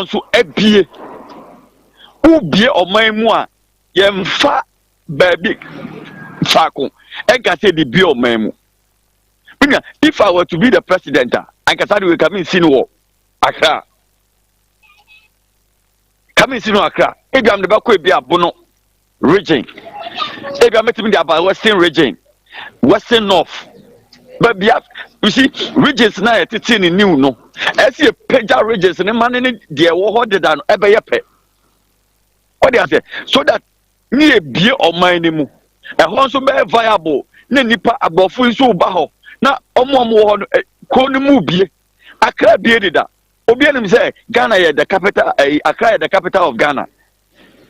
nso ebie ubie oman mu a yemfa baby fako enka say the bie oman mu. If I were to be the president, I can start with coming in war Accra. Coming in Accra. If I'm the back be a bono region. If I'm meeting the western region, western north. But you see, regions now it's in new no. I see a peja regions and the man in the war than ever yepe. What do I say? So that near beer or mine a also be viable. Nipa abofu so baho. Na omo konu mu bie Accra bie dida obi anim say Ghana is the capital Accra is the capital of Ghana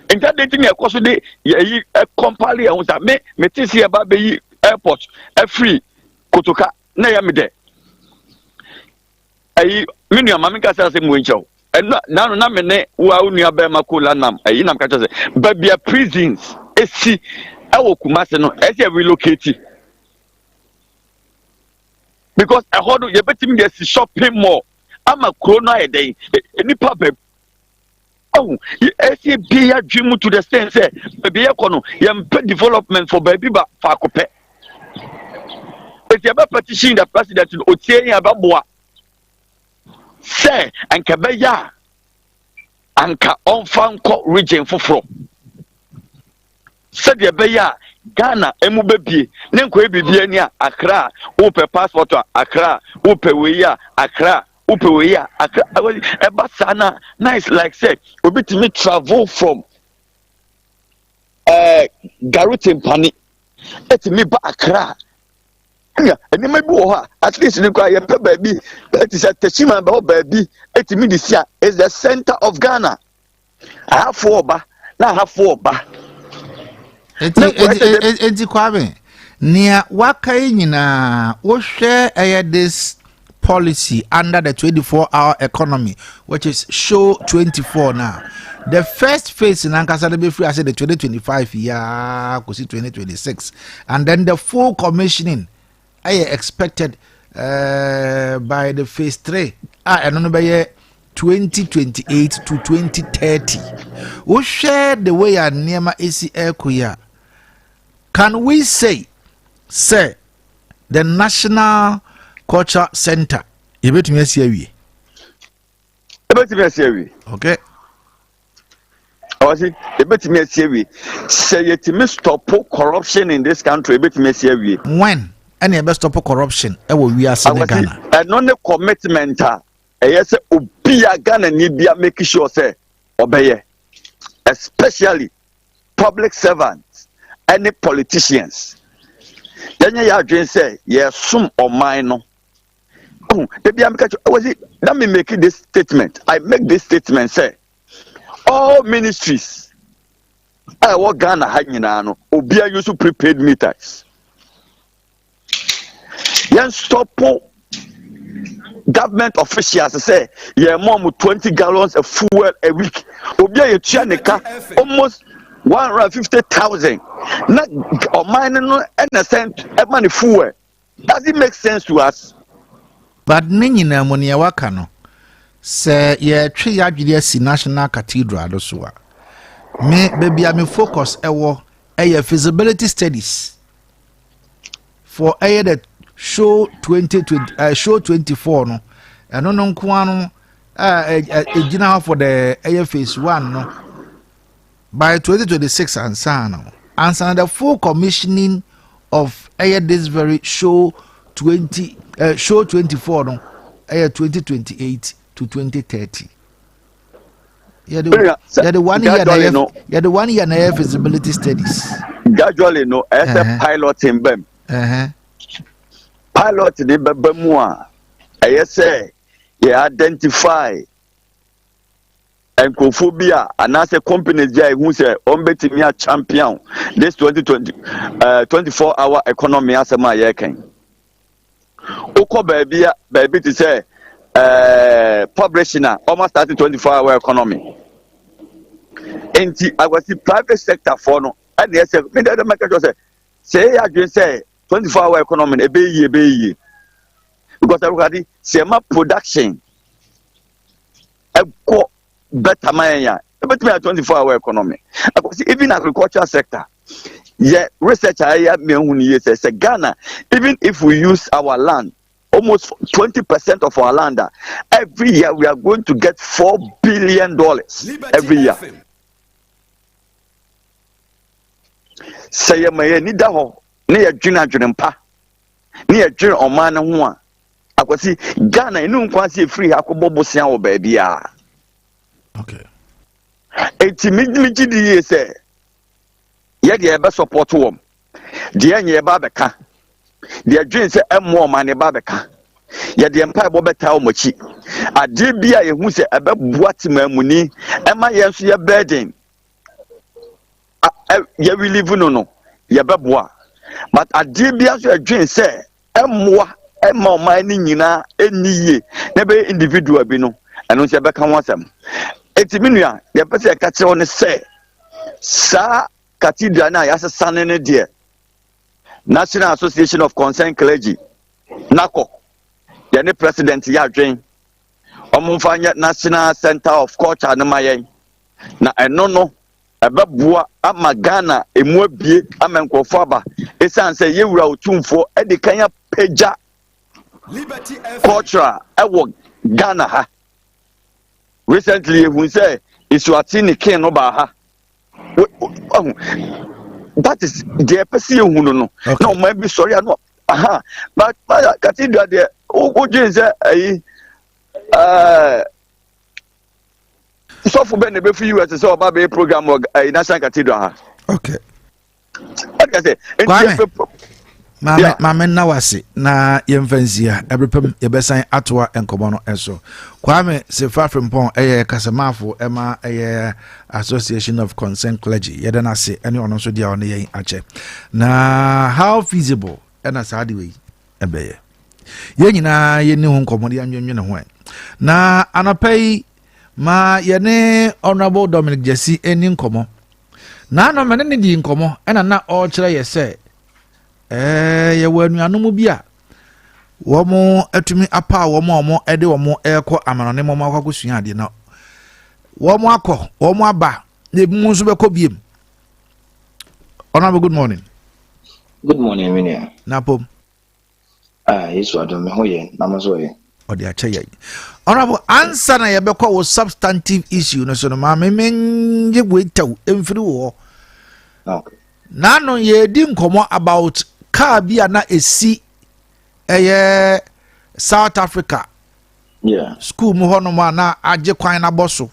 enta de tin e koso de yi compare e hunsa me tisi e ba be yi airport e free kotoka na ya me de menu amami ka say mu nchew na me ne wa unua ba makola nam nam ka say ba bia prisons esi e wo Kumasi no e say relocate. Because I heard you better me the shopping mall. I'm a corona a day. Any papa. Oh, you see, be a dream to the sense, baby, you development for baby, but Fakope. If you have a petition, the president in Otiania Babua say, and Kabeya and Ka on fan court region for from. Said the Beya. Ghana emubebie nenko ebibie ni Accra upe passport Accra upe weya Accra upe weya Accra eba sana nice like say obitimi travel from Garutin Pani etimi ba Accra eni mebi wo ha at least ni kwa ye pe baby that is a teshima ba baby etimi this year is the center of Ghana. I have four ba na have four ba. Enti Kwame nia wakai nyina wo hwe this policy under the 24-hour economy which is show 24 now. The first phase in Ankasa be free as the 2025 year kosi 2026 and then the full commissioning expected by the phase 3 and no be 2028 to 2030. We share the way our Niema AC Air. Can we say the National Culture Center? You bet me see okay. I was it. You bet me see say it me stop corruption in this country. You bet me see when any best stop corruption? We are seeing Ghana. And on the commitment. Yes, Ubia Ghana Nibia make sure say obey, especially public servants. Any politicians. Then you dream say, yes, some or minor. Oh, let me make this statement. I make this statement say, all ministries, I work Ghana Hanyano, Obia used to prepaid meters. Then stop government officials say, yeah, mom 20 gallons of fuel a week. Obia you Chianica almost 150,000. Not or mining and a cent money fuel. Does it make sense to us? But Nina Monia Wakano say, yeah, 3 years National Cathedral. Me, baby, I'm focus a feasibility studies for the show 2020 show 24 no and no nkwano a for the phase 1 no by 2026 and the full commissioning of this very show 24 no 2028 to 2030. The 1 year the 1 year feasibility studies gradually no as a pilot in them. Pilot the Bemua, I say, you identify and Kofi and as a company who say, Ombetimia champion this 24-hour economy as a my yekin. Oko baby to say, publishing almost started 24-hour economy. And I was the private sector for no, and they said, me the market say, I just say. 24-hour economy, a bay, because everybody say my production. A better maya. But me a 24-hour economy. Because even agricultural sector, yeah, research I me say Ghana, even if we use our land, almost 20% of our land, every year we are going to get $4 billion every year. Say my ni da ho na ye dwena mpa na ye dwene oman ho a akwasi Ghana enu nkwasi free akobo bosia wo ba bia. Okay. Eti mi gidi ye say ye de be support wom de anye ba beka de dwen say emmo oman ne ba beka ye de mpa bo beta o machi ade bia ye hu say ebe buatima muni ema ye nso ye burden ye we live no ye beboa but ade bia so adwen say emmoa ema oman ni nyina eniye na be individual bi no eno se be kan wasam eti minua ye pese ka kire on say sa cathedral na ya sane ne de National Association of Concerned Clergy NACO ye ne president ya adwen omumfanya National Center of Culture na mayen na eno no ebeboa ama Ghana emu abie ama nkofo aba esan say yewura otumfo edi kanya peja culture ewo Ghana ha recently who say Iswatini king no ba ha that is the person who no no might be sorry no aha but cathedral there o say so for be be for US so about be program national cathedral ha. Okay. Okay say Mame na wase na yemfansia ebrepem yebesan atoa enkomo no enso Kwame Sefwi Frimpong kasamafo ema Association of Concerned Clergy yedana se ene ono so dia ono yen ache na how feasible ena saade we ebeye ye nyina ye ni hu nkomo de anwenwe ne ho na anapai ma ye ne Honorable Dominic Jesse eni nkomo na no mene ne di nkomo ena na o kire ye se ye wanuanom bi a womo atumi apa womo ede womo ekọ amanone momo akwakusua ade na womo akọ womo aba na bi mu nso bekọ biem. Honorable, good morning. Good morning, Minia. Napom. Yesu adom me hoye namazo ye. Odi ache ye. Honorable, answer na ye bekọ wo substantive issue no so no ma menje gwetaw emfiri wo. Okay. Nano ye di nkomo about car bia na esi South Africa. Yeah. School mu hono ma na agye kwan na boso.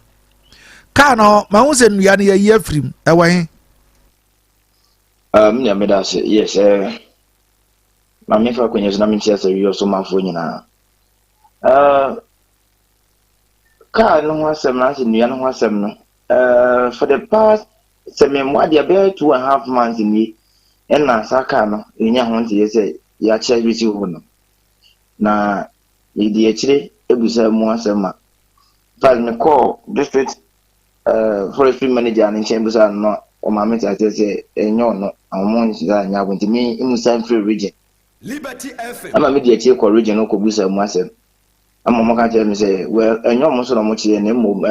Car no ma hu se nua na ye afrim ewa he. Yeah, me that yes, ma me fa kwenye na mintia se Wiawso mafo nyina. Car no ho asem na se nua no ho asem no. For the past se me mo ade be 2.5 months ni en na saka no enya ho ntie se ya che bisi ho no na yidi ekire ebusa mu asema fa me call district forestry manager and chambusa no o ma me tete se enyo no amon nsia nya bo ntimi imusa free region Liberty FM ama me di ekire ko region no ko busa mu asem ama mo ka tell me say well enyo mo so no mo chie na mo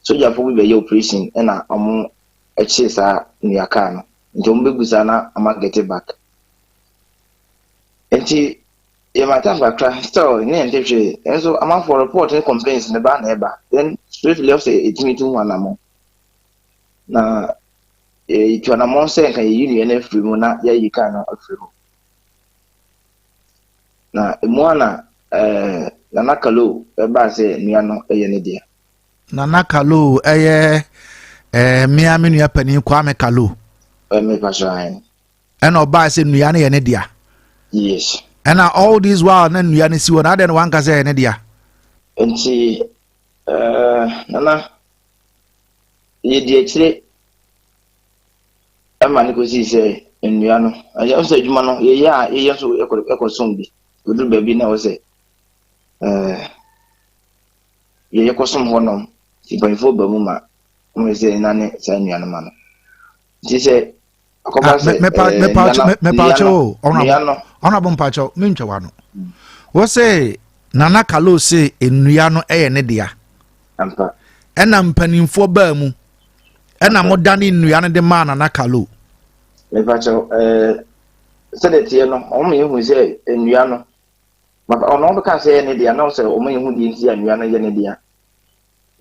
soja fo bi be operation na omo echi sa ni aka no njo mbegusa na ama get it back enti e mata fakra so ni entwe enso ama for report and complaints ne ba na eba then straight left say etimitu wana mo na itu na mo se kan yi ni free mu na ya yi kan no free mu na emu na nakalo eba se nua no eye ne dia na nakalo Miami nua pani Kwame Kalo me passion and oba se nua ne ye ne dia. Yes. And all these while na nua ne si wona den wan ka se ne dia. Enti nana ye di ekire ama ne ko si se nua no aja so adwuma no ye ya ye so ekosom bi odu ba bi na wo se ye ekosom ho no si banfo ba mu ma mo se nane sa nua no ma no ti se akoba se me pacho ona bom pacho mentwa wano wo se Nana Kalo se enua no eye ne dia ampa ɛna mpanimfoɔ baa mu ɛna mo dane nnua no de maa na kalo mepacho said tie no o me hu say nnua no ma ono be ka say ne dia na say o me hu di nti nnua no ye ne dia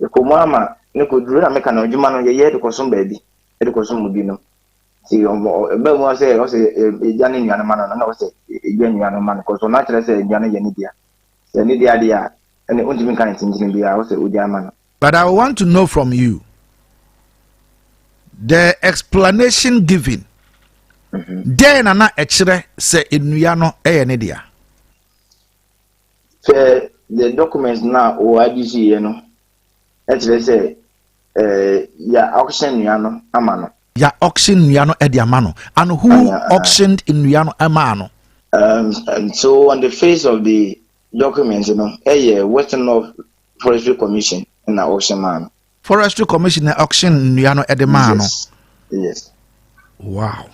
e ko mo ama ne ko duru na me ka na odwuma no ye de ko so baabi e de ko so mu bi no ti o ba mo say o say e ja ne nnua no ma no na o say e ja nnua no ma no ko so na kire say nnua no ye ne dia se ne dia dia ene o ntimi kan tinjin bia o say o dia ma no. But I want to know from you the explanation given. Then na echere say nnua no eye ne dia. The documents now o IDC no echere say ya auction nnua no ama no. Ya auction nnua no e dia ma no. And who auctioned nnua no ama no? And so on the face of the documents, Western North Forestry Commission in the auction man. Forestry Commission auction nnua no e de ma no. Yes. Wow.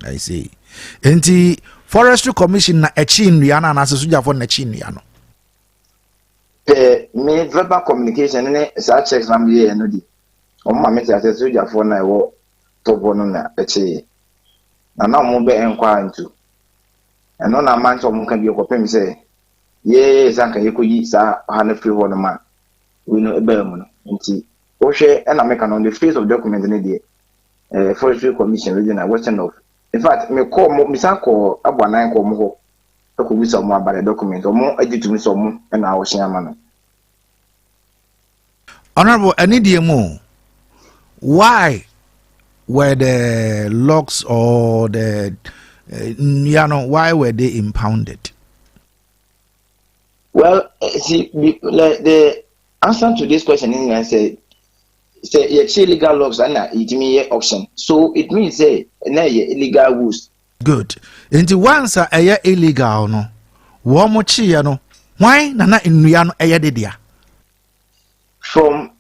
I see. Enti Forestry Commission na echi nnua na na sesuja for na echi nnua no. Me verbal communication ne sa checks na me no di. O ma me say sesuja for na wo tobo no na echi. Na mo be enkwa ntu. Eno na man so mo kan bi ko pem say ye sanka ye ko yi sa ha na free ho no ma. We no ebe mu no. Enti o hwe na me kan on the face of document ne di. Forestry Commission regional Western North. In fact, me call mo misa call abwana ko mo ho. Ko wi so mo about the document. Mo editu mi so mo na wo hia ma no. Honorable Anidiemo, why were the logs or the why were they impounded? Well, see, the answer to this question is I say illegal logs and it mean auction. So it means say illegal woods. Good. Into once a illegal no. Wo mo chi ya no. Why nana nnua no de dia? From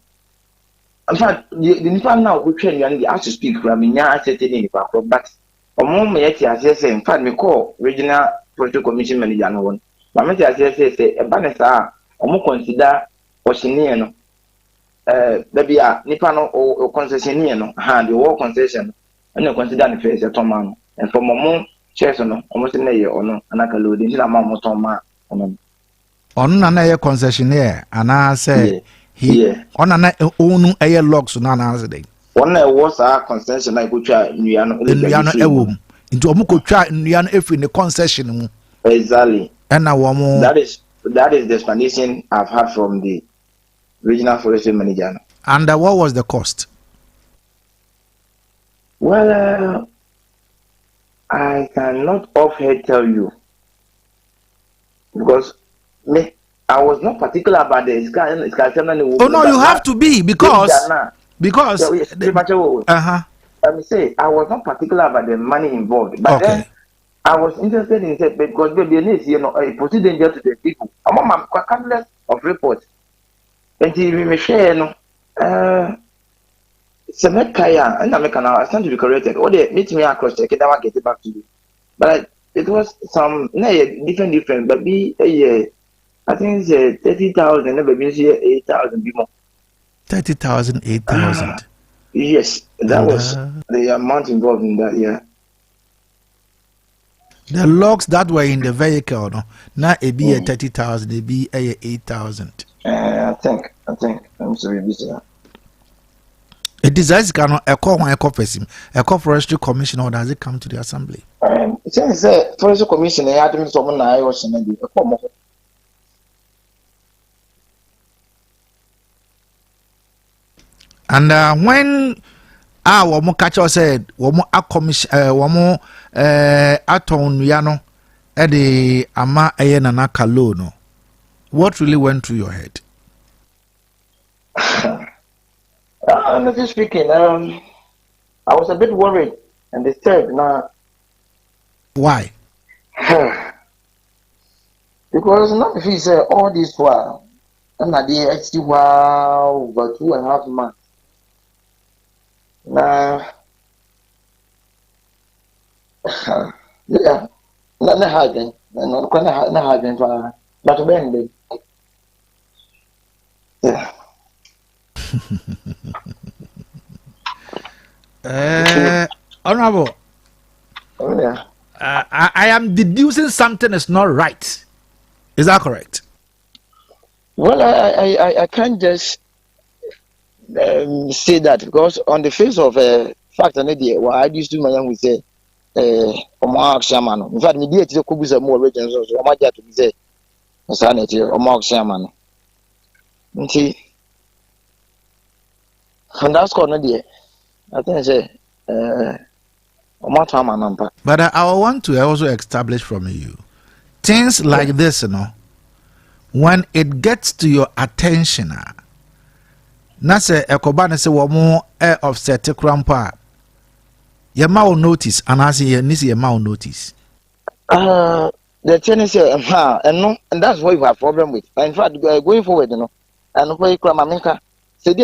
in fact the nipa now who train you and to speak from me nya certain nipa but omo me yeti say in fact me call regional project commission manager no one. But me say e ba ne sa omo consider oshine no baby nipa no o concessionaire no hand the war concession and consider the face atoman and from omo shares no omo se na ye ono anaka load ni na ma mo ton ma ono na ye concessionaire ana say he ona na onu eye logs na na say ona was a concession na go twa nnua no ewo nti omo ko twa nnua no efi ne concession mu exactly and now that is the explanation I've had from the regional forestry manager. And what was the cost? Well, I cannot offhand tell you because I was not particular about the sky. Oh no, you have to be because Let me say I was not particular about the money involved, but then I was interested in it because baby, it poses danger to the people. I'm on my countless of reports. And we share no Semekaya and I stand to be corrected. Or they meet me across check it, I will get it back to you. But it was some different, but I think it's 30,000, never been here 8,000 more. 30,000, 8,000. Yes, that was the amount involved in that, yeah. The logs that were in the vehicle, no, now it be a 30,000, it be a 8,000. I think. I'm sorry, Mr. It decides cannot a call when a person, a forestry commission, or does it come to the assembly? Since the forestry commission, I had to someone I was in a form of. And when our catcher said, "Womo a commission, womo aton yano, edi ama ayenana kalono," what really went through your head? Honestly speaking, I was a bit worried and disturbed now. Why? Because not if he said all this while, and I did actually wow, but 2.5 months. Now, yeah, not hard then, not hard then, but when Honorable, Yeah. I am deducing something is not right. Is that correct? Well, I can't just say that because on the face of fact and idea, what I used to my young would say, Omo Shaman. In fact, media to cook some more regions, so I might have to say, Sanity, Omo Shaman. See, and that's called an idea. I think I say, Omo Shaman. But I want to also establish from you things like this, when it gets to your attention, na say ekoba say wo mo offset krampa ye ma notice and as ye nisi ye ma notice. The thing is, and that's what we have problem with. In fact, going forward, and where you come, say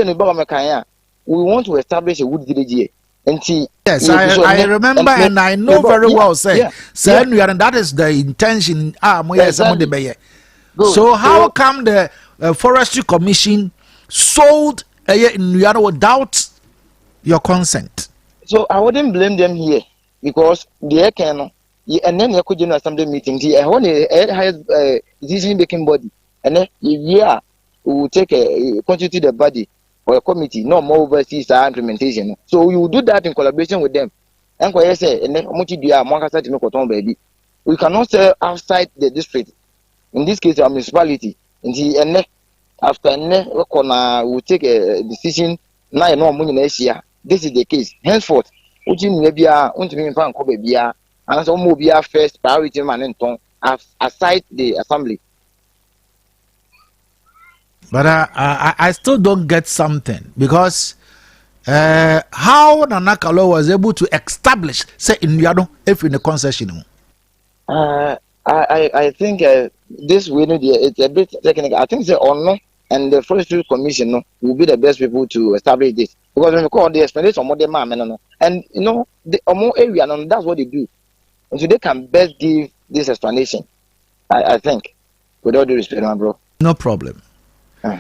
we want to establish a wood village. Yes, I remember and I know very well. Say, and that is the intention. So how come the Forestry Commission sold without your consent? So I wouldn't blame them here because the can and then you could do assembly meeting. The only highest decision making body, and then we will take a constitute the body or a committee, no more overseas implementation. So you will do that in collaboration with them. And what I say, and then baby, we cannot sell outside the district. In this case, our municipality. And after we will take a decision. Now you know money next year. This is the case. Henceforth, which in maybe and so will be our first priority man aside the assembly. But I still don't get something because how Nanakalo was able to establish say in Yado if in the concession. I think this will it's a bit technical. I think the honor and the Forestry Commission will be the best people to establish this because when we call the explanation of the man and the more area that's what they do, and so they can best give this explanation. I think, with all due respect, my bro. No problem. Me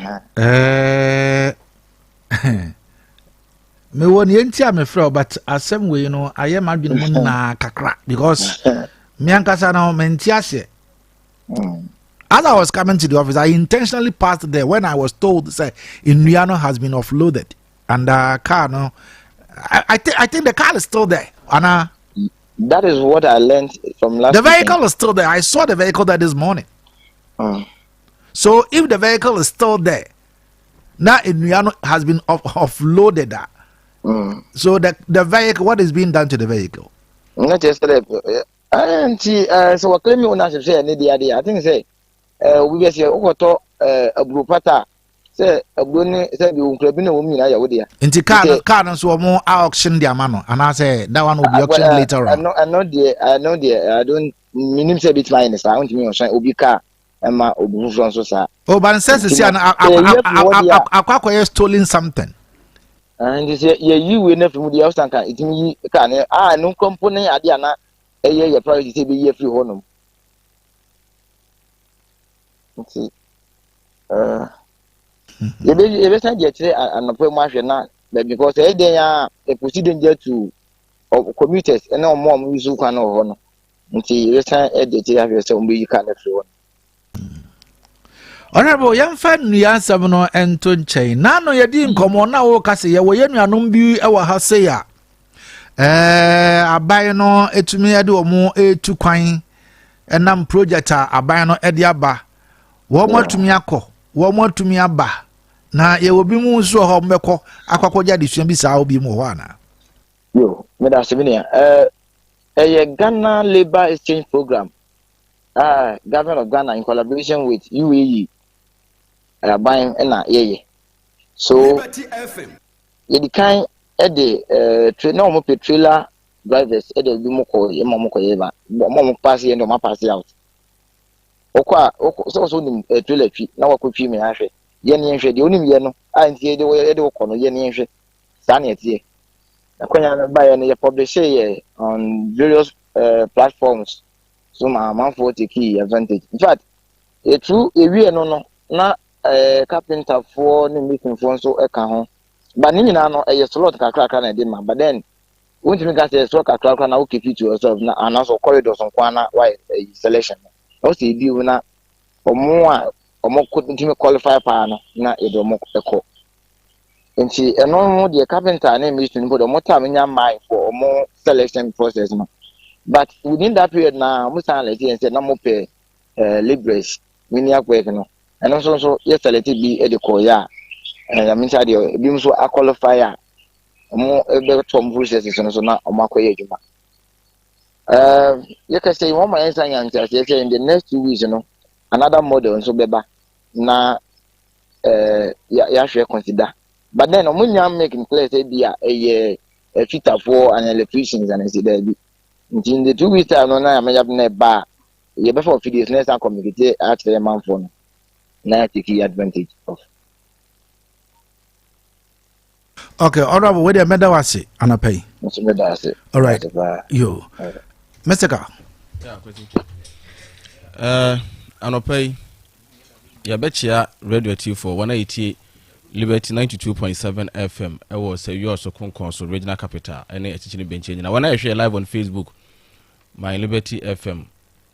won yentia me fro but asem we I am adwene mu na kakra because me ankasa na mentiase. As I was coming to the office, I intentionally passed there when I was told say Inuano has been offloaded and the car I think the car is still there. Anna, that is what I learned from last. The vehicle is still there. I saw the vehicle there this morning. So if the vehicle is still there, now Inuano has been offloaded. So the vehicle, what is being done to the vehicle? Not just so what claim ownership say any idea. I think say we say a blue pata say a blue say you club in a woman. Inti car so more auction the amano and I say that one will be auctioned later on. I know I don't minimum say bit minus. I want to me on shine obi car and my obu from so sir. Oh, but says it's I stolen something. And you say you will never move the house and can it me can no component adiana a year your price to be year free honum. See, you be send yet and put my now because they are a procedure to commuters and no more music can honor. Until you send a have yourself you can everyone. Honorable young fan nuansam no ento nchen na no yedi nkomo na wo kase ye wo yenuanom bi e wo ha se ya aban no etumi yede omo etu kwan enam project a aban no ede aba wo matumi akọ wo matumi aba na ye obi mu nso ho mbekọ akwakọja de sua bi sa obi mu ho ana yo me da seminia Ghana Labor Exchange Program government of Ghana in collaboration with UAE buying so you kind train no more trailer drivers be more pass and my pass out so trailer na wa ko me ahwe ye ne nhwe de onim ye no antie de wo de ko no ye ne nhwe sa na tie akwanya buy no ye publish on various platforms so my man for take advantage. In fact, a true area no na carpenter for ne making for so e ka ho but ni nyina no e slot kakra na dey ma but then won't me gas e slot kakra na keep it to yourself na and also corridors on kwana why selection o say bi na omo could ntimi qualify pa no na e do mo eko nti eno mo de carpenter na making for omo time nya mind for omo selection process no but within that period na mo san let say na mo pay libres mini work no and also yes selected be e de koya I mean say dey bi so a qualifier mo be tom processes no so na o makoye adwuma you can say one man say yan say in the next 2 weeks you know another model so beba na ya share consider but then o munya making clear say dia a fitter for an electricians and say there be in the 2 weeks time no na ya na ba you before videos next and communicate at the man phone na take advantage of. Okay, honorable, where the medal was it? Anapay. All right. Yo. Mr. Ka. Anapay. Ya betcha radio T4 180 Liberty 92.7 FM. I was a Wiawso Konkonso regional capital. Any actually been changing. When I share live on Facebook, my Liberty FM,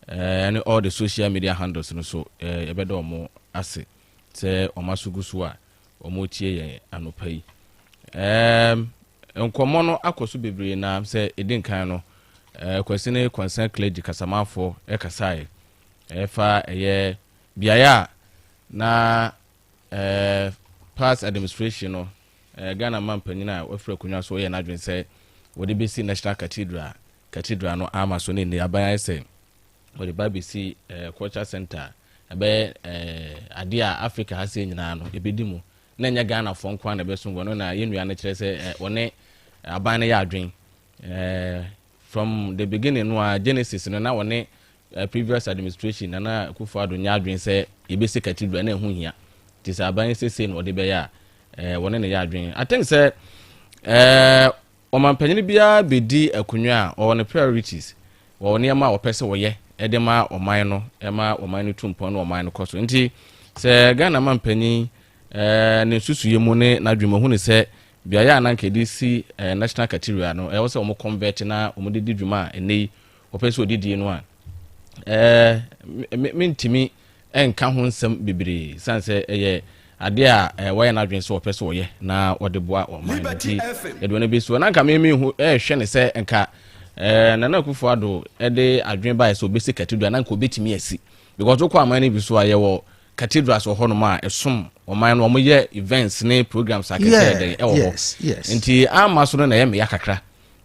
and all the social media handles, and so a better more asset. Say Omasuguswa, Omotie, Anopay. Nkomo no akoso bebre na se edin kan no kwesine concern clergy kasamafo ekasai fa eye biaya na past administration no Ghana man panyina wafra kunwa so ye na dwen se wode besi national cathedral no ama so ne ne aban se wode ba besi culture center abe ade a Africa ha se nyina no ebedimu na nya Ghana fo nkwa na beso ngo no na yenua na kire se one aban na ya adwen from the beginning no Genesis no na one previous administration na Akufo-Addo nya adwen se ebesi cathedral na ehu hia tisa aban se no de be ya one na ya adwen I think say omanpanyin bia bedi akunwa or one priorities wo ne ma opese wo ye edema oman no ema oman no tumpon no oman no koso nti se Ghana manpanyin ne susu yemu ne na dwuma hu ne se bia ya na nkedi si national cathedral no e wo se o mo convert na o mo de dwuma enei opese odidi no a mentimi enka ho nsem bibiri sanse eye ade a waya na dwen so opese wo ye na ode boa o man nti edwo ne besu na nka me hu hwe ne se enka Nana Akufo-Addo de adwen ba so basic cathedral na nko betimi asi because okwa aman ne biso aye wo cathedrals wo hono ma esom o man no mo ye events ne programs akese den e wo nti ama so na ye me yakakra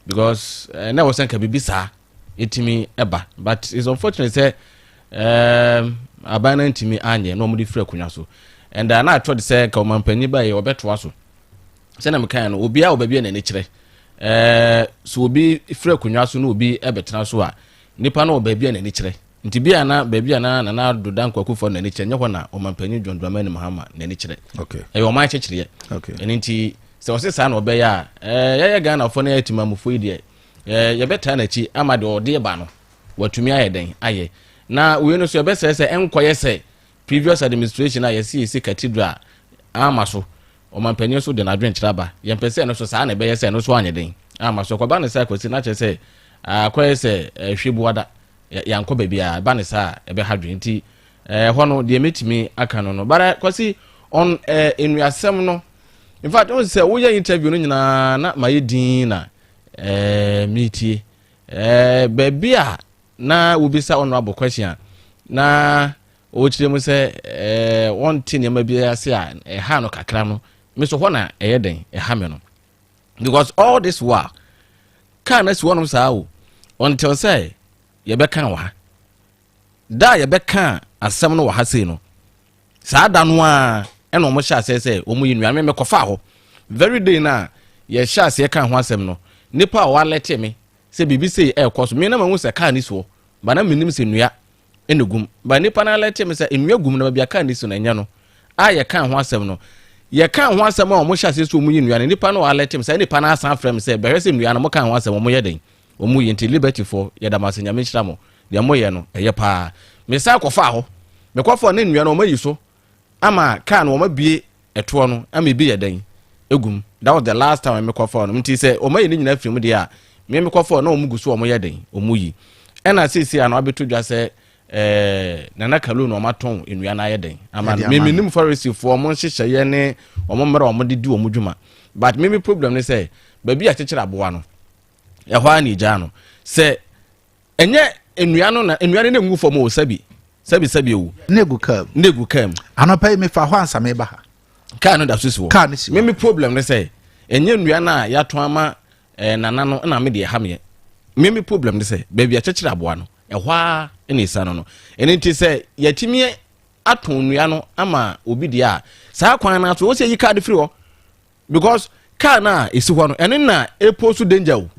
because na wo senka bibisa etimi eba but it's unfortunate say abana ntimi anye no mo di frɛ kunwa so and na atod say ka o man panyi ba ye obeto aso se na me kan no obi a obabi na ne kire so obi frɛ kunwa so no obi ebetena so a nipa na obabi na ne kire nti bia na babia na dodan Akufo na ne kire nyɛ hɔ na o man panyi John Dramani Mahama na ne kire okay o man kire okay nti se o se sa na obeya ya Ghana fo na yatimamfo yi de ye beta na chi ama de ode ba no watumi aye den aye na we no so ye besa se enkoye se previous administration aye si cathedral ama so o man panyi so de na adwen kire ba ye mpese no so sa na be ye se no so anye den ama so ko ba ne sa kwesi na che se akoye se hwebuada yanko bebia ba ne sa ebe hadwen nti hono de metimi aka no bara kwesi on enuasem no in fact on say wo ye interview no nyina na mayedin na meetie bebia na wo bisa honorable question na o chire mu say one thing ma bia say ha no kakra no me so hona den ha me no because all this war can as one say until say ye be kan wa da ye be kan asem no wa ha sei no saa da no a eno mo sha say o mu yinu me kofa ho very day na ye sha say kan ho asem no nipa wa lete me say bibi say koso me na ma hu say kan ni so ba na menim say nua enegum ba nipa na lete me say enua gum na bia kan ni so na nya no a ye kan ho asem no ye kan ho asem a mo sha say so mu yinu ya nipa na wa lete me say nipa na asan frem say be hwese nua na mo kan ho asem mo ye den o mu yenti liberty for ye da masenya me chira mo de mo ye no eye pa me sa kofa ho me kofa na nua na o mayi so ama car no mabie eto no ama bi yeden egum that was the last time me kwafo no mti say o maye ni nyina firim de a me kwafo na o mugu so o mo yeden o muyi ena sisi ana obeto dwa say nana kalu no maton enua na yeden ama me nim forest fo mo hyehyɛ ye ne o mo mra o mo didi o mo dwuma but me problem ne say ba bi a kyekere aboa no ya hwa ni gya no say enye enua no na enua ne ngu fo mo sabi ewu negu kam anopa me fa ho ansa me ba ha car no da so so me problem ne say enye nua na ya to ama nana no na me de ha me problem ne say ba bi a kyekere aboa no ehwa ene isa no ene nti say yatimi aton nua no ama obi dia saa kwan na so wo say yi card free ho because car na esi ho no ene na eposu danger wo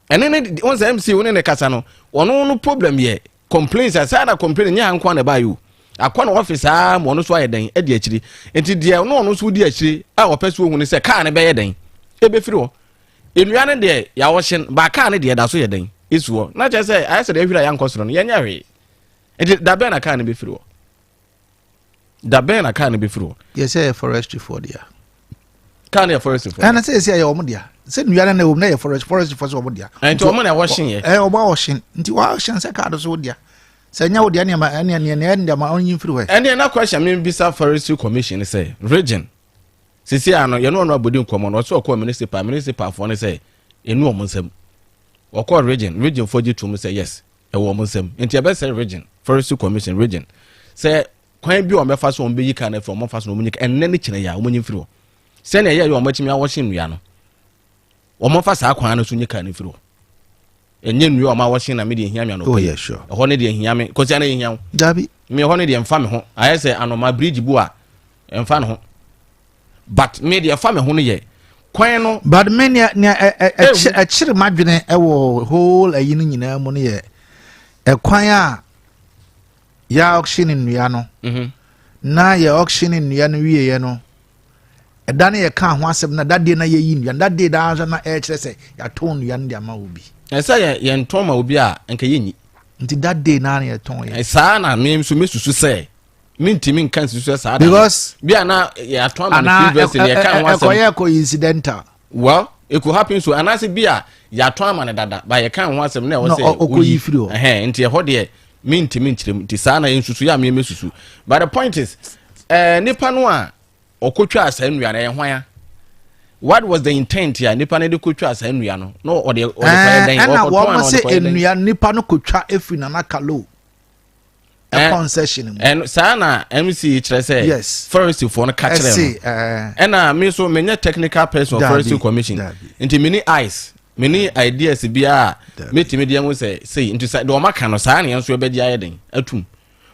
ene ne on say MC woni ne kasa no ono no problem ye complaints asa na complain nya hankwa na ba you akwa na office a mo no so ayeden e de akiri enti de no so di akiri a opese wo hu ne say car ne be yeden e be free ho enua ne de ya wo hyen ba car ne de da so yeden isuo na che say I said ehwira yankosoro no yenya hwe enti da be na car ne be free ho da be na car ne be free ho yes say forestry for dia car ne forestry for and say say ya omo dia say nua na wo na ya forestry for so omo dia enti omo na wo hyen ye omo wo hyen enti wa hyen say car do so dia say nya wo dia ne ma ne ma onyin free ho and na question me bisa forestry commission say region sisi ano ye no no abodi nkomo no so ko municipal for ne say enu omo nsam okọ region for jitu say yes e wo omo nsam enti e be say region forestry commission region say kwan bi o me fa so on be yi kan from mo fa so no munyika enne ne kire ya omonyin free ho say na ye o machimi awo hyen nua no o mo fa saa kwan no so nyika ne free ho enye nua o ma wo hyen na me de hia me no oh yeah sure ho ne de hia me ko tia na hia dabi me ho ne de mfa me ho aye say anoma bridge bu a mfa ne ho but me de fa me ho no ye kwan no but me ne a chire madwene e wo whole ayi no nyina mu no ye e kwan a ya auction nua no na ya auction nua no wie ye no eda na ye ka ho asem na dade na ye yi nua dade da na e kire se ya ton nua no de ama obi esa ye nton ma obi a enka yenyi nti dade na ye ton ye esa na me so mesusu se mintimi nkan susu sa da because bia na ya to ama na previous ye kan ho asem ko incidental well it could happen so anase bia ya to ama na dada ba ye kan ho asem na wo se okoyi free o nti ye ho de mintimi nkyirem ti sa na yensusu ya me mesusu but the point is nipa no a okotwa asa nua na ye hwan what was the intent ya nipa ne de kotwa asa nua no no o de kwa den o ko to say enua nipa no kotwa efri na nakalo a concession and sana MC kire say yes forestry for no catch them and me so menya technical person of forestry commission into many eyes many ideas bia metimi de am say into say do maka no saa ne enso e be dia yeden atum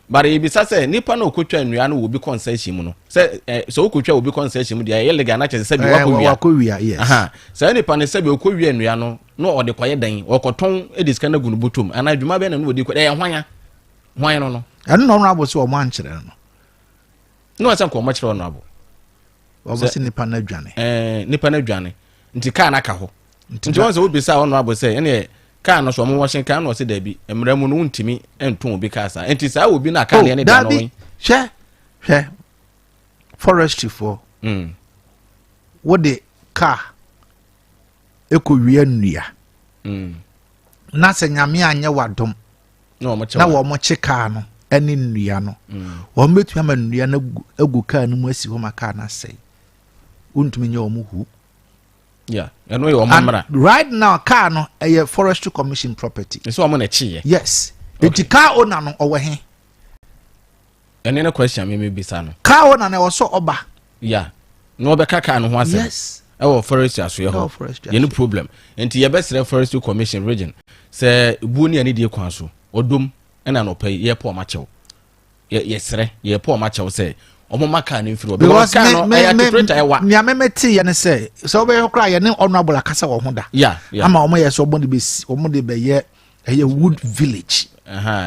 but e bisa say nipa no okotwa nua no wo bi concession mu no say so okotwa wo bi concession mu dia ye legal na che say bi wakowia yes aha say nipa ne say bi okowia nua no no o de kwaye den okoton ediska na gunu botom ana adwuma be na no di kwa e hwan no anu no abo so o man kire no no asa ko ma kire no abo obo si nipa na dwane nipa na dwane nti ka na ka ho nti won se wo bisa ono abo se ene ka no so mo washin ka no se da bi emra mu no ntimi enton obi ka sa nti sa obi na ka ne da no hwe forestry for wo de ka ekowie nnua na se nyame anye wadom na wo mo cheka no eni nnua no wo metu ama nnua na agu ka no mu asi ho maka na sei untumi nye wo mu hu yeah eno ye wo mamra right now ka no a forestry commission property so wo na chi yes enti ka ona no owo he ene na question me bisa no ka ona na wo so oba yeah no be ka no ho asem yes ewo forestry aso ye ho ye no problem enti ye be sere forestry commission region se bu ni ani die kwan so odom ena no pay ye po ma chew ye sere ye po ma chew se omo maka ne mfiri because no ya interpreter e wa me amemeti ye ne se so be hokra ye ne honorable akasa wo ho da yeah ama omo ye so omo de be ye wood village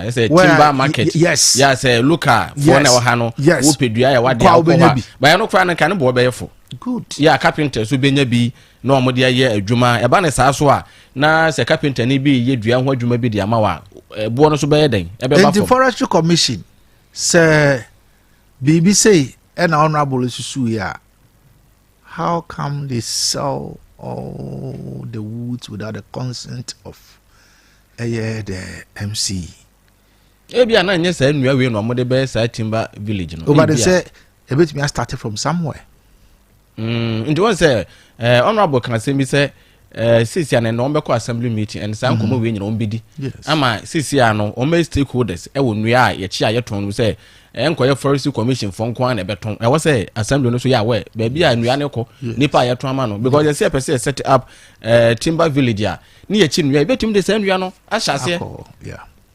it's a timber market yes yeah say looker for na ha no wo pedua ya wade akwa ba ya no kra na kan bo be yefo good yeah carpenter so benya bi na omo de ye adwuma e ba ne saa so a na se carpenter ni bi ye dua ho adwuma bi de ama wa bo no so be ye den e be ba the forestry commission say BBC and honorable Susuya. How come they sell all the woods without the consent of the MC? Ebi ana nye say nua we no mo de be say Timber Village no. But they say a bit me started from somewhere. Nti won say honorable can say me say sisi ana no mbekọ assembly meeting and san komo we nyina ombedi. Ama sisi ano o me stakeholders e wo nua a ye chi a ye ton say enkoye forestry commission for nkwan na beton e wo say assembly no so ya we ba bia nua ne ko nipa ye ton ama no because they say person set up Timber Village a ni ye chi nua e betum de say nua no a hyase.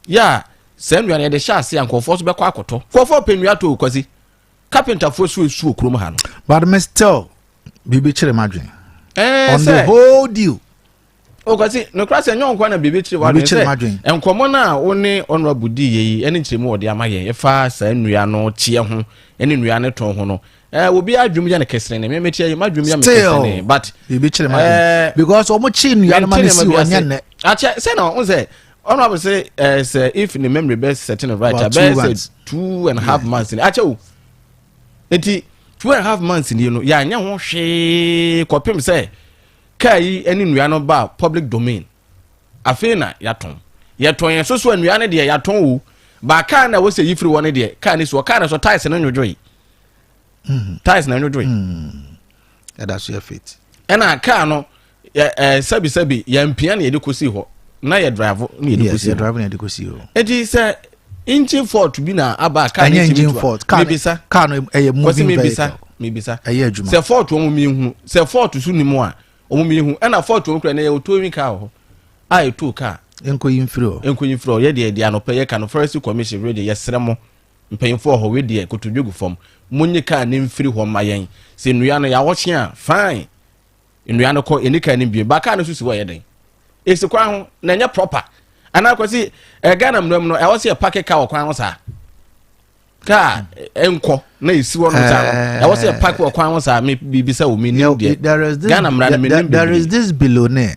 Yeah. Send you an the chassis and call force back quacoto. For penua to quasi. Carpenter for su krum han. But Mr. BB imagine. On The whole deal. Oh, quasi no class and young one BB imagine. And commona only honorable D ye any chimo de amaye. If I send you no cheer home, any Riana ton hono. Will be a Jumian Kessin, and maybe tell you my Jumian, but BB imagine. Because almost chin you are say no, say. Honorable say if the memory best setting right, I bet 2.5 months in actually 2.5 months in you know, ya nya ho hwe kopim say kai any nuano ba public domain afena yaton so nuane de yaton wo ba ka na wo say yifri woni de ka ni so ka na so ties na nwojoyi ties na nwojoyi that's your fit ena ka no sabi ya mpia na ye de kosi ho na ye drive ni edukosi drive na edukosi o eti say engine fault bi na aba ka ni engine fault ka no eye moving vehicle me bisa eye adwuma say fault o mi hu say fault su ni mu a o mi hu na fault o kra na ye o to wi ka ho ai to ka enkoyin fro ye de anopa ye ka no forestry commission ready ye sremo mpanyimfo ho we de kotodwogu fom munyi ka ne mfiri ho mayen se nua no ya wo chia fine nua no ko enika ne bie ba ka no susu wo ye den esi kwa ho na nya proper ana kwasi Ghana mnam no e wo se pack ka wo kwan ho sa ka enko na esi wo no sa e wo se pack wo kwan ho sa me bibisa wo me ni de Ghana mra me ni there is this billionaire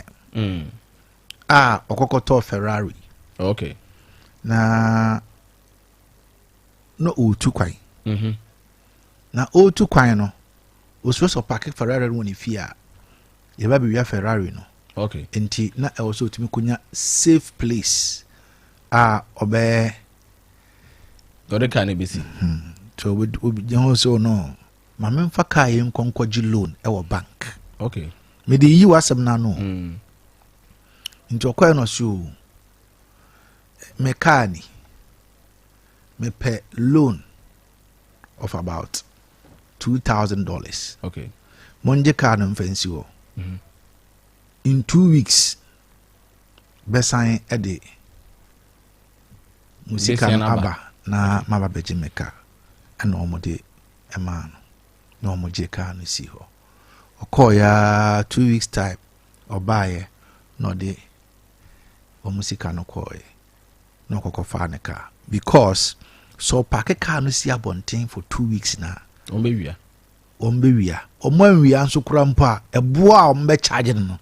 okokoto Ferrari okay na no otu kwan na otu kwan no oso pack Ferrari no ni fia ye ba bi Ferrari no okay enti na also tumi kunya safe place obe dode kan e bisi so we so no ma me mfa ka ye nkonkoji loan e wo bank okay me di yi wasem na no nti okoy no so me kani me pay loan of about $2,000 okay monje ka no mfansi wo in 2 weeks besan ede musika aba na maba beje meka ana omode ema no omoje ka no si ho okoya 2 weeks time obaye no de omusika no koy no kokofa ne ka because so pack car no si abonten for 2 weeks na ombewia omwanwia nso kura mpo a ebo a ombe charge no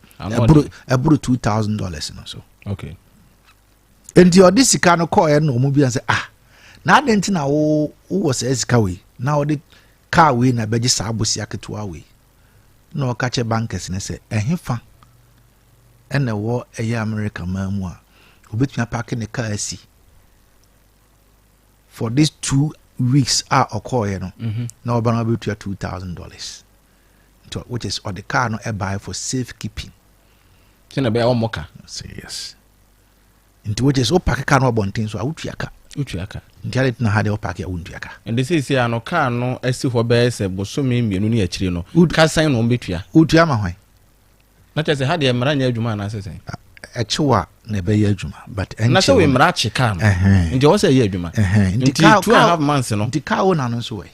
eburu $2,000 no so okay enti odi sika no call no omu bi an say na adenti na wo say sika we na odi car we na beji sa abosi aketua we na o kache bankers ne say ehefa ene wo eye America mamu a obetuma park ne car asi for these 2 weeks okoye no na obana betua $2,000 which is or the car no e buy for safekeeping tina be o moka yes into which is o pack car no abonten so utuaka ntiale na hade o pack ya untuaka and this is ya no car no asi ho be se bosomi mienu ni akire no ka san no betua utua ma hwan na tese hade e mra nya adwuma na sese echewa na be ya adwuma but na se we mra che car no nti o se ya adwuma nti 2.5 months no nti car wo na no so we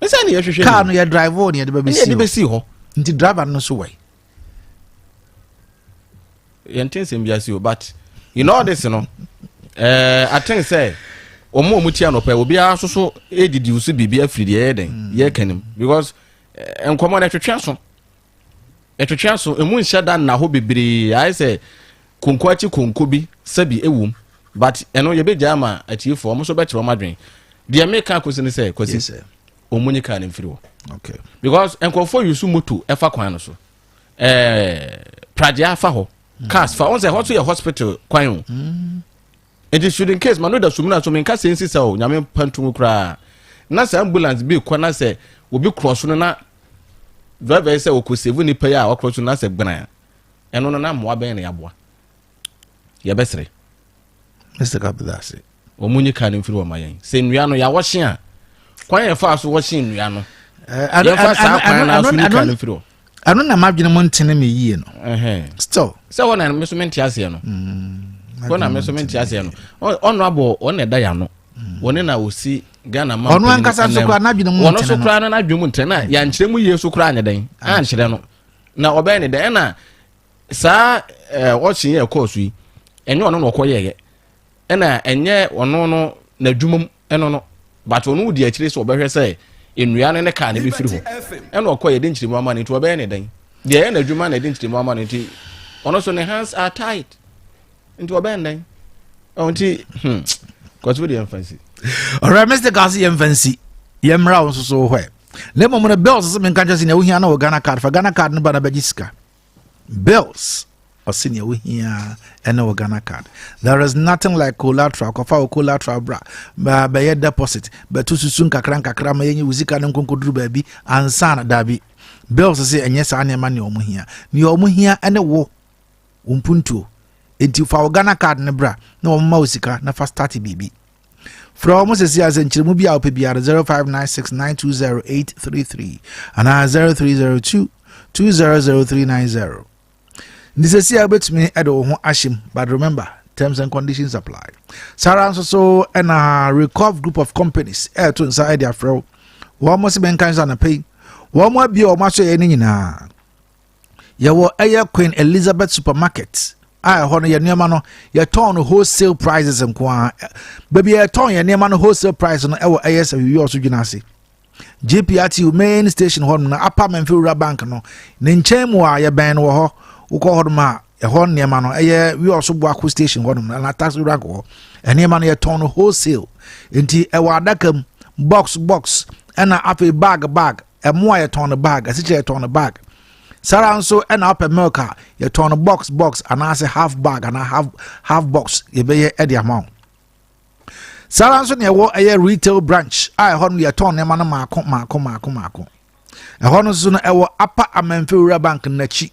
esa ni yehwehwe car no ya drive on ya de be si ho nti driver no so we yentense biasi o but you know this no I think say omo tia no pe obi asoso edidi usu bibi afiri de eden ye kanim because enkomo na twetwa so emu nhya da na ho bebre I say konko achi konko bi sabi ewum but eno ye be jama atiefo omo so be kire o madwen the American question say Yes, sir. omunyi car in free. Okay. Because enko for you moto efa kwan no so. Pradia fa ho. Cars fa on say what to your hospital kwan. It is should in case man no da sumuna so men ka sensi sa o nyame pantum kra. Na say ambulance bi kwa na say obi cross no na driver say okosave ni pay a okross na say gbana. Eno no na moa ben na yaboa. Ye besere. Mr. Kabidasi. Omunyi car in free o mayen. Say nua no ya wo hye a. Kwan ye fa so wo hye nua no. Ye fa sa kwan na so ni car in free. I don't know madwene mo ntene me yie no. Still. So when I measurement ase no. When I measurement ase no. Honorable on e da ya no. Woni na osi Ghana man. Ono ankasa so kwa nadwene mo ntene. Ono so kra na adwene mo ntene na ya nkyere mu yie so kra anya den. A nkyere no. Na oba ne den na sa watching ye course yi. Enye ono no koye ye. Na enye ono no na adwuma eno no. But ono di akire so obehwe say enua ne ka ne be firi ho ena okoye de nkyiri mu ama ne to obe ne dan de na adwuma na de nkyiri mu ama ne ti ono so ne hands are tied into obe ne dan onti cause we the emphasis alright Mr. Gazi emphasis yemra won so hwe le mo na bills so men kanja sine wo hia na wo Ghana card fa Ghana card no ba na bagiska bills or senior we here and no Ghana card. There is nothing like collateral, collateral bra, by deposit, but to soon kakra ma yenyi uzika nkonko duru baby and sana dabi. Bills say and yes anya man yo mu here. Ni yo mu here and wo umpuntu. Enti fa Ghana card ne bra na wo ma uzika na fa start bibi. From us as enchirimu bia opebia 0596920833 and 0302 200390. This is here bet me at home ashim, but remember terms and conditions apply. Sarah so and a recover group of companies to inside their fro. One must be kinds on a pay. One more be or much any na. Yawo Air Queen Elizabeth supermarket. I honor your near man, your ton wholesale prices and qua. Baby, a ton your near man wholesale price on our AS of yours to Genasi. JPRT main station home na apartment field bank no. Ninchemwa ya ban wo. Uko hodma e hon niema no eye we also boako station hodum na tax rago e niema no ye ton wholesale enti e wa adakam box na afi bag e mo ye ton bag e se ton bag sara nso na up milk ye ton box and I say half bag and half box ye be ye e the amount sara nso ne wo eye retail branch I hon ye ton niema no maako e hon nso no e wo upper Amenfewura bank na chi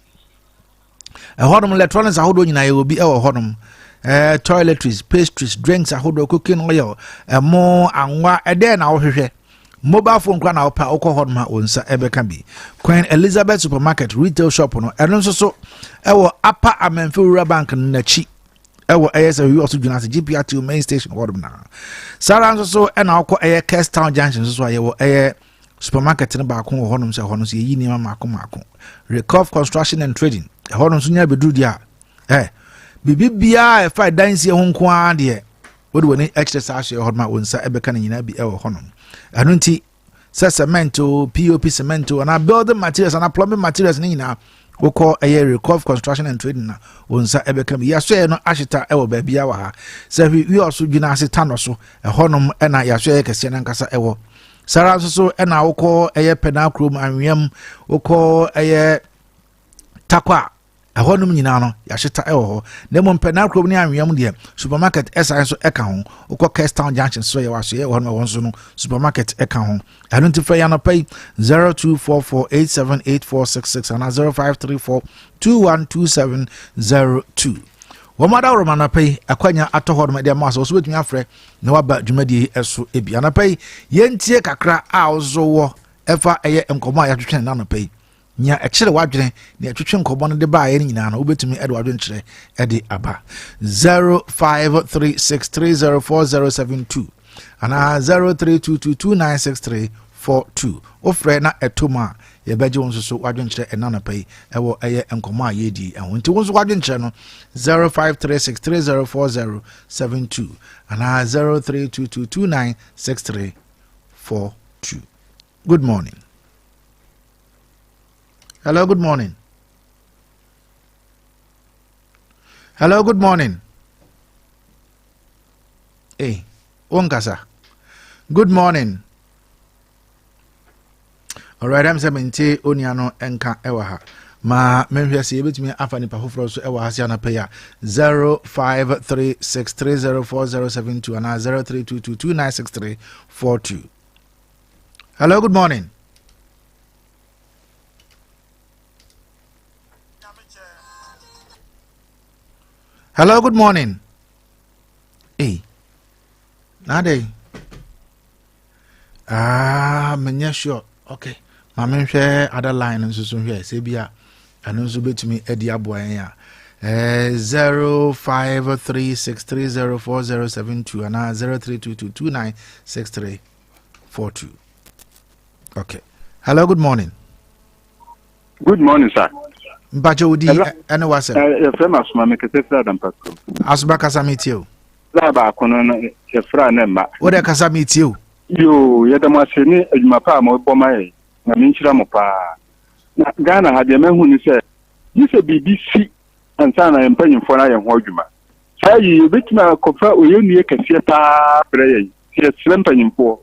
a hodom electronics a hodo nyina ye obi e wo hodom toiletries pastries drinks a hodo cooking oil mo anwa e de na wo hwehwe mobile phone kwa na opa okọ hodom a onsa ebeka bi Queen Elizabeth supermarket retail shop no eno nso so e wo Upper Amenfewura bank na chi e wo ASA we also join as GPRT main station hodom na Sara nso so e na okọ Cape Town junction so ye wo supermarket ne ba ko hodom se hodom so ye yini mako Recover construction and trading hono sunya bedru dia bibibia e fa dansie ho nko a de wode woni extra sashe hodma wonsa ebeka na nyina bi e wo hono anu nti cemento pop cemento na building materials na plumbing materials ni nyina wokọ Recover construction and trading na wonsa ebeka bi yaso e no ahita e wo ba bia wa ha Sefwi we also gina aseta no so e honom e na yaso e kese na nkasa e wo Sara so e na wokọ penal chrome anwem wokọ takwa ahonum nyina no ya hyeta e ho na mo penal chrome ni anwem de supermarket esa so eka ho wokọ Cape Town junction so ye waso ye ho no wonso no supermarket eka ho identify ya no pay 0244878466 and 0534212702 Wamada Romana pay akwanya atohod de maso so wetumi afre na waba dwumadi eso ebi anapay yentie kakra a ozo wo efa eye enkomo ya twetwen na no pay nya ekire wadwene na etwetwen nkomo no de ba ye nyina na obetumi ede wadwen kire ede aba 0536304072 ana 0322296342 ofre na etoma ye beje wonso so wadwen kire enana pay ewo eye enkomo a yedi ehun nti wonso wadwen kire no 0536304072 ana 0322296342. Good morning. Hello, good morning. Hello, good morning. Hey, Onkasa. Good morning. All right, I'm Semente Oniano Enka Ewaha. Ma memhwɛ sɛ yɛbɛtumi afa nipa foforɔ so ɛwɔ hase anapɛ a 0536304072 anaa 0322296342. Hello, good morning. Hello, good morning. Hey, nade. Menya sure. Okay. Ma memhwɛ other line nso so hwɛ sɛ bia ano nso betumi adi aboa yɛn a 0536304072 and 0322296342. Okay. Hello, good morning. Good morning, sir. Mpacho udi ene wase. Friend asuma me kete fra dan pasto. Asuba kasa mitio. La ba kono no fra na ma. Wo de kasa mitio. Yo, ye da ma se ni adwuma pa mo bɔ mai. Na me nkyira mo pa. Na Ghana ha de mahu ni se BBC ansa na empanyimfo na ye ho adwuma. Sai betima kofa oyenu kɛseɛ pa brɛ ye. Se empanyimfo.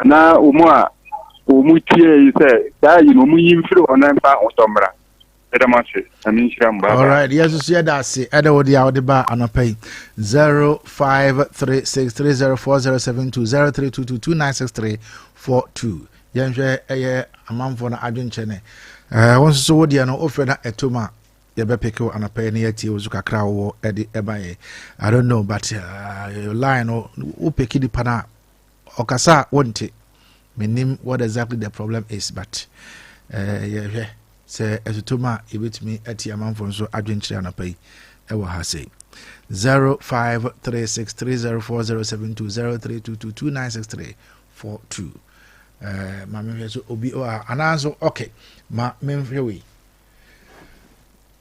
Na omo a omu tie se da yi no mu yimfiri ona mpa otomra. All right, yes, you see that. See, Edo the Audiba Anopay 0536304072 0322296342. Yenje a man for an advent chene. Once so would you know offer that etoma Yabepeko Anopay near Tiozuka Crow Eddie Ebaye. I don't know, but your line or Upeki di Pana Okasa won't it. Meaning what exactly the problem is, but yeah. Say Ezutoma, you with me at Yaman so adventure and a pay. Ewa Hase 0536304072 Mammy Obi or Anazo. Okay, ma memfewe.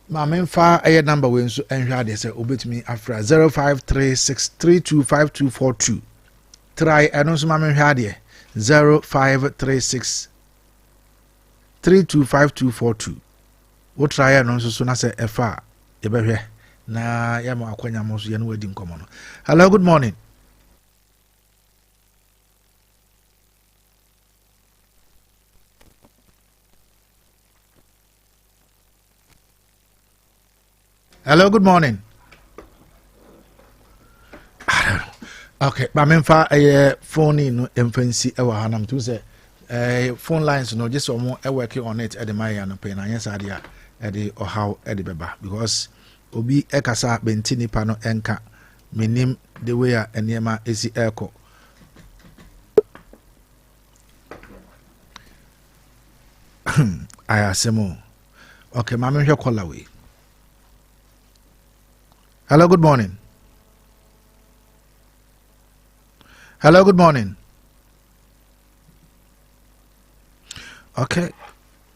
Ma memfa a number wins so and had say obit me after 0536325242. Try announce Mammy Hadia 0536 325242. What try and so soon as a far. Ebe na yama akwanya mo so ye no wadi nkomo no. Hello, good morning. Hello, good morning. Okay, but memfa a phone in infancy ewa hanam to say phone lines no just more working on it at the Maya no pain and yes idea at the or how at the beba because obi ekasa bentini pano enka minim the way a enema esi eko I asemo. Okay, mama hwe call away. Hello, good morning. Hello, good morning. Okay,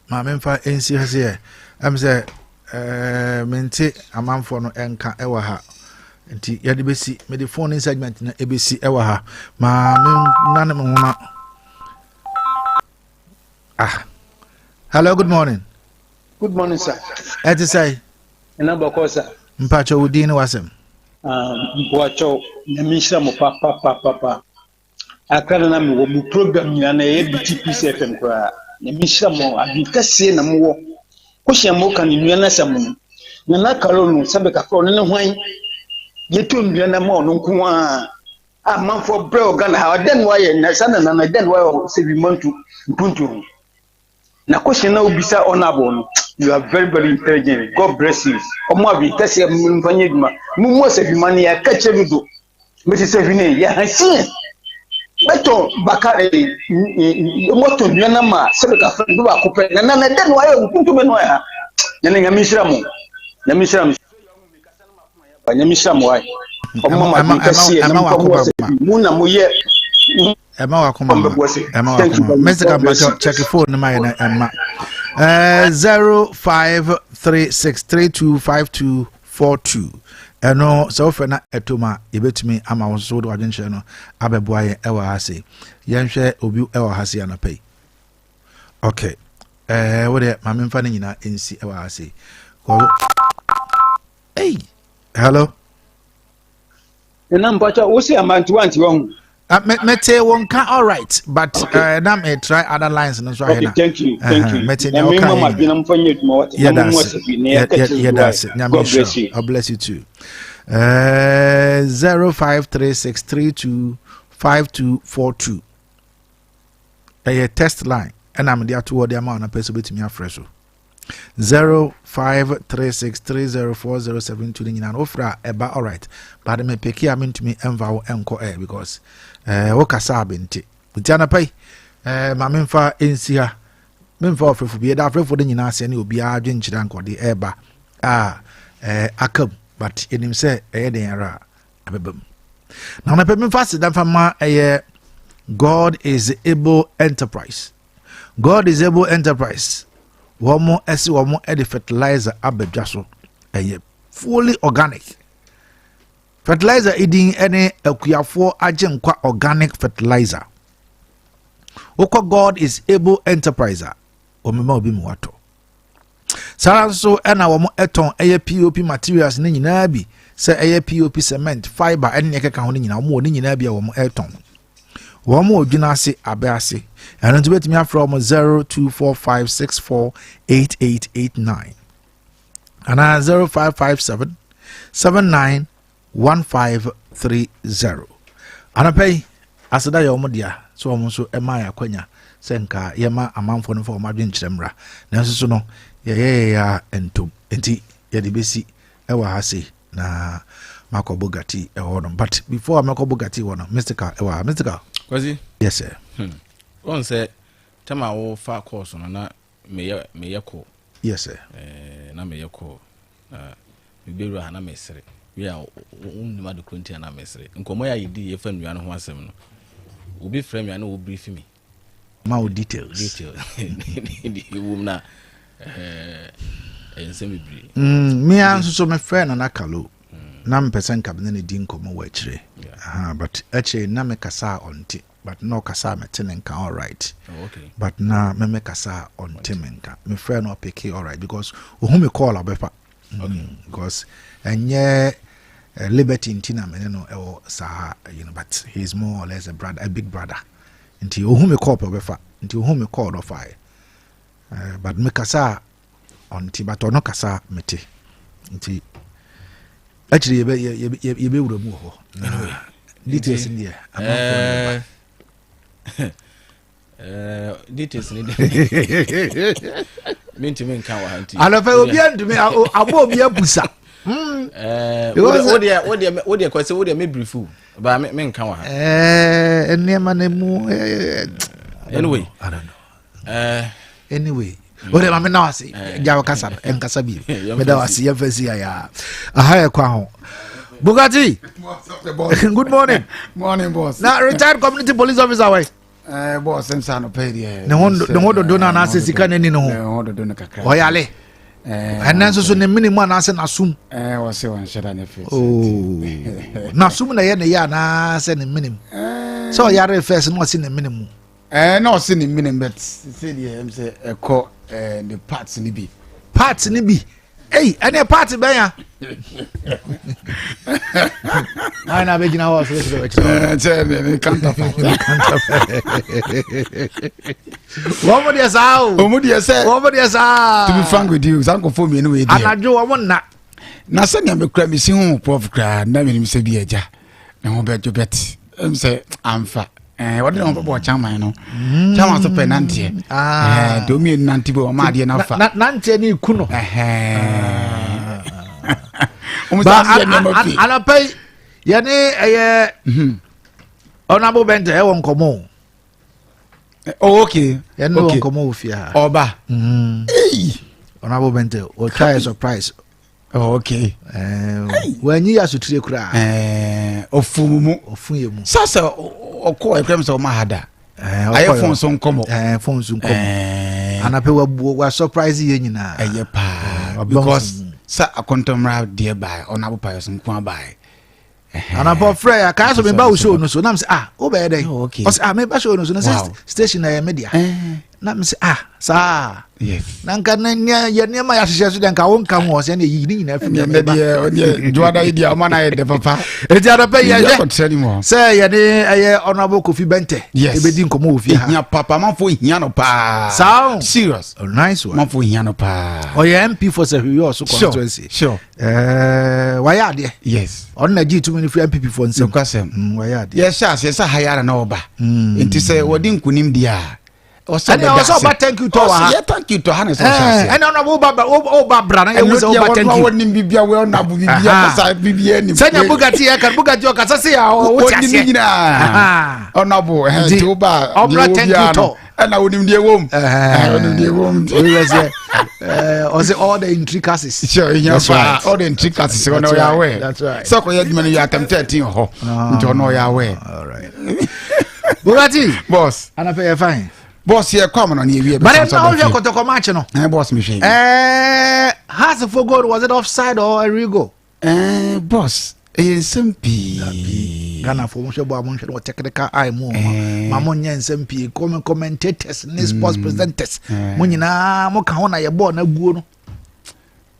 my memfa NC has here. I'm say, mente a man for no enka ewa ha. Nti yadi besi me the phone segment na ABC ewa ha. Ma nane mo na. Hello, good morning. Good morning, sir. Eti say. Ena bako sir. Mpacho udini wasem. Mpacho na misha mo papa. Akara na mi wo mu program nyina na BTP FM kwa. Na misha mo abikase na mo wo. Ko hye mo kan nua na sam no. Na karo no sabe ka fo no ne hwan. Yetu nua na mo no nko a manfo bre organ ha den wa ye na sana na den wa se bi mantu mpuntu. Na ko hye na obisa honorable no. You are very, very intelligent. God bless you. Omo abikase mfanye duma. Mu se bi mane ya ka chebido. Meti se bi ne ya hansi. Beto bakare moto nwana ma sebe ka fa ndo akopɛ na den wa ye mpuntu me no ya na nyamishira mo nyamishira mo ai omo ma bikase na mu na mo ye Emma wakoma Mr. Kambacho check your phone number na Emma 0536325242 eno so fe na etoma ebetumi ama wo so do adwenche no abeboa ye ewa hase yenhwe obi ewa hase ya na pay okay wo de mame mfa na nyina ensi ewa hase hey hello ena mpacha wo si amanti wanti won Mete won't can all right, but now me try other lines and so okay, thank you. Mete Na me mama bi na mfa nyet mo what. Yeah, that's it. God bless you. God bless you too. 0536325242. A test line, and I'm there toward the amount of person with me afresh. 0536304072 and offer eba all right, but me pick here mean to me envoy enko air because okasa binti. Utiana pay ma memfa ensia memfa ofrefu bi da afrefu de nyina ase ne obi a dwenkyira nkode eba akam but enim say den ara abebam na na pe memfa se dan fama God is able enterprise. God is able enterprise. Womo esi womo edi fertilizer abedwaso fully organic fertilizer idin any akuyafo agenkwa organic fertilizer. Oko God is able enterpriser omema obi mu wato sara so ena womo eton POP materials ne nyina bi se POP cement fiber ene keka ho ne nyina womo ne nyina bi womo eton womo odwina se abease and to bet me from 0245648889 and 0557791530 and pay asada yomo dia so womo so ema ya kwanya senka yema amanfo no for madwen kyeremra nanso so no ya entom enti ya de besi ewa hase na Marco Bugatti but before Marco Bugatti wono mystical Quasi? Yes, sir. One say, Tama wo fa course on na me call. Yes, sir. Na me call. Me be na mesere. We are only mad kunti na mesere. Nkomo ya yidi ye fan nuano ho asem no. Obi frame ya na wo brief me. Ma details. You na ensem bibri. Me anso so me friend na kalo. Na mpesen kabine ne di nkomo wa kire. But actually na me kasa onti but no kasa me tenenka all right. Okay. But na me kasa onti menka. Me friend no pick all right because who me call abefa. Okay. Because enye liberty ntina me no e sa but he's more or less a big brother. Nti who me call abefa. Nti who me call of I. But me kasa onti but no kasa mete. Nti actually you be wura mu ho. Anyway, Details in there. Details in there. Minti men kan wa hanti. Alafa obi antumi abo obi abusa. What dia kwese what dia me briefu. Ba men kan wa. Enema na mu Anyway, I don't know. Anyway, what am I now say? Jawa kasa enkasa bi. Me da wasi ya fasi ya. Aha kwa ho. Bugatti. Good morning. Morning, boss. Now retired community police officer way. Boss, I'm son of pay. No one do na say sika nani no. No do na kakra. Oyale. And then so ne minimum na say na sum. Was say one share na face. Oh. Na sum na ye na ya na say ne minimum. So yare first no say ne minimum. No say ne minimum but say the say call the parts ni bi. Parts ni bi. Hey, any party ben ya. I na be gina was counterfeit. What would you say? What would you say? What would you say? To be frank with you, Uncle for me anyway. Anajo I want na. Na say me kra me si hu prof kra na me say bi eja. Na ho be jo bet. Say amfa. What do you want chairman no? Chairman so penantie. Do me nanti bo ma de na fa. Nantie ni kuno. Ana pay yane Honorable Bentel e won komo. Oh okay. Yane won komo ofia. Oba. Hey. Honorable Bentel o try a surprise. Oh okay. When you asutire kura. Ofumumu. Ofuyemu. Sasa okọ ekrem so ma hada. Aye phone so nkomo. Phone so nkomo. Ana pe wa surprise ye nyina. Eye pa. Because sa akontomra de by Honorable Pius nko abai. Ana po frey ka so me ba show no so na say o be dey. Okay. O say me ba show no so na station na media. na me say sa yes nanka na ye nema ya hyehyɛ so de nka wonka ho ɔsɛ na yi ni na afi ne de joada idea o mana de papa eti adapa ye say ye de eye honorable Kofi Bentel ebedi nkomo ofi ha hia papa manfo hia no pa serious nice one manfo hia no pa MP for Sefwi also constituency sure waya de yes on na G2 mini free MPP for nsem kwasem waya de yes say hayara na oba enti say wodi nkunim dia also thank you to ha thank you to Hannes and honorable Oba Brana you say Oba thank you woni bibia we na bu bibia kasa bibia ni sanya Bugatti ya kan Bugatti o kasa se ya o ti ase honorable to Oba thank you to na woni die wom woni die wom we say all the intricacies sure all the intricacies no ya we that's right so ko yedman you attempt 13 ho nto no ya we all right Bugatti boss ana pay fine boss here come on here but now you KOTOKO match no boss me shey has for goal was it offside or a real goal boss SMP Ghana for mo bo amon hwe technical eye mo ma nya SMP commentators ne sports presenters mo nyina mo ka ho na ye ball na guo no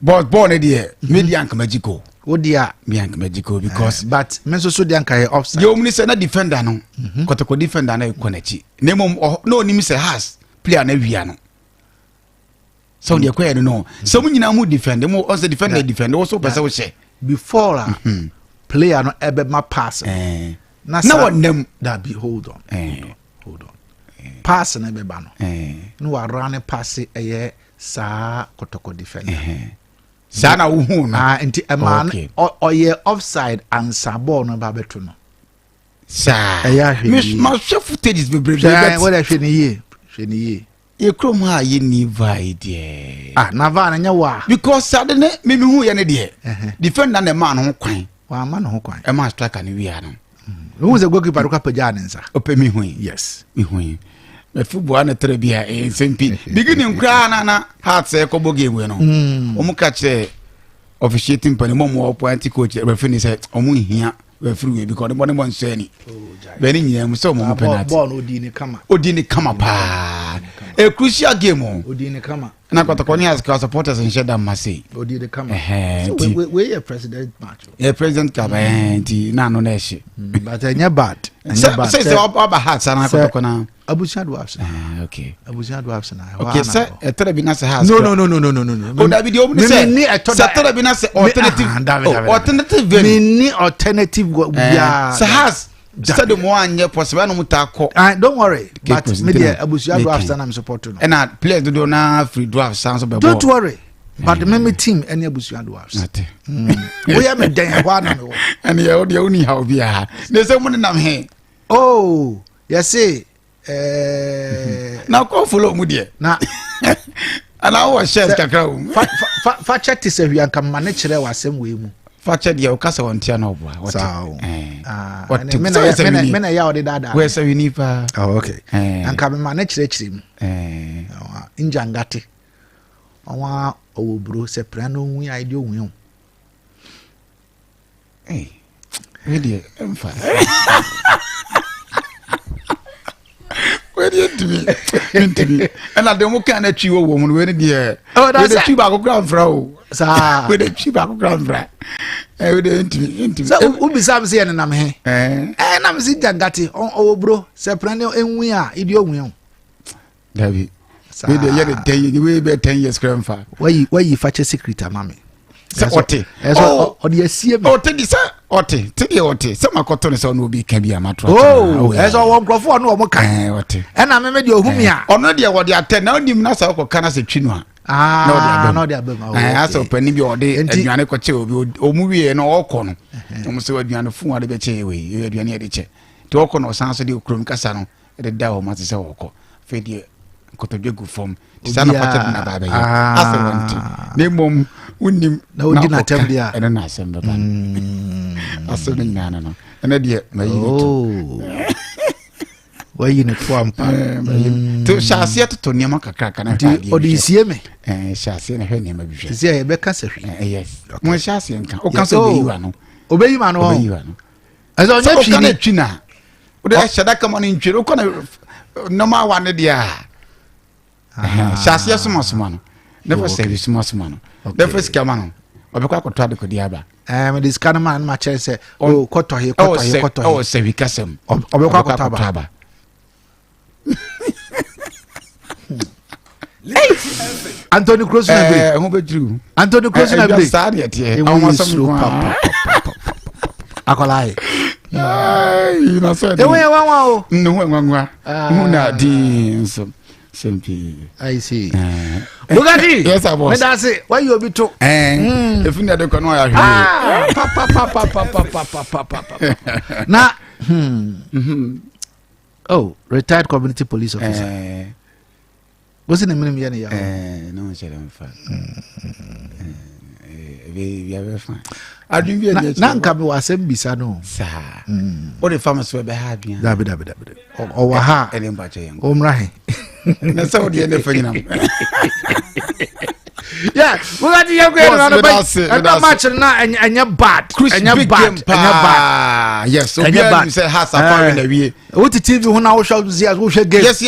boss ball ne de media anka magico Odia me anka magico because but me so de anka offside yo mni say na defender no KOTOKO defender na ekonachi na mom no ni mi say has player na wia no so de kwere no so mo nyina mo defend mo also defender wo so pese wo she before player no ebe ma pass na what them that be hold on pass na ebe ba no no wa run pass eye sa KOTOKO defender sana uhu na enti man oye offside and sabon no ba beto no sa miss ma chef footage be brebe what I hwe ni ye e krom ha ye ni vai de na va na nya wa because sade ne me hu ye ne de defender na man ho kwan wa man ho kwan e ma striker ne wi ano who is a goalkeeper ka paja ne nsa ope mi hu yes mi hu me football na tere bia SMP beginning kra na heart say ko bo game we no omu ka che officiating pani mo point coach referee say omu hia referee because the money won't say any be ni nyina mu say omu penalty ball odi ni kama pa a crucial game odi ni kama na KOTOKO ni as supporters in Sheda Masi odi ni kama so we president match president ka ba enti na no na ehye but anya bad say oba heart na KOTOKO na Abuja do absent okay Abuja do absent okay say etere bi na say has no o da bi di o mu say etere bi na say alternative ni alternative ya say has said the more anye possible no mutako don't worry but media Abuja do absent am support no and players do na free draft sounds be don't worry but me team any Abuja do absent we am den wa na me wo and ye o de oni ha obi a they say mo nam he oh you say na ko follow mu de na ana wo share kakra o fa check to say we an kam mane kire wasem we mu fa check de o kasa won tia na obo a what me na ya o de dada we say we ni pa oh okay an kam mane kire mu injangate owa owo bro se prano hu ya ide ohun really emfa where do me and I don't can at you woman when the the tube go ground fro sa with the tube go ground fra with the so ubi sam say na me na me si jangate o bro se prane enwu a idi ohun David we dey year the 10 years we be 10 years grandfa why you fetch secret amame se ote o de asie me ote di se ote te di ote se makoto ne se no bi ka bi amatro eso won krofo no mo kan ote e na me de ohumi a ono de wo de ate na onim na sa ko kana se twinu a no de abem aso pani bi ode aduane ko che obi omu wie no okọ no omu se aduane fu ade be che we aduane ade che te okọ no san so de okrom kasa no de da o ma se se okọ fe de kotodwegu form sana pata na baba ye ase wonti ne mom unim na odi na tambia ene na asem baba ase ne nyana no ene de mayi to wayi ne to ampa to shasia to niam kakra na ta odi sie me shasia na hwe niam bihwe sie e be kasa hwi yes mo shasia nka o kan so beyiwa no obeyiwa no ezo nya twi ni twi na o de shada kama ni ntwere o kona normal one dia Shasia suma no. Never say suma no. The first camano. Obekwa koto ade kodi aba. This kind of man ma chere say oh koto here. Oh say we kasem. Obekwa koto aba. Anthony Cross na be. Who be true? Anthony Cross na be. Sad yet here. Papa. Akolai. You know so. The way one no na di so. Simply. I see. Bugatti. Yes, I was. Me da say why you be to? If you dey kono ya hwe. Na oh, retired community police officer. What's the name ya ya? No chere mfa. We are fine. Adun bi e na nka be wasem bisa no. Sa. O the farmers we be ha bia. Dabi. O wa ha. Ele mbache yen. O mra he. Na so de ne fanyina. Yeah, we got the young girl on the bus. And the match now and your bad. And your bad. Yes, so you say has a far in the way. What the TV when I shall see as we shall get. Yes,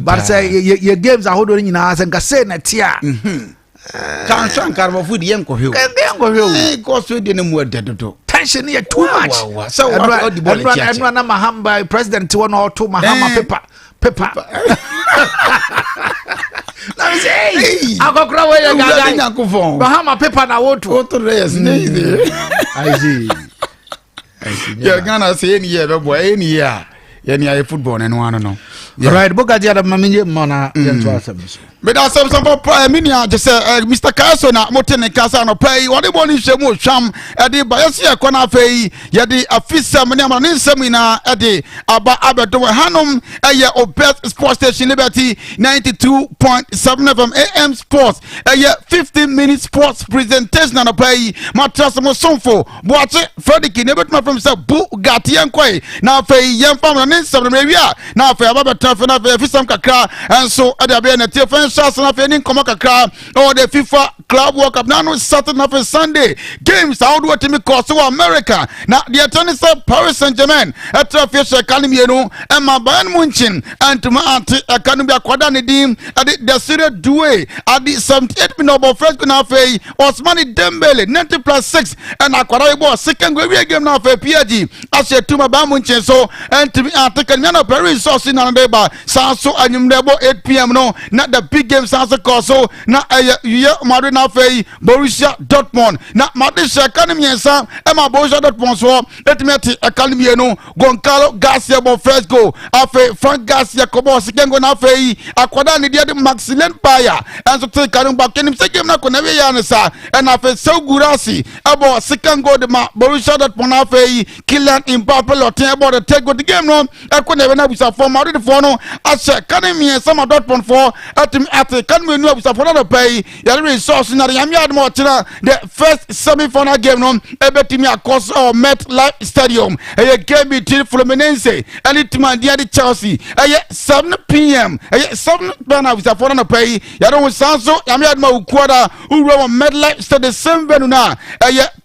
but say your games are holding in us and say na tia. Can carbo food yem ko hill. Go so de no more dead. Tension here too much. So what the ball and run Mahamba president one or two Mahama paper. Let me say, I go cry away again. Bahama paper na woto. I see. You're gonna say any year, boy, any year. Any football and one no. Right, book the other mammy mona. But that's some minia just Mr. Carson Motene Casano pay what the one is more sham at the Bayasia Conafe Yadi Afisa Manamanin Seminar at the Abba Abato Hanum a year of best sports station Liberty 92.7 FM AM Sports a year 15 minutes sports presentation on a pay Matrasamo Sonfo watch it Freddie Kinebetma from Sabu Gatian Quay now pay young family Sabria now for Abba Tafana Fisam Kakra and so at the Tiffany shots na feni komo kakra or the FIFA Club World Cup now Saturday na Sunday games how do team cost to America na the attorney said Paris Saint-Germain at Fish Academy no and my Bayern Munchen and to my Academy akwada ne dim at the Serie A at the 78 minute of first na fe Ousmane Dembele 90+6 and akwada bo second game na fe PSG as to my Bayern Munchen so and to me Academy na Paris so in another ba so anyumdebo 8 p.m. no not the big games as a cause so na Marina Fay Borussia Dortmund na Madisha Academy and Sam Emma Borussia Dortmund so let me Academy no Goncalo Garcia bo first go afe Frank Garcia kobo sikengo na Fay akwada ni dia de Maximilian Paya and so take Karim back him say game na ko na we ya ne sa and afe Saugurasi abo second go de Borussia Dortmund na Fay Kylian Mbappe lotin about the take go the game no e ko na we na bisa for Madrid for no as Academy and some Dortmund for at can we know support the pay your resource na yam more the first semi-final game no ebetimi across or MetLife Stadium a game between Fluminense and it man the Chelsea 7 p.m. 7 bana we support the pay you don't sanso yam ma ukwada uro MetLife Stadium same venue na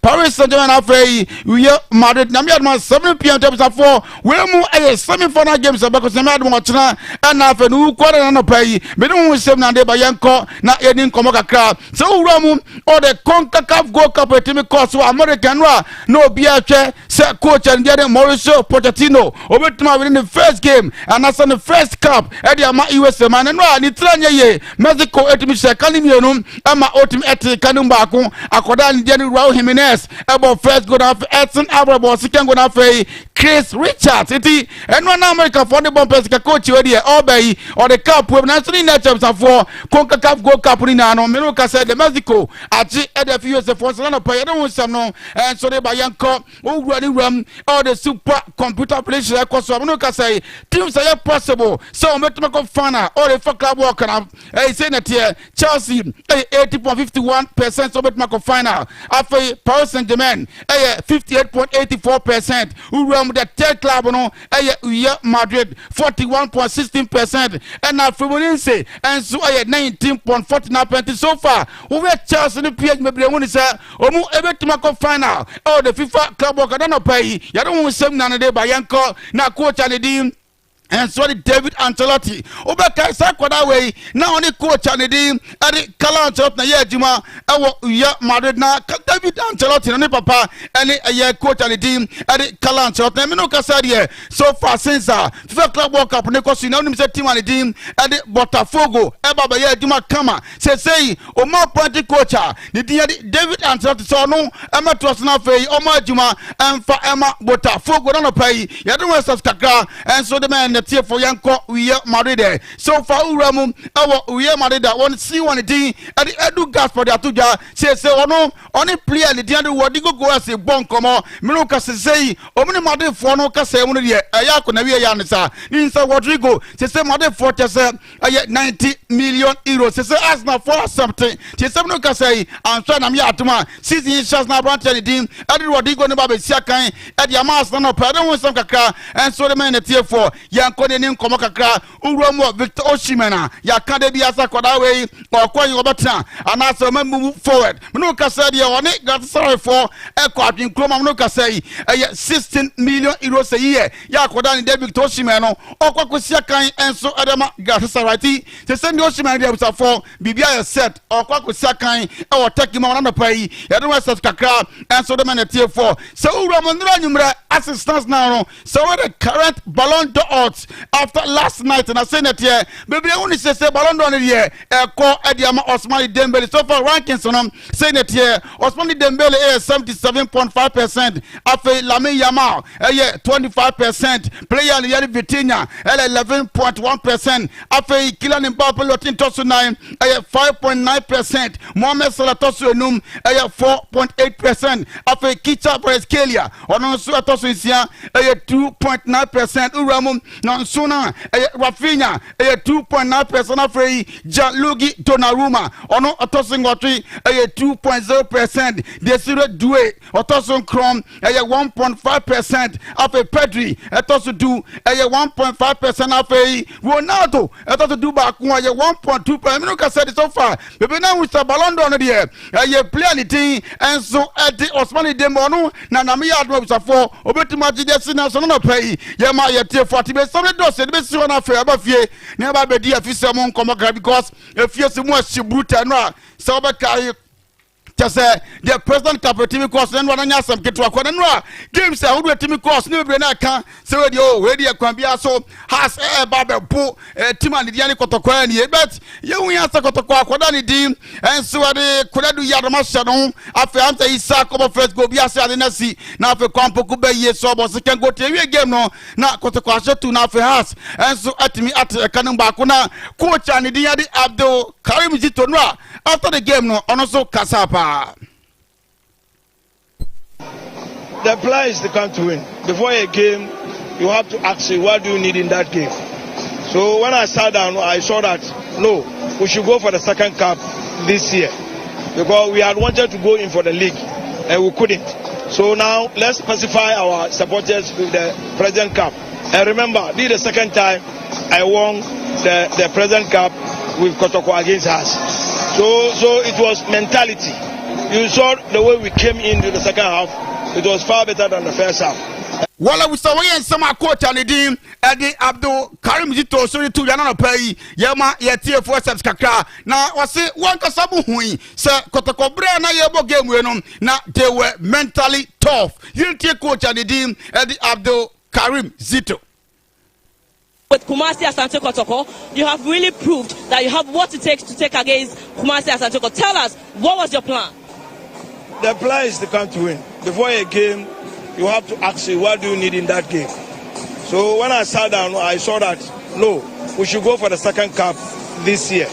Paris Saint-Germain afei we Madrid yam ma 7 p.m. to for we mu semi-final games because yam ma china and afei no ukwada na pay me don't say na de ba yanko na eni nkomo kakra so wura mu all the CONCACAF Gold Cup team course American no be atwe say coach and the Mauricio Pochettino obetuma win the first game and as the first cup e dey ma USA man no ni tranya ye Mexico etimi second mienu ama otim eti kanu baako akoda ni de Raul Jimenez about first go na Edson Alvarez second go na fe Chris Richards eti eno na America for the bumpers ka coach we dey obey or the cup we na three matches for CONCACAF Gold Cup ni na no me ka say the Mexico ati e dey USA for so na pay no nsam no and so dey ba yanko owura ni ram all the super computer players e ko so me ka say teams are possible so me to go final all the for club work na say na tie Chelsea 80.51% so bet go final after Paris Saint-Germain 58.84% owura the third club no Madrid 41.16% and now Fluminense and so 19.49% so far we Chelsea the PSG me bre woni say omu ebetima ko final oh the FIFA club work I don't pay you don't want some na de ba yanko na coach and the and so the David Ancelotti obeka sakwada we na oni coach anedi ade Carlo Ancelotti na ye adwuma ewo Madrid na David Ancelotti no papa ene ye coach anedi ade Carlo Ancelotti na me no kasa de so far since FIFA Club World Cup ne kosi na onim se team anedi ade Botafogo eba ba ye adwuma kama say o ma party coach ne di David Ancelotti so no ematos na fei o ma adwuma emfa ema Botafogo no pai ye do wesas kakra and so the man na tie for yanko we Madrid so far uramu ewo we Madrid won see one din ade Edu Gaspar de atuja say ono oni player le din ade wodi go as a bon komo me no ka say o me Madrid for no ka say mu de eya ko na we ya ne sa ni say Rodrigo say Madrid for say 90 million euros say Arsenal for something say no ka say anso na me atuma season chance na brand the din ade Rodrigo ne ba be sia kan ade Arsenal no pa don won some kakra and so the man na tie for yanko ne nkomo kakra uromo Victor Osimhen ya kade bi asa kwada we okwan obata anasa move forward no ka say dia one Galatasaray for ekwadin kroma no ka say 16 million euros a year ya kwada ni Victor Osimhen no okwakosia kan enso adama Galatasaray ti se send Osimhen dia busa for bibia ya set okwakosia kan e wo take ma na pai ya do set kakra enso de man tie for so uromo ndra nyumra assistance now so the current Ballon d'Or odds after last night and I say that here baby only say Ballon d'Or here ko Ediama Ousmane Dembele so far rankings on say that here Ousmane Dembele is 77.5%, after Lamine Yamal 25%, player Liani Vitinha 11.1%, after Kylian Mbappé Lotin Tosu 5.9%, Mohamed Salah Tosu Enum 4.8%, after Kicha Breskelia on Tosu Isia 2.9%, Uramu Nansuna Rafinha 2.9%, after Gianluigi Donnarumma on Otosingotri 2.0%, Desire Doué Otosun Chrome 1.5%, after Pedri Tosu do 1.5%, after Ronaldo Tosu do back 1.2%. I can say so far. But now with the Ballon d'Or there, you play anything, and so at the Ousmane Dembele, Nanami Adwabs for Obetumaji Destination on a pay. Yama Yeti 40 best. Some of those best one affair above here. Never be dear Fisherman Comagra because if you're some more Shibuta, so just the president captain course then one anya some get work on games how do team course no be na kan say we can be so has Babel po team and the KOTOKO ani but you we answer KOTOKO akoda ni dim and so the kodadu yadoma shadow after answer Isa come first go be ase ade na si na after kwampoku be ye so but can go to game no na KOTOKO ashetu na after has and so atimi at kanum ba ko na coach and the Yadi Abdul Karim Zito no after the game no also kasapa. The plan is to come to win. Before a game, you have to ask you what do you need in that game. So when I sat down, I saw that no, we should go for the second cup this year because we had wanted to go in for the league and we couldn't. So now let's specify our supporters with the President Cup. And remember, this is the second time I won the President Cup with KOTOKO against us. So it was mentality. You saw the way we came into the second half. It was far better than the first half. Wala we saw when some coach and the Eddie Abdul Karim Zito so to Yana pay Yama Yetia for Kakra. Now was it one Kasabu Hui, Sir KOTOKO Brana Yabo game when now they were mentally tough. You take coach and the team Eddie Abdul Karim Zito. With Kumasi Asante KOTOKO, you have really proved that you have what it takes to take against Kumasi Asante KOTOKO. Tell us, what was your plan? The plan is to come to win. Before a game, you have to ask you what do you need in that game. So when I sat down, I saw that no, we should go for the second cup this year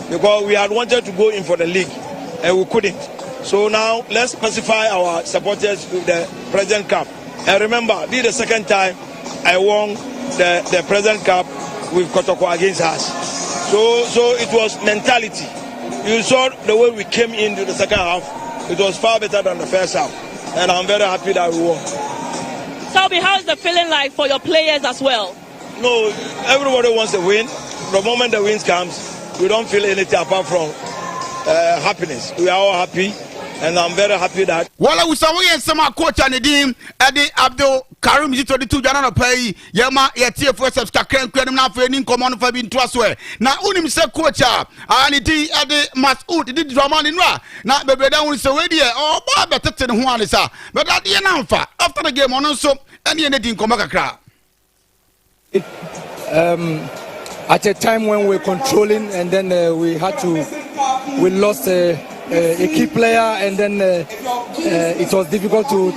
because we had wanted to go in for the league and we couldn't. So now let's specify our supporters with the President Cup. And remember, this is the second time I won the President Cup with KOTOKO against us. So it was mentality. You saw the way we came into the second half. It was far better than the first half. And I'm very happy that we won. Selby, how is the feeling like for your players as well? No, everybody wants to win. The moment the win comes, we don't feel anything apart from happiness. We are all happy. and I'm very happy that. Wala usawo yen sama coach anedim edi Abdul Karim Zito di tu jana no pay yema ye TFO subscribe kran na fa ni nkomo no fa bi nto aso e na unim se coach anedi edi Masud di drama ni nwa na bebreda hun se we die o ba betete ne ho anisa but that ye na mfa after the game on so ene ene di nkomo kakra. At a time when we're controlling, and then we lost a key player, and then it was difficult to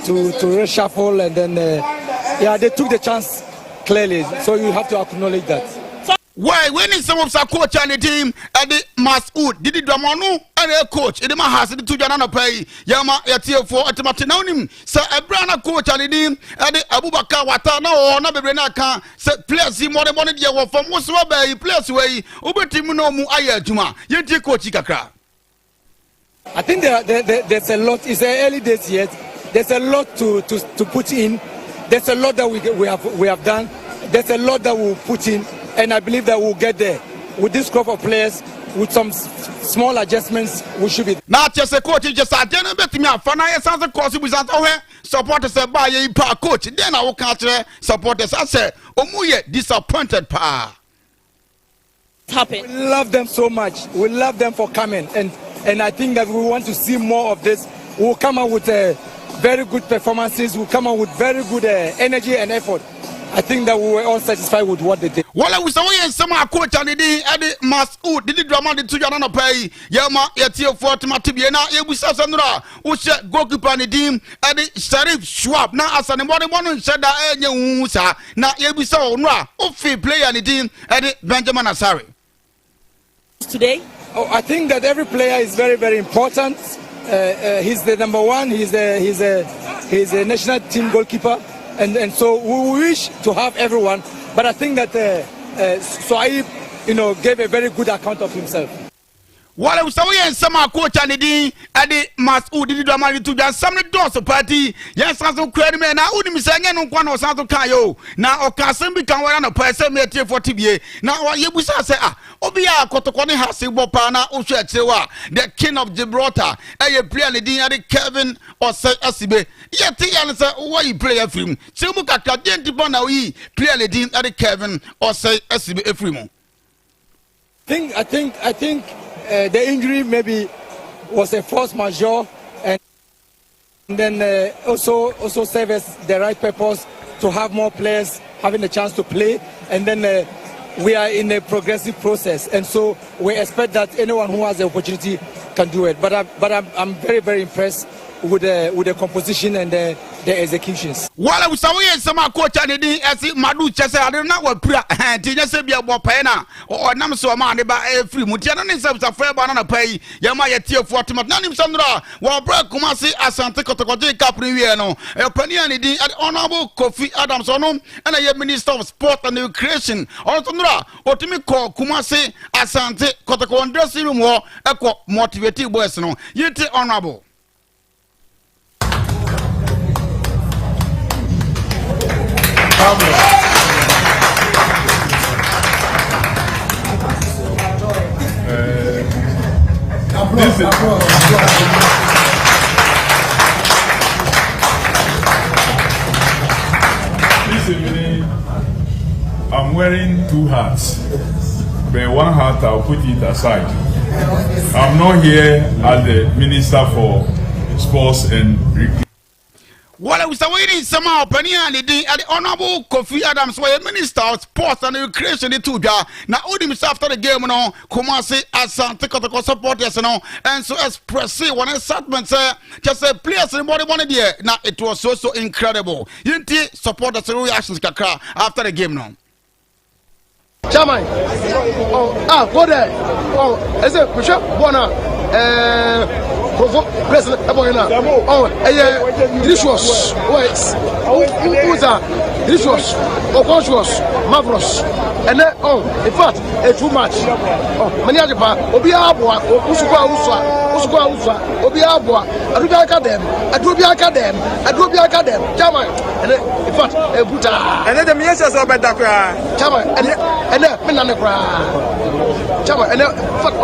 reshuffle, and then they took the chance clearly. So you have to acknowledge that. Why when some of our coach and the team at the Masud did it Dramano and a coach in the Mahas the two Janana pay Yama for at Martinonim Sir Abrana coach and the team at the Abubakar Watano or Naberenaka said players see more than one year from Muswabe players way Ubetimuno Mu Ayajuma Yeti coach Kakra. I think there's a lot. It's early days yet. There's a lot to put in. There's a lot that we have done. There's a lot that we'll put in. And I believe that we'll get there with this crop of players. With some small adjustments, we should be. Not just a coach, just a general bet me. Fana sounds a course with us. Supporters by a coach. Then I will catch supporters. I said, Omuye disappointed pa. We love them so much. We love them for coming, and I think that we want to see more of this. We'll come out with very good performances. We'll come out with very good energy and effort. I think that we were all satisfied with what they did. Well, I was away and some coach and the Masud did drama the two Janana pay Yama Yatio for Timatibiana, Yabusa Sandra, Usha goalkeeper and the team, and the Sheriff Schwab. Now, as an one said that Yamusa, now Yabusa Nra, Kofi player and the team, and the Benjamin Asari. Today? Oh, I think that every player is very, very important. He's the number one. He's a national team goalkeeper. And so we wish to have everyone, but I think that Soaib, gave a very good account of himself. While I was away and some coach and the Masud did drama to just some doors of party. Yes, as a credit man, I wouldn't miss any one or Santo Kayo. Now, Okasim become one of person made for TBA. Now, what you say, Obia KOTOKO has a Bopana, Usha, the king of Gibraltar, a player the Kevin or Asibe. Yet, the answer, why you play a film? Simuka Kadentipana, we play a dean at the Kevin or say Asibe Efrimo. I think. The injury maybe was a force majeure, and then also serve as the right purpose to have more players having a chance to play, and then we are in a progressive process, and so we expect that anyone who has the opportunity can do it. But I'm very, very impressed with the composition and the executions. While I was away and some coach and the as Madu Chessa, I don't know what Tina Bopena or Namso Man about a free Mutiana is a fair banana pay Yamaya Tier 40 Nanim Sandra, while Brad Kumasi ASANTE KOTOKO Capriano, a Paniani at Honorable Kofi Adamson, and a Minister of Sport and Recreation, or Sandra, or Timiko Kumasi ASANTE KOTOKO and dressing room war, equal motivated boys, no, yet honorable. This evening, I'm wearing two hats, but one hat I'll put it aside. I'm not here as the Minister for Sports and Recreation. While I was awaiting some opinion at the Honorable Kofi Adams, where Minister of Sports and Recreation, the two now Udims after the game, Kumasi ASANTE KOTOKO supporters, and so express one statement, just a players in body one day. Now it was so incredible. You supporters reactions after the game now. Chairman, go there. I said, Bishop Bona. President Aboyana. Delicious. Who's that? Delicious. Conscious. Marvelous. And then, in fact, it's too much. Many other Obiabwa, Usua, Obiabwa, Adubia Academy, Chairman. And then, in fact, a Buddha. And then the ministers of Dakar. Chama, and men on the ground. Chama, and fuck.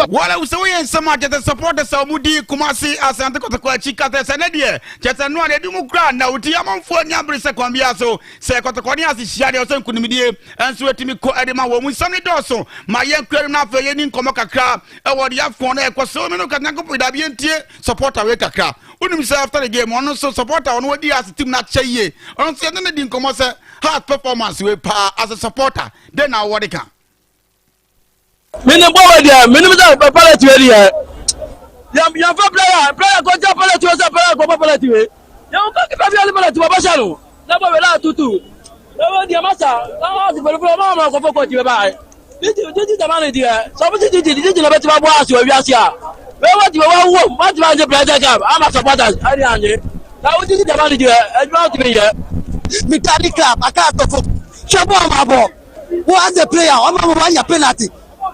What I was saying, so much the supporters of Mudi, Kumasi, Asante Kotoko, Chika, Senadia, Chetanua, the Democrat, now Tiamon for Nyambrisa Kwambiaso, Sekotokonia, Shadow, Kunimidi, and Swetimiko Edema, when we suddenly do so. My young criminal for Yenin Komaka, or the Afcon, Equasono, Kanako, with Abientia, supporter Wekaka. Unimsa after the game, one also supporter on what he has to not say, on Saturday in Comosa, hard performance with power as a supporter, then now what they can. Minimum there, minimum pallet area. Yam player, go to pallet to a pallet. You can't give a pallet to a bashalo. Never will tutu. No, the massa, the Mama of what you buy. Did the money there? Somebody did a better boss, you have Yasia. Well, what you want, what you want to play that game? I'm a supporter, now did the money there, and not me here. Mechanic club, I can't go. Chabon, who has the player? I'm a penalty.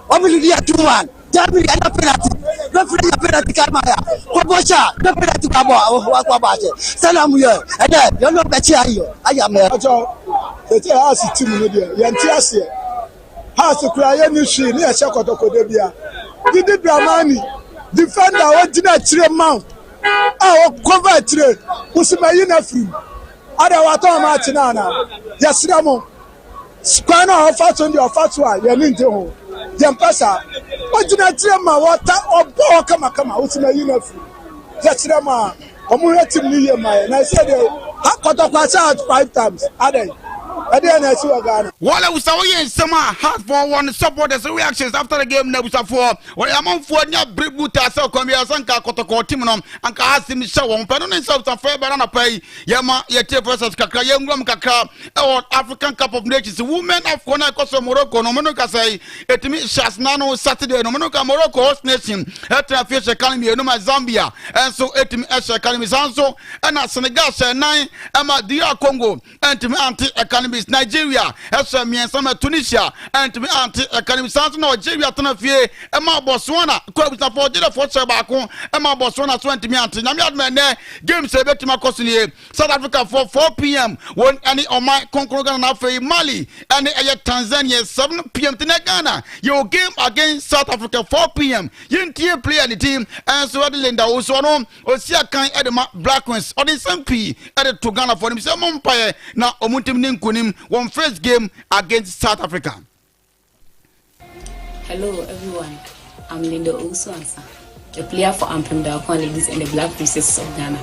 Obviously, 2-1. Derby and a penalty. Referee a penalty. Kamaya. Kobosha. The penalty. Wabaje. Salam here. And then you're not better here. I am here. The house is 2 million. Yantiasi. House to cry any she near Shakotoko Debia. Did the Bramani defender what did I trade mount? Our cover trade. Usimayina free. Other Martinana. Yes, Ramon. Squana of fat on your fat one. You're into Yampasa, what did I tell my water or boy come, what's my uniform? That's Rama, I'm going to me, and I said, I got a 5 times. I didn't see a gun. While I was saying, some hard for one supporters' reactions after the game, there was a 4. When I'm on 4, Bributa, so come here, Sanka, Kotoko, Timon, and Kasim show on Pennon South of Fair Banana Pay, Yama, Yete versus Kaka, Young Kaka, or African Cup of Nations, women of Konako, Morocco, no Monoka say, it means Shasnano Saturday, no Monoka, Morocco, host nation, Etra Fish Academy, no Zambia, and so Etim Esha Academy Sanso, and Senegal, 9, Emma Dia Congo, and Anti Academy. Nigeria, SME, some Tunisia, and to be anti academy Santo Nigeria, Tanafie, Emma Botswana, Quabita for dinner for Sabako, Emma Botswana 20 minutes. Namiad games a bit to my cousin South Africa for 4 p.m. When any of my concurrent affair Mali, and Tanzania 7 p.m. to Ghana. Your game against South Africa 4 p.m. You didn't play any team, and so Linda also know, or see a kind Edema Black Ones, or the same P added to Ghana for himself umpire now Omuntim Ninkunim. One first game against South Africa. Hello everyone, I'm Linda Osuansa, a player for Ampem Dalkon Ladies and the Black Princesses of Ghana.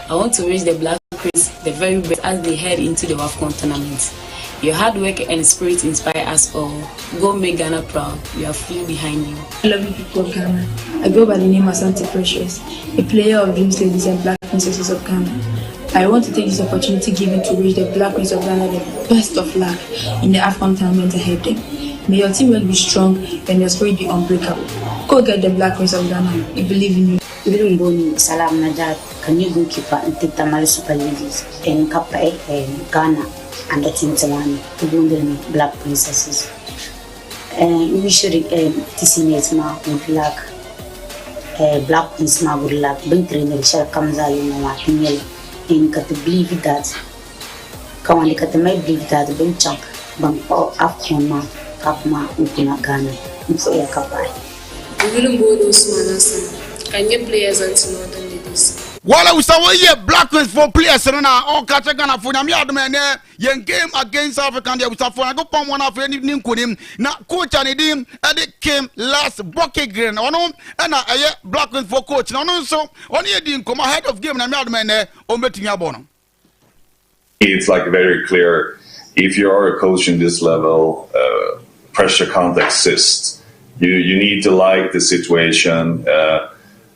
I want to wish the Black Prince the very best as they head into the WAFCON tournament. Your hard work and spirit inspire us all. Go make Ghana proud. We are fully behind you. I love you people of Ghana. I go by the name ASANTE Precious, a player of Dreams Ladies and Black Princesses of Ghana. I want to take this opportunity given to wish the Black Prince of Ghana the best of luck in the AFCON tournament ahead. May your teamwork be strong and your spirit be unbreakable. Go get the Black Prince of Ghana. We believe in you. Salam Najat, can you goalkeeper and take Tamale Super Ladies and Kappa and Ghana and the team Tawani to win the Black Princesses. And we should teammates with Black Prince ma good luck. Bring trainer shall come out in kat believe that kawani kat may believe that ben champ bang po after ma kapma ukina Ghana mfo ya kapai we will go those manasa can you players and northern ladies while I was away Black Ones for players now all catch Ghana for me admene yen game against African there was for I go pon one of any kunim na coach and him and it came last bucket green ono and na Black Ones for coach no so only didn't come ahead of game na me admene o metin abono. It's like very clear if you are a coach in this level, pressure can't exist. You need to like the situation.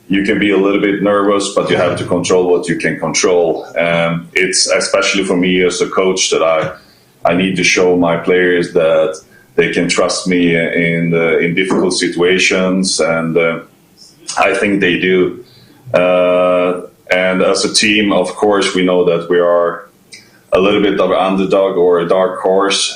You can be a little bit nervous, but you have to control what you can control. It's especially for me as a coach that I need to show my players that they can trust me in difficult situations, and I think they do. And as a team, of course, we know that we are a little bit of an underdog or a dark horse.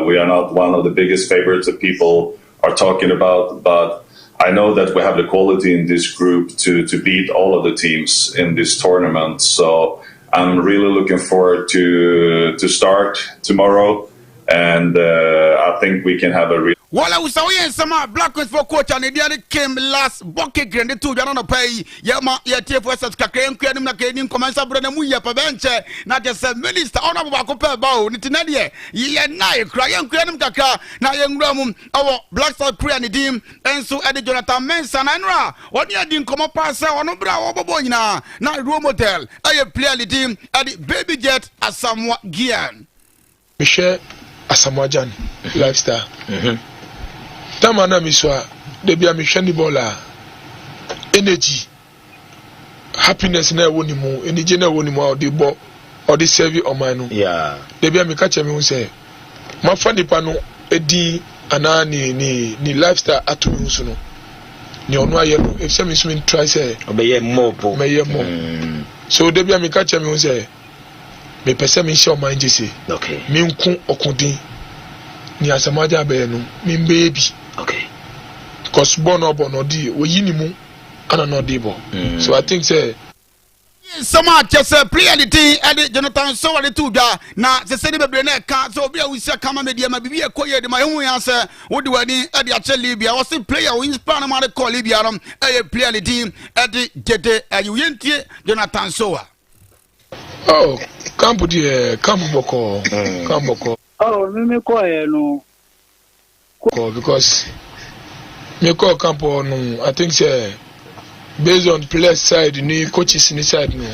We are not one of the biggest favorites that people are talking about, but I know that we have the quality in this group to beat all of the teams in this tournament. So I'm really looking forward to start tomorrow and I think we can have a real. Wala usawiye nsama Black Queens for coach and the came last bucket grande tu jana no pay yama ya TFS kakre nkua nim na keni commence bro na mu ya pa benche na just minister ona ba ko pe ba o nitina de ye na e kra ya nkua nim kakra na ye nwura mu awo Black Star Korea ni dim enso e de Jonathan Mensah na nra oni adi nkomo pass ono bra wo bobo nyina na Rome Hotel aye player li dim adi baby jet Asamoah Gyan Michelle Asamoah Gyan lifestyle Tamana miswa debia mishani bola energy happiness na woni mu energy na woni mu odi bo odi serve omanu yeah debia mi ka che mi hu se mafa nipa no edi ana ni lifestyle atu hu so no ni onu aye no if se mi so mi try say obeye more po meye more so debia mi ka che mi hu se me pese mi show mind jese okay mi nku okudin ni Asamoah Gyan be no mi baby. Okay. Because bono di we yinimu ana no debo. So I think say some just play the thing and Jonathan so the two da na se se bebre na ka so bia we say kama media ma bibia koye de my hu answer wo de wani e de ache Libya was player we inspire na ma de call Libya no e play the team e de jede you yentie Jonathan so oh camp die camp boko oh me koye no because me call camp on I think say based on player side ni coaches ni side no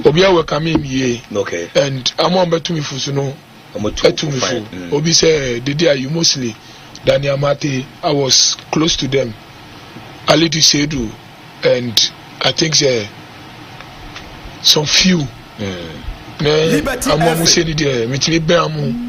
obi a welcome me okay and I'm on betu me fusu no betu me fu obi say the day you mostly Daniel Mate I was close to them Ali Sedu and I think say some few I'm almost saying there me be amu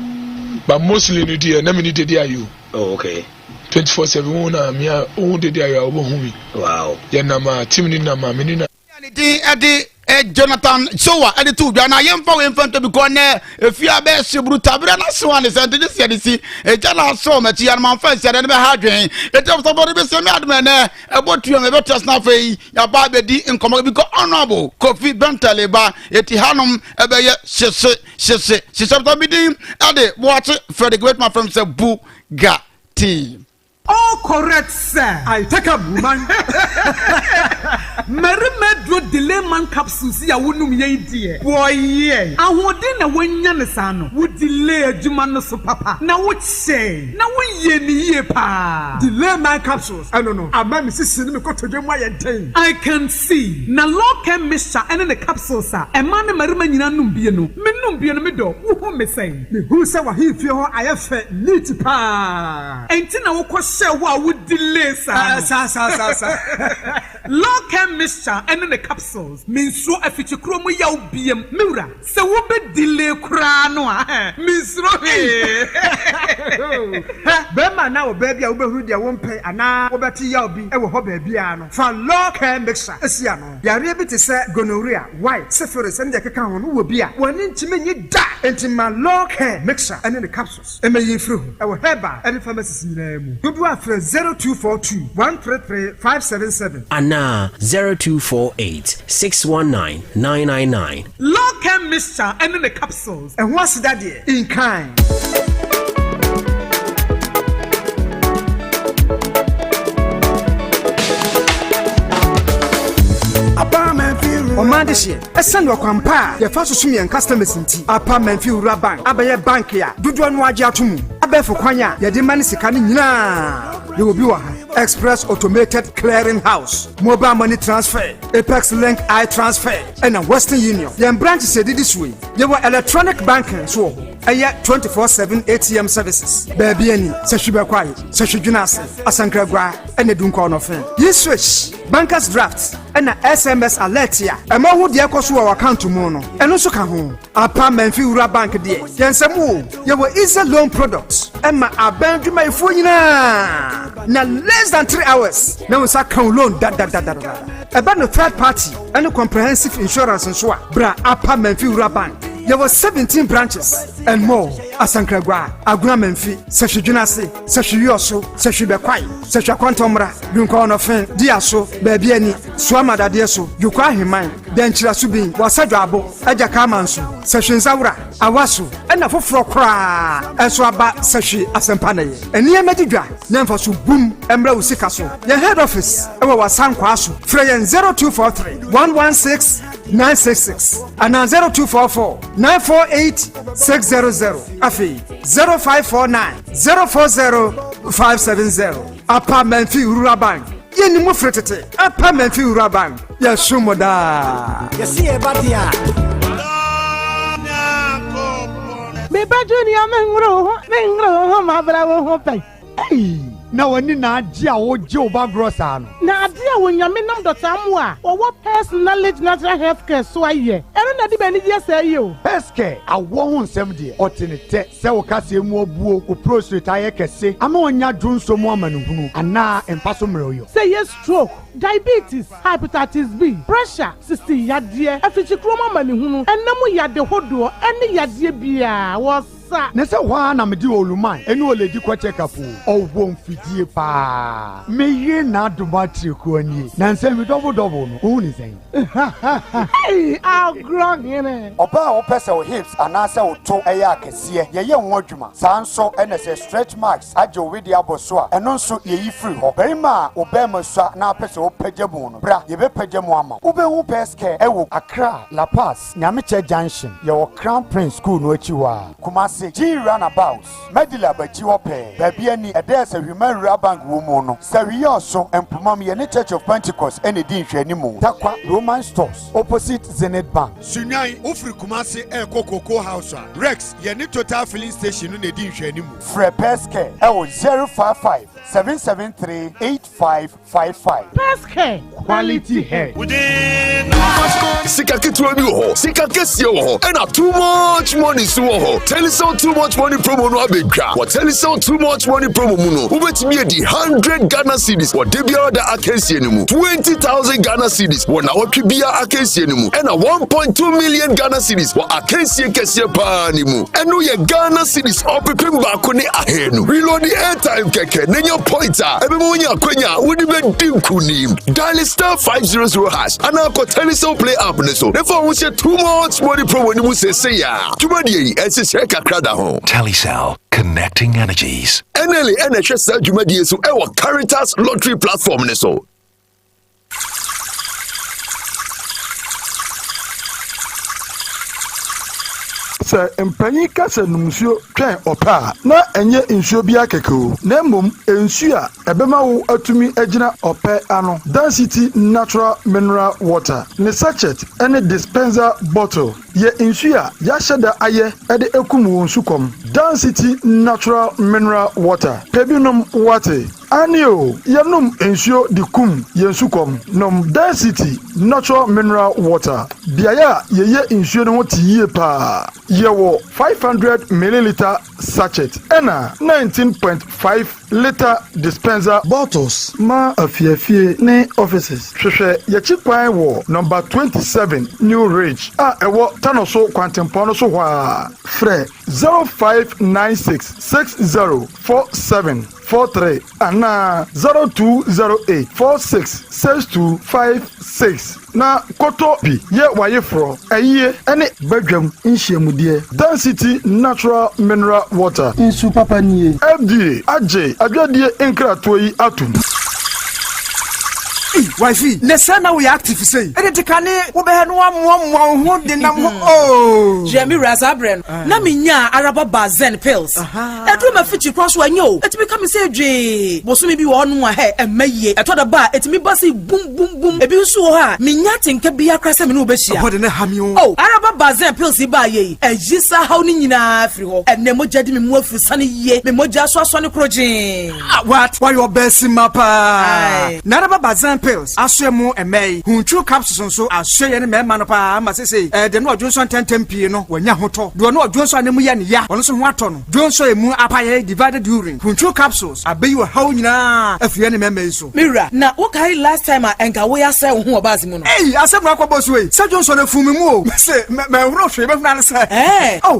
but mostly no there na me ni dey you oh okay 24/7 una me who dey there you obo hu wow ya na ma team ni na ma me ni na edi Jonathan Sowa edi tu bia na yemfa we mfanto bi ko na efia be shebru tabra na so an se de se de si jana so ma ti yan man fa se de be ha dwen e tell somebody be se me adme na e botu me be test na fa yi ya ba be di nkomo bi ko honorable Kofi Bentel ba eti hanom e be ye shese to bi di ade watch for the great man from Sebu ga team. All correct, sir. I take a woman. Mary Medro delay man capsules. Ya wunum ye dear. Boy, yeah. I would dinner when Yanisano would delay a Jumano so papa. Now what say? Now we ye pa. Delay man capsules. I don't know. I might miss cinema to them my day. I can see. Na law can miss and the capsules are. A man Mariman Numbiano. Menumbiano middle. Who may say? Who said what he feel I have fed neat pa. Ain't in our question. What would delay, sir? Lock and mixture and the capsules means so a future chromo yaw BM Mura. So what be delay crano? Miss Robbie. Bema now, baby, I will be won't pay and now over to yaw be a hobby piano. For lock and mixture, Siano. You are able to say gonorrhea, white, Sefwi, and the cacao who will be one inch minute die into my lock and mixture and in the capsules. And may you through our hairbar and the pharmacy name. 0242 133 577 Anna 0248 619 999. Lock and mixture and in the capsules. And what's that dear? In kind. Omandishie esendo kwampa ye fa susumi en customers nti apartment fi ura bank abaye bank ya dodo no age atomu abefo kwanya ye de mani sika ni nyina ye obi wa ha Express Automated Clearing House, Mobile Money Transfer, Apex Link I Transfer, and a Western Union. Your branch said this way. There were electronic banking, so a 24/7 ATM services. Baby, any Seshiba Kwai, Seshijunase, Asankragwa, and a Dunkon of him. You switch bankers drafts and a SMS alert here. A more would yakos our account to mono, and also come home. Apartment Fura Bank, dear. Yansamu, you were easy loan products, and my abandon my phone. Now less than 3 hours. Now it's a count loan. About the third party and a comprehensive insurance and so bra apartment Fura Bank. There were 17 branches and more. Asankragwa, Aguna Menfi, Seshujunasi, Seshuyoso, Seshubekwai, Seshuaquantomra, Yunkono Fen, Diaso, Bebieni, Swamada Diaso, Yukwa Himai, Denchira Subin, Wasadabo, Ajakamansu, Seshunzaura, Awasu, and a Fufrokra, Eswaba Seshi Asempane, and near Medidra, Nemfosu Boom, Embra Usikaso, the head office, our San Kwasu, Freyan 0243 116 966, and 0244 948 600, Afi 0549 040 570, Apa Menfi Urabank. Yeni mufretete apa menfi uraban ya shumoda yesi ebadia me bajunia mengro mabra wo pe na wani na adia wo je oba grosa no na adia wo nyame nam dota mu a wo personality natural health care so aye ero na di bani je say yo peske awo hu nsem de otinete se wo kase mu obuo ko prostate aye kese ama onya dwonso mu amanuhunu ana empaso mreyo say yes stroke diabetes hepatitis B pressure 60 yade afichi kroma manihunu enam yade hodo ene yade bia wo ne se wa na me di oluman eni o le di kwa check up o wo mfidie pa me ye na domatri ko ani na nse mi double no o ni sen hey how grown ene oba o pese o hips anase o to eya akese ye nwo adwuma sanso ene se stretch marks ajo wedi aboso a eno nso ye yi free ho berima oba masua na pese o pagemu no bra ye be pagemu ama obe hu peske ewo Accra La Paz Nyameche Junction ye wo Crown Prince School no achiwa Kumasi G runabout Medila bachi wope baby ani ades a human bank woman no Wiawso empomam ye ne Church of Pentecost ene di nhwanimu takwa Roman stores opposite Zenith Bank Sunyai ofri Kumasi KOTOKO house Rex ye ne Total filling station no ne di nhwanimu Fre Peske 055 773 8555 Peske quality hair Sika ketuwa bi ho sika kesi ho and too much money so ho Telison too much money promo no abedwa what Telison too much money promo mu no ubetimi edi 100 Ghana cedis what debia da akensie ni mu 20,000 Ghana cedis what na watwe bia akensie ni mu and 1.2 million Ghana cedis what akensie kese pa ni mu eno ye Ghana cedis opepem ba ko ni ahenu reload the airtime keke nenya pointer ebe mo nya kwanya wodi be dinkunim dial star 500 hash ana ko Telison play app ne so therefore we say too much money promo ni mu say ya tumadi ese kakrada ho Telecel connecting energies NLA NHS Jumadi so our Caritas lottery platform ne so sɛ mpanyi kasa numsuo twɛn ɔpa na enye nsuo bi akekeo na mmom ensuo a ɛbɛma wo atumi agyina ɔpɛ ano density natural mineral water ne sachet ene dispenser bottle ye nsuo a yɛahyɛ da ayɛ ɛde ekum wo nsukom density natural mineral water pebinom wate anio yenum ensuo di kum yensukom nom density natural mineral water biaya yeye ensuo no tie pa yewo 500 milliliter sachet ena 19.5 liter dispenser bottles ma afiafie ne offices hwehwe yechikwan wo number 27 New Ridge a ewo tanoso kwantempo no so hwa frɛ 0596 604743 and 0208 466256 na Kotopi ye wayefro eye ene badwam nhyiamude density natural mineral water insu papa nie FDA aje adwade enkrato yi atum Wifi, listen now we active say. Edikane wo be no ammo ho de nam ho. Oh. Jemi Razabren. Na minya araba bazen pills. Edu ma fichi cross wanyo. Etimi come say dwe. Bosumi bi wo no ha emaye. Etoda ba etimi basi boom boom boom. Ebi nso ho ha. Minya tenka bia krasa me no be hia. What na hamio. Oh, araba bazen pills ba ye. Ejisa haw ni nyina afri ho. Enne moja di me mu afri sane ye. Me moja so ne krojin. What? Why your best mapa? Na araba bazen pills pills aswe mu emei hunchu capsules nso aswe ye ne mema no pa ma sese de no odwonso 10 pie no wanya hoto de no odwonso anemu ya ne ya ono so ho ato no dwonso emu apaye divided urine hunchu capsules abeyi wo hawo nyina afie ne mema nso mira na wo kai last time enka wo ya se wo ho obazi mu no asem na kwaboso we se dwonso na fumi mu o se me huro hwe me funa ne se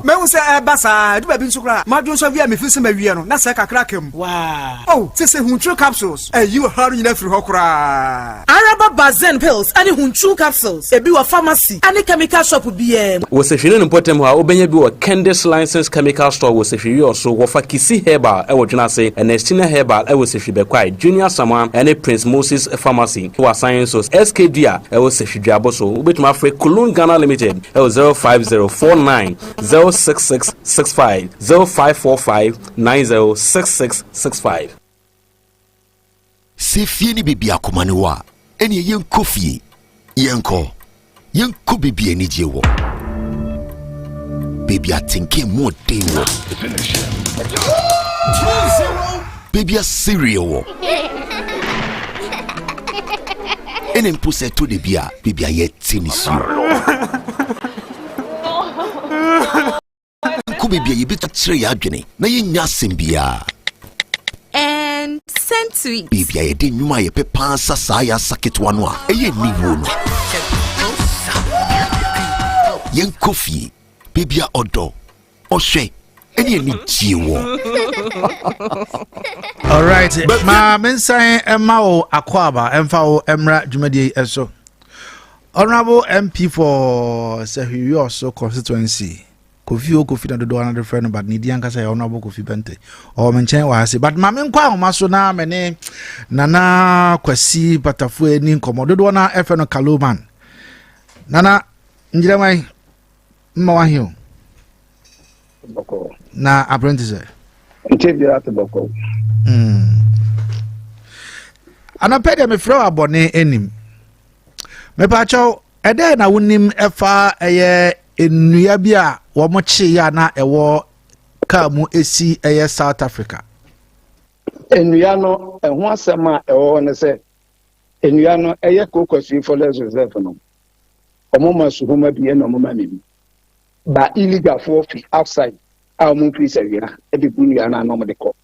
me hu se basa du ba bi nso kra ma dwonso via me fisi ma wie no na se kakra kem wow sese hunchu capsules you hawo nyina firi ho kra araba bazen pills ani hunchu capsules ebi wa pharmacy ani chemical shop bi wo se hwene no potem ho a obenya bi wo Candice license chemical store wo se hwiri oso wo fa Kisi herbal e wo dwena se Ernestina herbal e wo se hwi bekwai Junior Saman ene Prince Moses pharmacy wo sciences SKD a e wo se hwidwa aboso obetuma free Kulun Ghana Limited e wo 05049 06665 0545 906665 Sefwi ni bibi akomane wa ene yen Kofi yenko bibi ani jewo baby atinke mo denwo baby a cereal ene mpuse to de bia baby a yetini so ko baby ye betu kire ya adwene na ye nya sembia and Sefwi baby a de nwuma ye pepa sasa ya saketwa no a eye niwo no yen Kofi baby a odo ohwe eni ni jiwo. All right, ma mensan emma o akwaba emfa o emra dwumadi eso. Honorable MP for Wiawso constituency Kofi na dodo another friend but nidi ankasa ya Honorable Kofi Bentel o menchen wa hase but ma menkwa ahomaso na mene nana kwasi patafo eni nkomo dodo na efe no Kaloman nana njiremai mma wa hiu boko na apprentice ntebia at boko anapede me fro abone enim me pa chaw ede na wonim efa eye enua bi a wo mo chi ya na ewo ka mu esi eye South Africa enua no eho asema ewo ne se enua no eye kokwasi forest reserve no omoma suhuma bi na omoma mi ba illegal for outside our moon please area every bunya na no de ko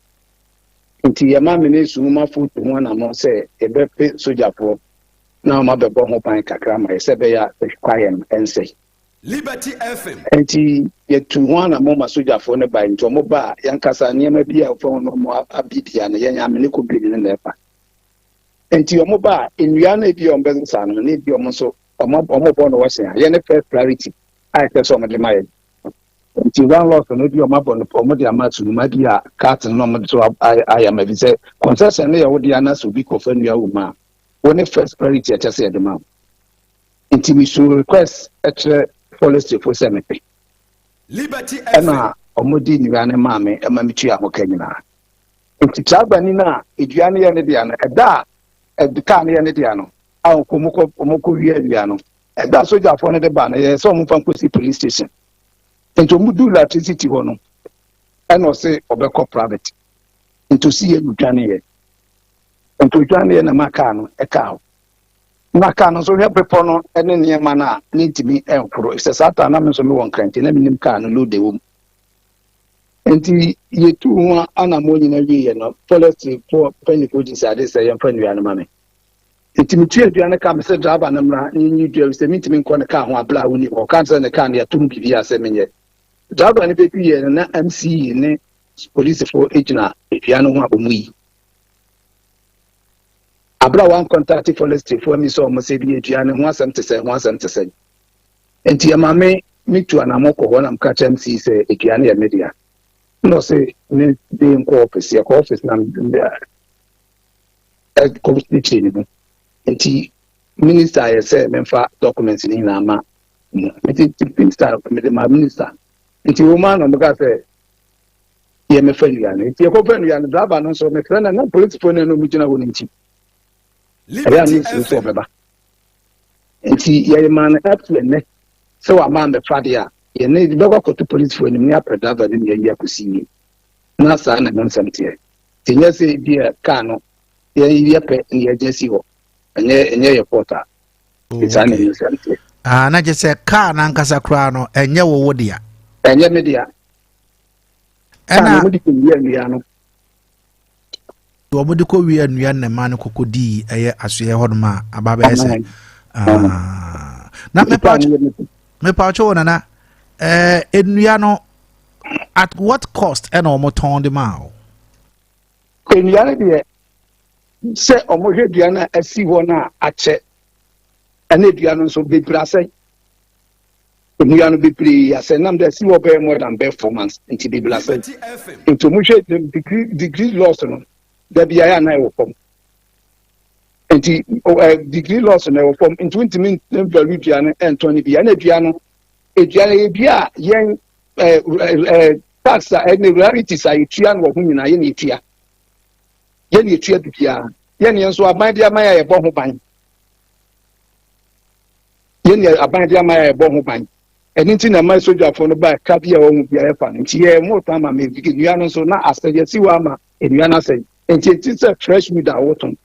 nti ya ma me ne suhuma foto ho na no se ebe pe soja for na ma be bo ho pan kakra ma se be ya kwayem ense Liberty FM nti ye tu ho na mo ma soja for ne ba nti omo ba yankasa niam bi a fo no mo abidia na yenya me ne ko bi ne lepa nti omo ba enua na bi ombe nsa no ne bi omo so omo bo no wase ya ne first priority I tell some of the my until one loss no bi omo bo no omo de amatu ma bi a cat no mo so I am a say concession na wo dia na so bi ko fa nua wo ma one first priority at say the man until we should request at policy for cemetery Liberty FM na omo di nua ne ma me ma mi tua ho kanyina until trabani na eduane ye ne dia na eda edika ne ye ne dia no a komoko wi dia no eda soja for ne de ba na ye so mo fan kosi police station ento mu do electricity ho no e no se obekọ private ento si ye dwane ye ento dwane ye na maka no e ka ho maka no so hwe pepo no ene ne ma na ne ntimi enkoro se sata na me so me won krante na minim ka no load ewo enti ye tu ho ana mo nyina wi ye no policy for peniko decide say ye fan wi ana ma me ntimi tu aduane ka me se driver na mra nyi dua se mitimi nko ne ka ho abla woni o kan se ne ka ne atum bibi ase menye driver ne be ye na MC ne police for agent aduane ho abomuyi abra one contact forestry for me so mo se bi aduane ho asem te se enti ya mame mitu anamoko ho na mkacha MC se aduane ya media no se ne de nko office ya ko office na community ni enti minister ya say memfa documents ni na ma minister minister enti woman no ga say ye me fa ya enti ye ko fa ya no driver no so me kra na police phone no mu gina ho nti ya ni so beba enti ye man up to ne so wa man be fa dia ye ne be ko to police phone ni apre driver ni ye akosi ni na sa na non samtie tinya se bi ka no ye pe ni agency ho enye porta it's an innocent na je se car na nkasa kra no enye wo dia enye media ana mo di ko wi anua no wo mo di ko wi anua na ma no kokodi eye asoye hodoma aba ba ese na me pa cho na enua no at what cost and omo ton de mao enua no de se omo hwedua na asi ho na ache ene dua no so bebra se enua no bebri ase nam de si wo be more than 4 months into bebra se into mo hwe degree loss no da bia ya na wo pom enti degree loss na wo pom into intimi value dua no entoni bia na dua no edua na bia yen tax and regularities are tuan wo hu nyina ye na etua ye na etua bia ye na nso aban dia man ya bo ho ban ye na aban dia man ya bo ho ban eni na mai soja fo no ba ka bia wo hu bia e fa nti ye mo ta ma me bigi nua no so na asede si wa ma enua na sei enti ti se fresh meat a woton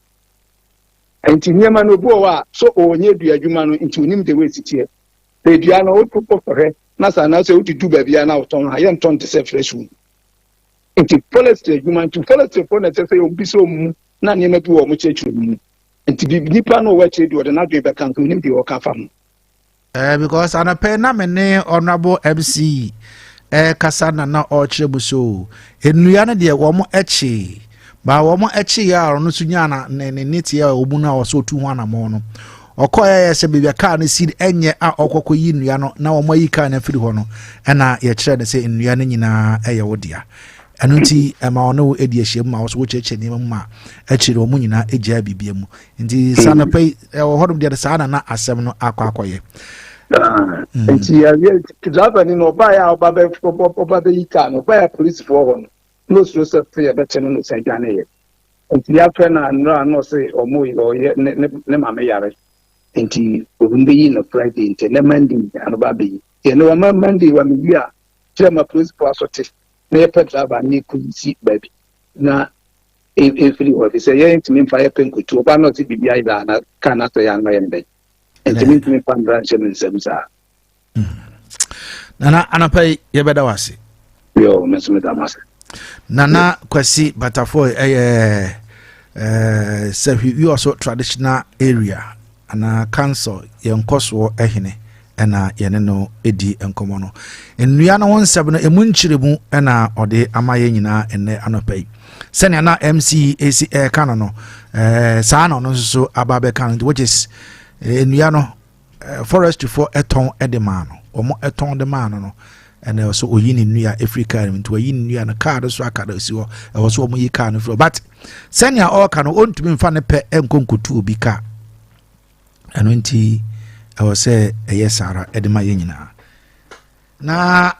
enti niema no bo wa so onye dua adwuma no enti onim de we sitie de dua no o popo for na sa na se o titu ba bia na woton ha ye nton te se fresh meat enti policy adwuma to policy for na se obi so mu na niema bi wo mo chechu mu enti bi nipa no wa chedu o de na dwe be kan ko onim de wo ka fa mu because an appear na mene honorable MC kasana na ochrebu so enua na de wo mo echi ba wo mo echi ya no sunya na ne niti ya obu na wo so tu ho na mo no okoya ya se bibia ka no seed enye a okoko yi nua no na wo mo yi ka na firi ho no na ye kire ne se enua na nyina eye wo dia anu nti ma ono edi ehiem ma wo so wo cheche ni ma echi ro mo nyina egia bibia mu nti sana pay wo hodum de sana na asem no akwakoye enti ya driver ni no ba ya oba be yika no ba ya police for ho no so se fe be che no se gane ye enti ya fe na no se omo ye ne ma me yare enti obumbe yi no Friday enti ne Monday anu ba be ye no ma Monday wa me bia che ma police for asote na pe driver ni ku si baby na free officer ye enti me fa ye penkutu oba no ti bibia ida na kana to ya no ye ndai enti me pandra chemin semsa nana anapai yebeda wase yo mesme damas nana kwasi batafo Sefwi Wiawso traditional area ana council yenkoso ehene ena yene no edi enkomo no enua no wonseb no emunchiremu ena ode amaye nyina enne anopai sene na MC kana no saa no so ababe kan which is enua no forest for eton edemano omo eton de man no and also oyini nua Africa into oyini nua na car so akada si ho e wo so omo yi car no but senior all kan ontumi mfa ne pe enkonkotu obi ka eno nti e wo se sara edema ye nyina na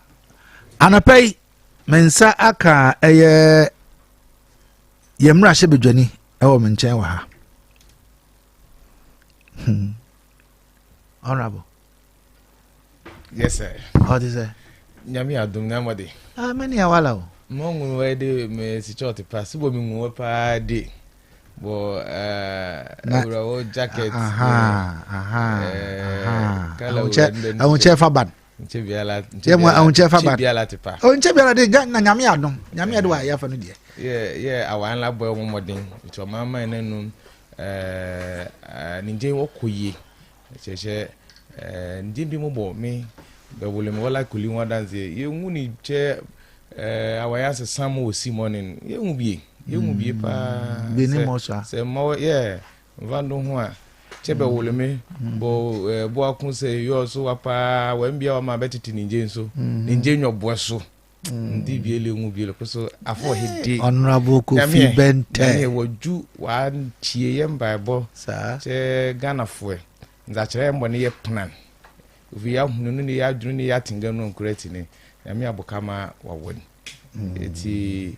anapai mensa aka yemra hye bedwani e wo menchen wa ha honorable. Yes, sir. What is it? Nyami adum na mode. Many awala o. Mo ngun we de me si chort pass bo mi ngun pa de. Bo ura o jacket. Kala unche faban. Unche biala. Unche faban. Biala tipa. Unche biala de na nyami adum. Nyami adu ya fa no de. Yeah, awan la boy mo modin. To mama enenu ninje wo koyi. Cheche ndimbi mo bo me be wole me wala kuli won dance ye nguni che awaya se samo osi morning ye ngubie pa be ni mo so se mo vando ho a che be wole me bo akun se yo so wapa wa mbia wa ma betiti ninje nso ninje nyobo so ndibie le ngubie le so afo hede honorable Kofi Bentel ye woju wa tie ye mbaebo sa che Ghana fo nzachire mbo ne ye plan ovi ya hunu ne ya duru ne ya tinga no nkurati ne ya me abokama wawon eti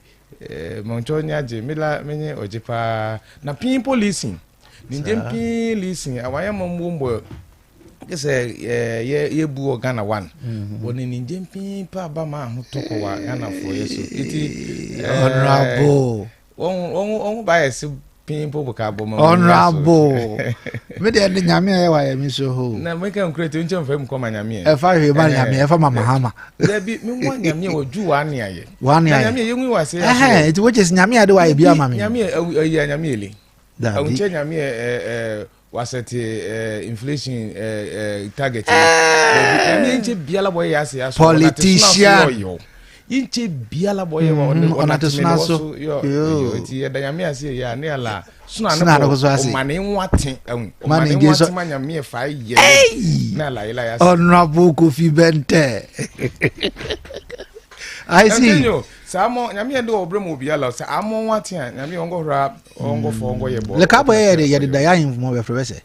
moncho nyaje mila menye ojepa na pin policing ninje pin policing awaya mambo kese ye bu Ghana 1 woni ninje pin pa ba ma ho toko wa Ghana 4 yeso eti honorable on ba yesi pimpo bukabo ma honorable me de nyame e wa mi so ho na me kan create unche mfa mu koma nyame e fa hwe ba nyame e fa mama hama da bi me mo nyame wo ju wa ne aye nyame ye nwi wa se it which is nyame ade wa e bia mama nyame ya nyame ele unche nyame wasete inflation target nyame nche biala boy ya se ya so politician inche biala boy wa ona tesna so yo ti da nyame ase ya ne ala suna no o mane nwate o mane nwate nyame fa ye na la ila ya honorable Kofi Bentel I see samo nyame de obrem biala sa amo nwate nyame ongo hra ongo fo ongo ye bo le ka boy ye de da ya invumo be frebe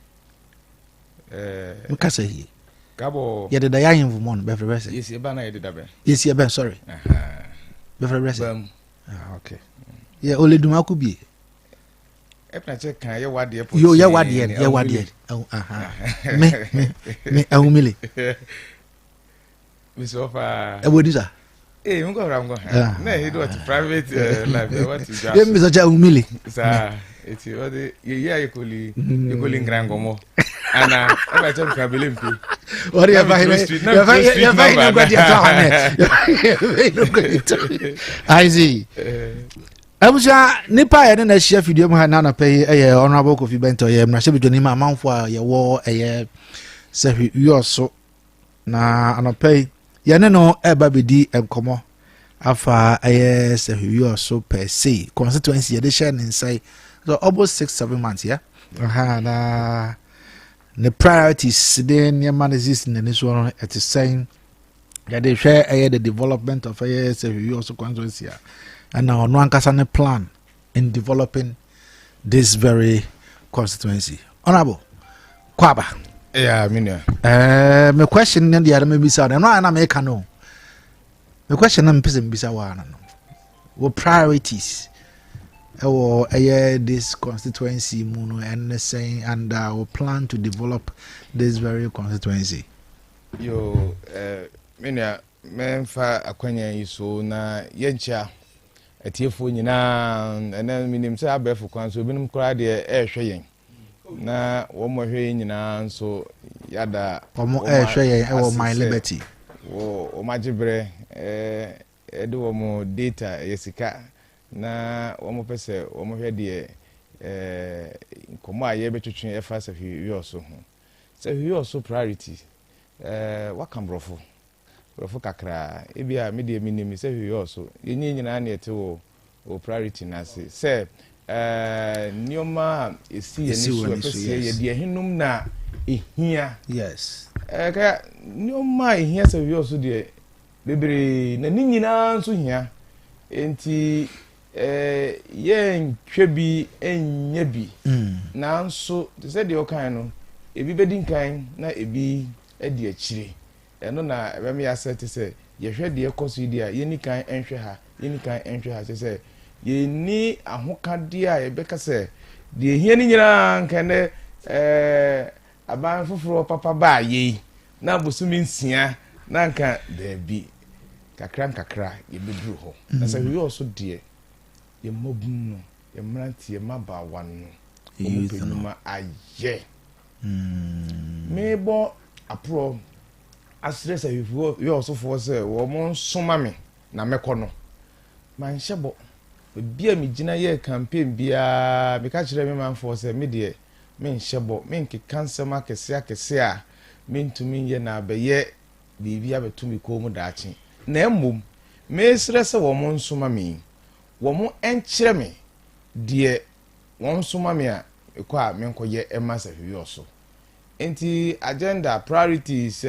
mukasa hi Gabo ye de ya invumo be frebe se yes e ba na ye de da be yes ye ben sorry be frebe se okay ye ole duma ku bi e pna che kan ye wade po yo ye wade me ahumile we so far e wodi sa ngo rango na he do to private life what you just ye me so cha ahumile sa eti ode ye ayekoli ngrango mo ana e ba che ka belempi ori ya fa ina gwadi atahane I see abuja nipa ye na share video mu ha na pay eh honorable Kofi Bentel ye mra shebi joni ma manfo a ye wo eh Sefwi Wiawso na anopay ye ne no eba bedi enkomo afa eh Sefwi Wiawso per se constituency ye de share inside so almost 6-7 months yeah na the priorities then your man is in this one at the same that they share the development of Sefwi Wiawso constituency and now no one plan in developing this very constituency. Honorable Kwaba. Yeah, minya. My question in the other maybe so no I make no. My question am pese mbisa wa no. What priorities this constituency muno and saying and we plan to develop this very constituency. Yo minya memfa akwanya yiso na yencha etiefo nyina ena minim se abefo kwan so binum kra de ehwe na wo mo hwe nyina nso yada omo ehwe yen e wo my liberty wo magibre ede wo mo data yesika na wo mo pese wo mo hwe de komo aye betwetwe efa Sefwi Wiawso ho Sefwi Wiawso priority wakambrofo Rofo kakra ebia me de minim Sefwi Wiawso yenye nyina na ete wo priority na se nioma esi eni so pese ye de hinum na ehia yes ka nioma ehia Sefwi Wiawso de bebre na ni nyina nso hia enti ye ntwe bi enya bi na nso te se de okan no ebi bedinkan na ebi edi akire eno na ebem ya set se ye hwe de ekoso di a yeni kan enhwe ha se yeni ahokade a ebeka se de hia ni nyira nkane aban foforo papa ba ye na bosumi nsia na nka da bi kakra ye bedru ho na se wi oso de ye mobum no ye mranti ye maba wan no o penuma aye mebo apro asire Sefwi Wiawso fo se wo mo nsoma me na mekono man hyebo bia me gina ye campaign bia me ka kire me man fo se me de me nhyebo me nke kansem akese a me ntumi ye na beye bibia betumi ko mu daachi na emmom me sire se wo mo nsoma me wo mo enkire me de wo nsoma me a ekọ a me nkoye ema Sefwi Wiawso enti agenda priorities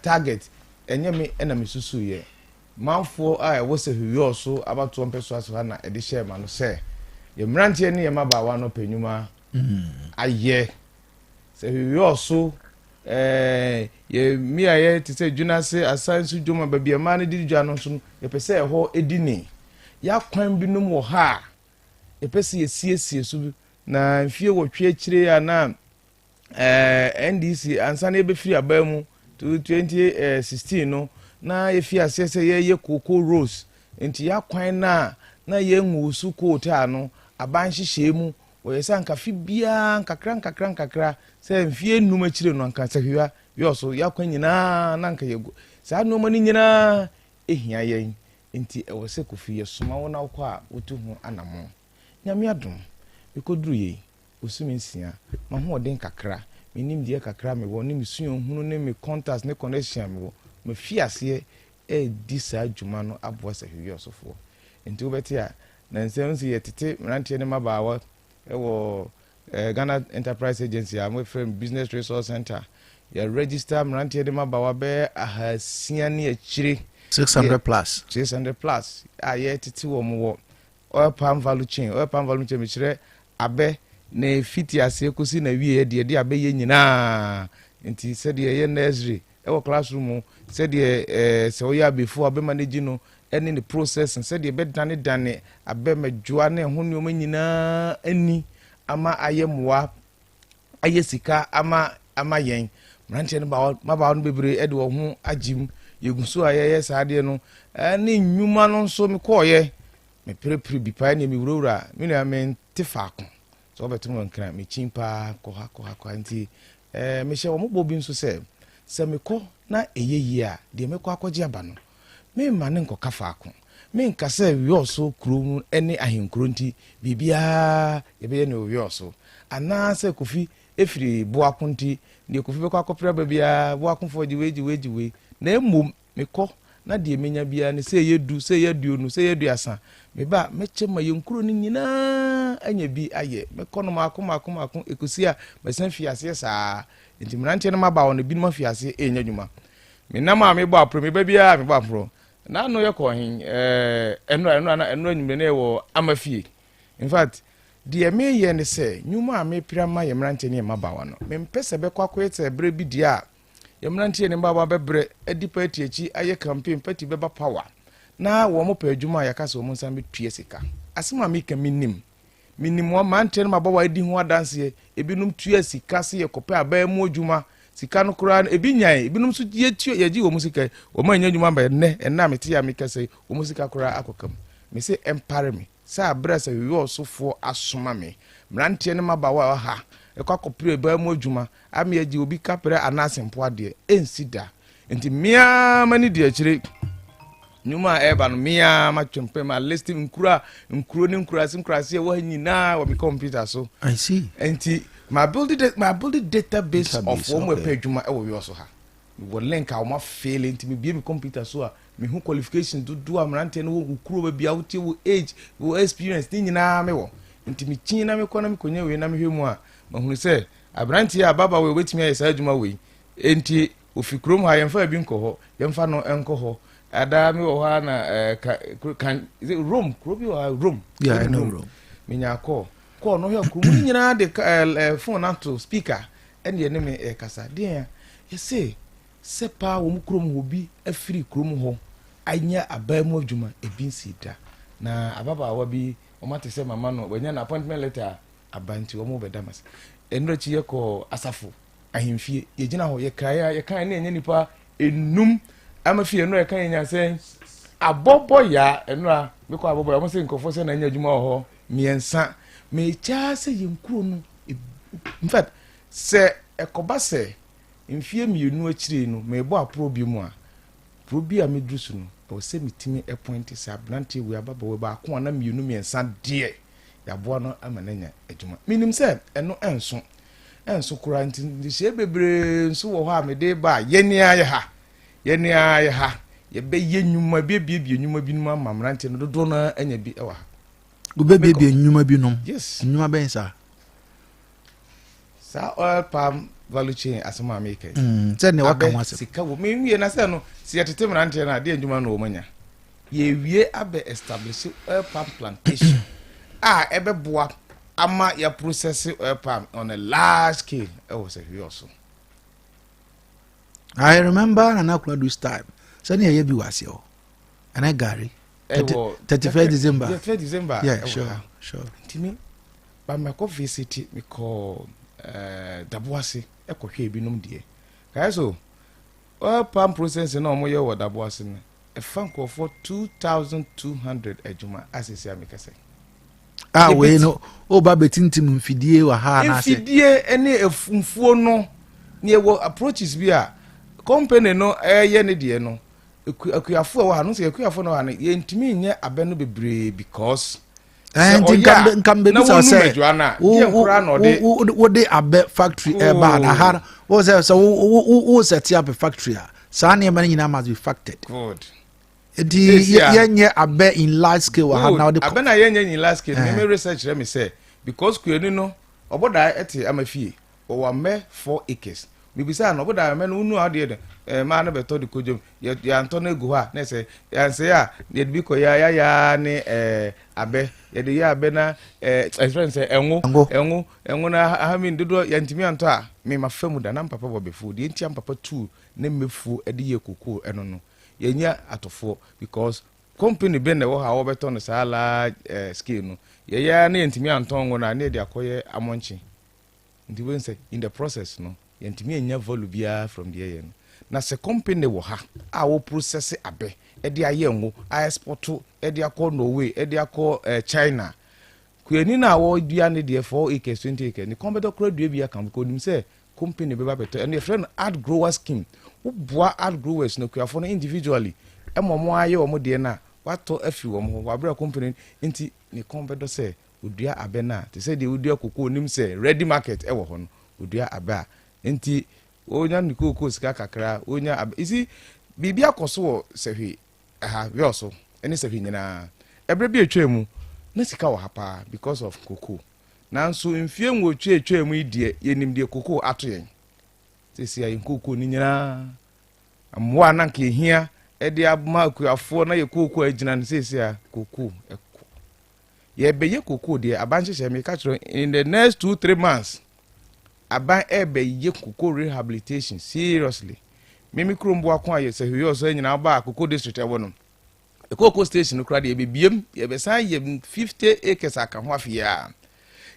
target enye me na mesusu ye manfo a wo Sefwi Wiawso abato mpeso aso na edi share ma no se ye mrantie ne ye maba wa no penyuma aye Sefwi Wiawso ye mi aye ti se dwunase asansu dwuma ba bia ma ne di dwa no so ye pese ho edini ya kwan binum wo ha ye pese ye siesie so na mfie wo twe akire ya na NDC ansana ebefiri abamu to 2016 no na efi asese ye koko rose enti ya kwan na ye nwusu kota no aban hyehyɛ mu wɔyɛ sɛ ankafi bia nkakra sɛ mfie num akyire no anka sɛhwia Wiawso yakwa nyinaa na anka yego saa no mani nyinaa ehia yɛn nti ɛwɔ sɛ Kofi yɛsoma wo na wokɔ a wotu ho anamo nyame adom mekoduru yɛ osumi nsia ma ho ɔden kakra menim die kakra me wɔ ne mesuo hunu ne me contacts ne connection me wɔ me fiase di saa adwuma no aboa Sefwi Wiawsofo nti wobɛte a na nsɛm si yɛtete mmeranteɛ ne mabaawa ɛwɔ Ghana Enterprise Agency a mo frame Business Resource Center yɛ register mmeranteɛ ne mabaawa bɛ ahasia ne akyire 600 plus a yɛtete wɔ mo wɔ oil palm value chain mekyerɛ abɛ na fiti ase kosi na wie de abɛ yɛ nyinaa nti sɛ de yɛ nursery ɛwɔ classroom sɛ de sɛ ɔyɛ abefo abɛ manage no ɛne ne process sɛ de bɛ dane abɛ madwoa ne ho nneɛma nyinaa ani ama ayɛ moa ayɛ sika ama yɛn mmeranteɛ no mabaawa no bebree ɛde wɔ ho agyim yɛguso a yɛyɛ saa deɛ no ne nnwuma no nso mekɔɔyɛ meperepere bi paa ne mewurawura me nua mente faako sɛ wobɛto mu nkra mekyin paa kɔha nti mehyɛ wɔ mobɔ bi nso sɛ mekɔ na ɛyɛ yie a deɛ mekɔ akɔgye aba no memma ne nkɔka faako menka sɛ Wiawso kuro mu ne ahenkuro nti biribiaa yɛbɛyɛ ne Wiawso anaasɛ Kofi ɛfiri boako nti deɛ Kofi bɛkɔ akɔpra ba biaa boakofoɔ gye na mmom mekɔ na deɛ menya biaa ne sɛ yɛdu sɛ yɛduonu sɛ yɛduasa meba mɛkyɛ ma yɛnkuro no nyinaa anya bi ayɛ mɛkɔ no maako ɛkɔsi a mɛsan fiaseɛ saa nti mmeranteɛ no maba wɔ no binom afiaseɛ ɛnya adwuma menam a mebɔ aporo meba biaa mebɔ aporo na ano yɛkɔ hen ɛno anwummerɛ no ɛwɔ amafie in fact deɛ meyɛ ne sɛ nnwuma a mepira ma yɛ mmeranteɛ ne yɛ mabawa no mempɛ sɛ bɛkɔ akɔyɛ sɛ berɛ bi deɛ a yɛ mmeranteɛ ne mbabawa bɛbrɛ adi pa atiakyi ayɛ campaign pati bɛba power na wɔn mo pɛ adwuma a yɛka sɛ wɔn nsa bɛtua sika asɛm a meka minim wɔn mmeranteɛ no mabawa adi ho adanseɛ ebinom tua sika se yɛ kɔpɛ abɛɛ mu adwuma sika no koraa no ebi nyae ebinom so yɛgye wɔn sika wɔn anya adwuma ba ɛnna mete ya meka sɛ wɔn sika koraa akɔkam me sɛ empare me sɛ abrɛ sɛ Wiawsofoɔ asoma me mmeranteɛ no mabawa ha ɛkɔ akɔpere abɛɛ mu adwuma ame agye obi kapere anasempo adeɛ ɛnsi da nti mia mani di akyire nyuma eba no mia ma twempe ma list nkuro ne nkurase wo nyina wo me computer so I see nti my build database of wo mo pe adwuma e wo Wiawso ha wo link a wo ma fail nti me bie me computer so a me hu qualification do amrante no wo kuro ba bia wo tie wo age wo experience ni nyina me wo nti me kyin na me kɔ na me konya we na me hwɛ mu a ma hunu sɛ abrante a baba we wetimi ayɛ saa adwuma we enti ofi krom ha yɛmfa bi nkɔ hɔ yɛmfa no ɛnkɔ hɔ ada me wɔ ha na kan is it Rome krobi wɔ Rome yeah I know Rome me nya call no hwɛ krom ni nyina de phone ato speaker ɛne yɛ ne me kasa deɛ yɛ sɛ pa wo mu krom hɔ bi afiri krom hɔ anya abamu adwuma ebi nsida na ababa bi o mate sɛ mama no wanya na appointment letter abanti o mo bedamas enro chi yekɔ asafo ahemfie yegyina hɔ yɛ kan na enye nipa enum amafie no yɛ kan nya sɛ abɔbɔ ya enra mekɔ abɔbɔ ya mo sɛ nkɔfo sɛ na nya adwuma hɔ miensa mecha sɛ yenkuro no in fact sɛ ɛkɔba sɛ mfie mienu akyire no mebɔ apro bi mu a pro bi a medrusu no o se mitimi appoint sɛ abrante we ababa we ba ko na mienu miensa de yaboa no amananya adwuma minim sɛ ɛno enso kura nti hye bebre nso wɔ hɔ a mede ba yenia yɛ ha yɛbɛyɛ nnwuma biebie nnwuma binom ama abrante no dodo na anya bi ɛwɔ ha ubebie nnwuma binom yes nnwuma bɛn sa oil palm value chain asoma make sɛ ne waka ho asɛ sika wo me wie na sɛ no si yɛtete mrante na de ndwuma no wo manya ye wie abe establish oil palm plantation ebeboa ama ya process oil palm on a large scale was a Wiawso. I remember Anakula this time sɛ ne yɛ bi wase o ana gari 31 December 31 December yeah sure ntimi ba me ko visit me ko daboase ekohwe binom die kai so oil palm process na omo ye wo daboase no e fan ko for 2200 adwuma asisi amikase we no o ba betintim mfidie wa ha na ase mfidie ene efumfuo no ne wo approaches bi a company no ye ne de no akuyafo wa ha no se akuyafo no ha no ye ntimi nye abe no bebre because nkambe bisa say wo de abe factory ba na ha wo say so wo set up a factory sa na man nyina must be factored good yenye abe in large scale ha now the abe na yenye in large scale me research let me say because kuyeni no oboda ete amafie o wa me 4 acres bibisa na oboda me no unu ade ma na beto de kojom ya anto na egu ha na say ya say ya de bi ko ya ne abe ya de ya abe na friend say enwo na ha mi dodo ya ntimi anto a me ma famu da na papa bo befu de ntia papa 2 na mefu ede ye kokoo eno no yenya atofo because company be na wo ha wo beto no sala scale no ya na ntimi anto ngo na na de akoye amonchi ndi we say in the process no yentimi enya value bia from the air na se company wo ha a wo process abe e de aye ngo a export e de akọ Norway e de akọ China kuyeni na wo dua ne de 4 acres 20 acres ni kombedo kro dua bia kan ko nim se company be ba beto and your friend ad grower scheme wo boa ad growers no kuyafo no individually e momo aye wo mo de na wato afi wo mo wa bra company nti ni kombedo se odua abe na te se de odua kokoo nim se ready market e wo ho no odua abe a nti onya nikoko sika kakra onya isi bibia koso wo Sefwi Wiawso eni Sefwi nyina ebre bi etwemu na sika wo hapa because of koko nanso mfie nwotwe etwemu idie yenim de koko ato yen sisi ayi koko ni nyina amwa na nke hia e de abma akuafo na ye koko agina ne sisi a koko eko ye beye koko de abanhye me ka kiro in the next 2-3 months aban ebe ye koko rehabilitation seriously mimi krombo akon aye Sefwi Wiawso nyina ba koko district ewo no koko station kura de ebiem ye be san ye 50 acres aka ho afia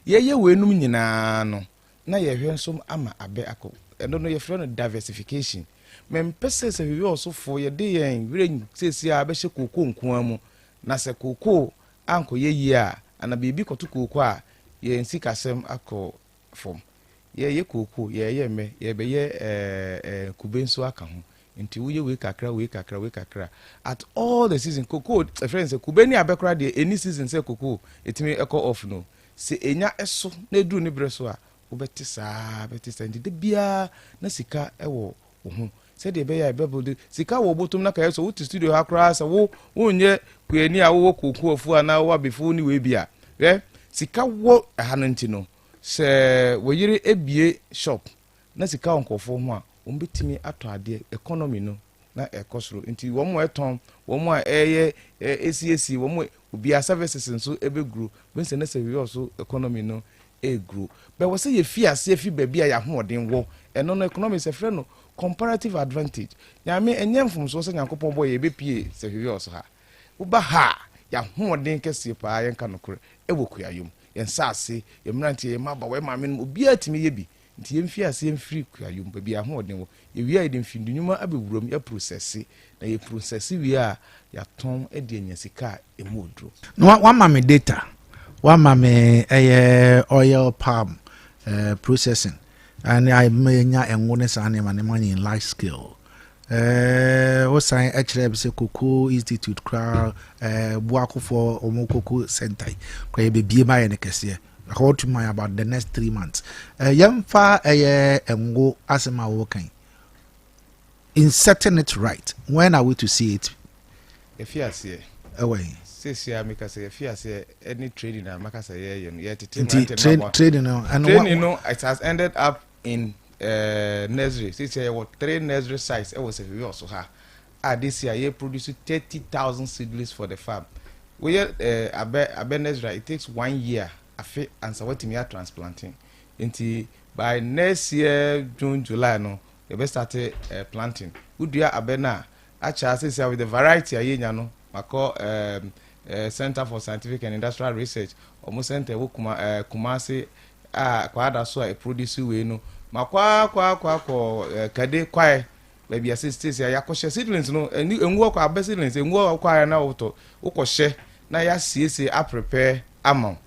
ye wenum nyina no na ye hwensom ama abe akọ eno no ye frɛ no diversification mempese Sefwi Wiawso fo ye de yen wire sesi a be hye koko nko amu na se koko anko ye yi a ana bibi koto koko a ye nsikasem akọ fom ye koko ye me ye be ye kubenso aka ho nti wo ye we kakra at all the season koko friends kubeni abekra de any season say koko etimi eko off no se enya eso na edu ne breso a wo betisa ndi de bia na sika ewo wo ho se de be ya bebode sika wo botum na ka so wo studio ha kra sa wo nye kueni a wo koko ofu ana wo abefu ni we bia sika wo hananti no se woyire ebie shop na sika onkofo ho a ombetimi ato ade economy no na ekosoro nti wo mo eton wo mo eye ACAC wo mo obia services nso ebegru bense na Sefwi Wiawso economy no egru be wo se ye fi ase fi baabi a ya hoden wo eno no economy se frɛ no comparative advantage nyame enyemfom so se nyankopon boy ye bepie Sefwi Wiawso ha wo ba ha ya hoden kese pa yenka no kore ewokuyayom yensase yemrantie yemaba we ma men obia timi ye bi nti yemfi ase yemfiri kuyayom ba bia hoden wo ewia yedem findunuma abewurom ya process na ye process wi a ya ton e de nyasika emodro no one mama data one mama oil palm processing and I menya enwone sane mane in large scale o sign HRB se Cocoa Institute kra buako for omokoko center kwa be bie ma ye ne kese how to my about the next 3 months yamfa engo asema wo kan in setting it right. When are we to see it? If you see away this year make us if you see any trading and make us trading it has ended up in nursery. This year what 3 nursery sites it was we also have this year you produce 30,000 seedlings for the farm. We a nursery it takes 1 year and so what me are transplanting into by next year June July no they be started planting udua abena acha say with the variety ayenya no mako Center for Scientific and Industrial Research omo center wo Kumasi kwada so a produce we no makwa kade kwae baby assist ya yakoshe seedlings no enwo kwa be seedlings enwo kwa na woto ukoshe na ya sie a prepare amount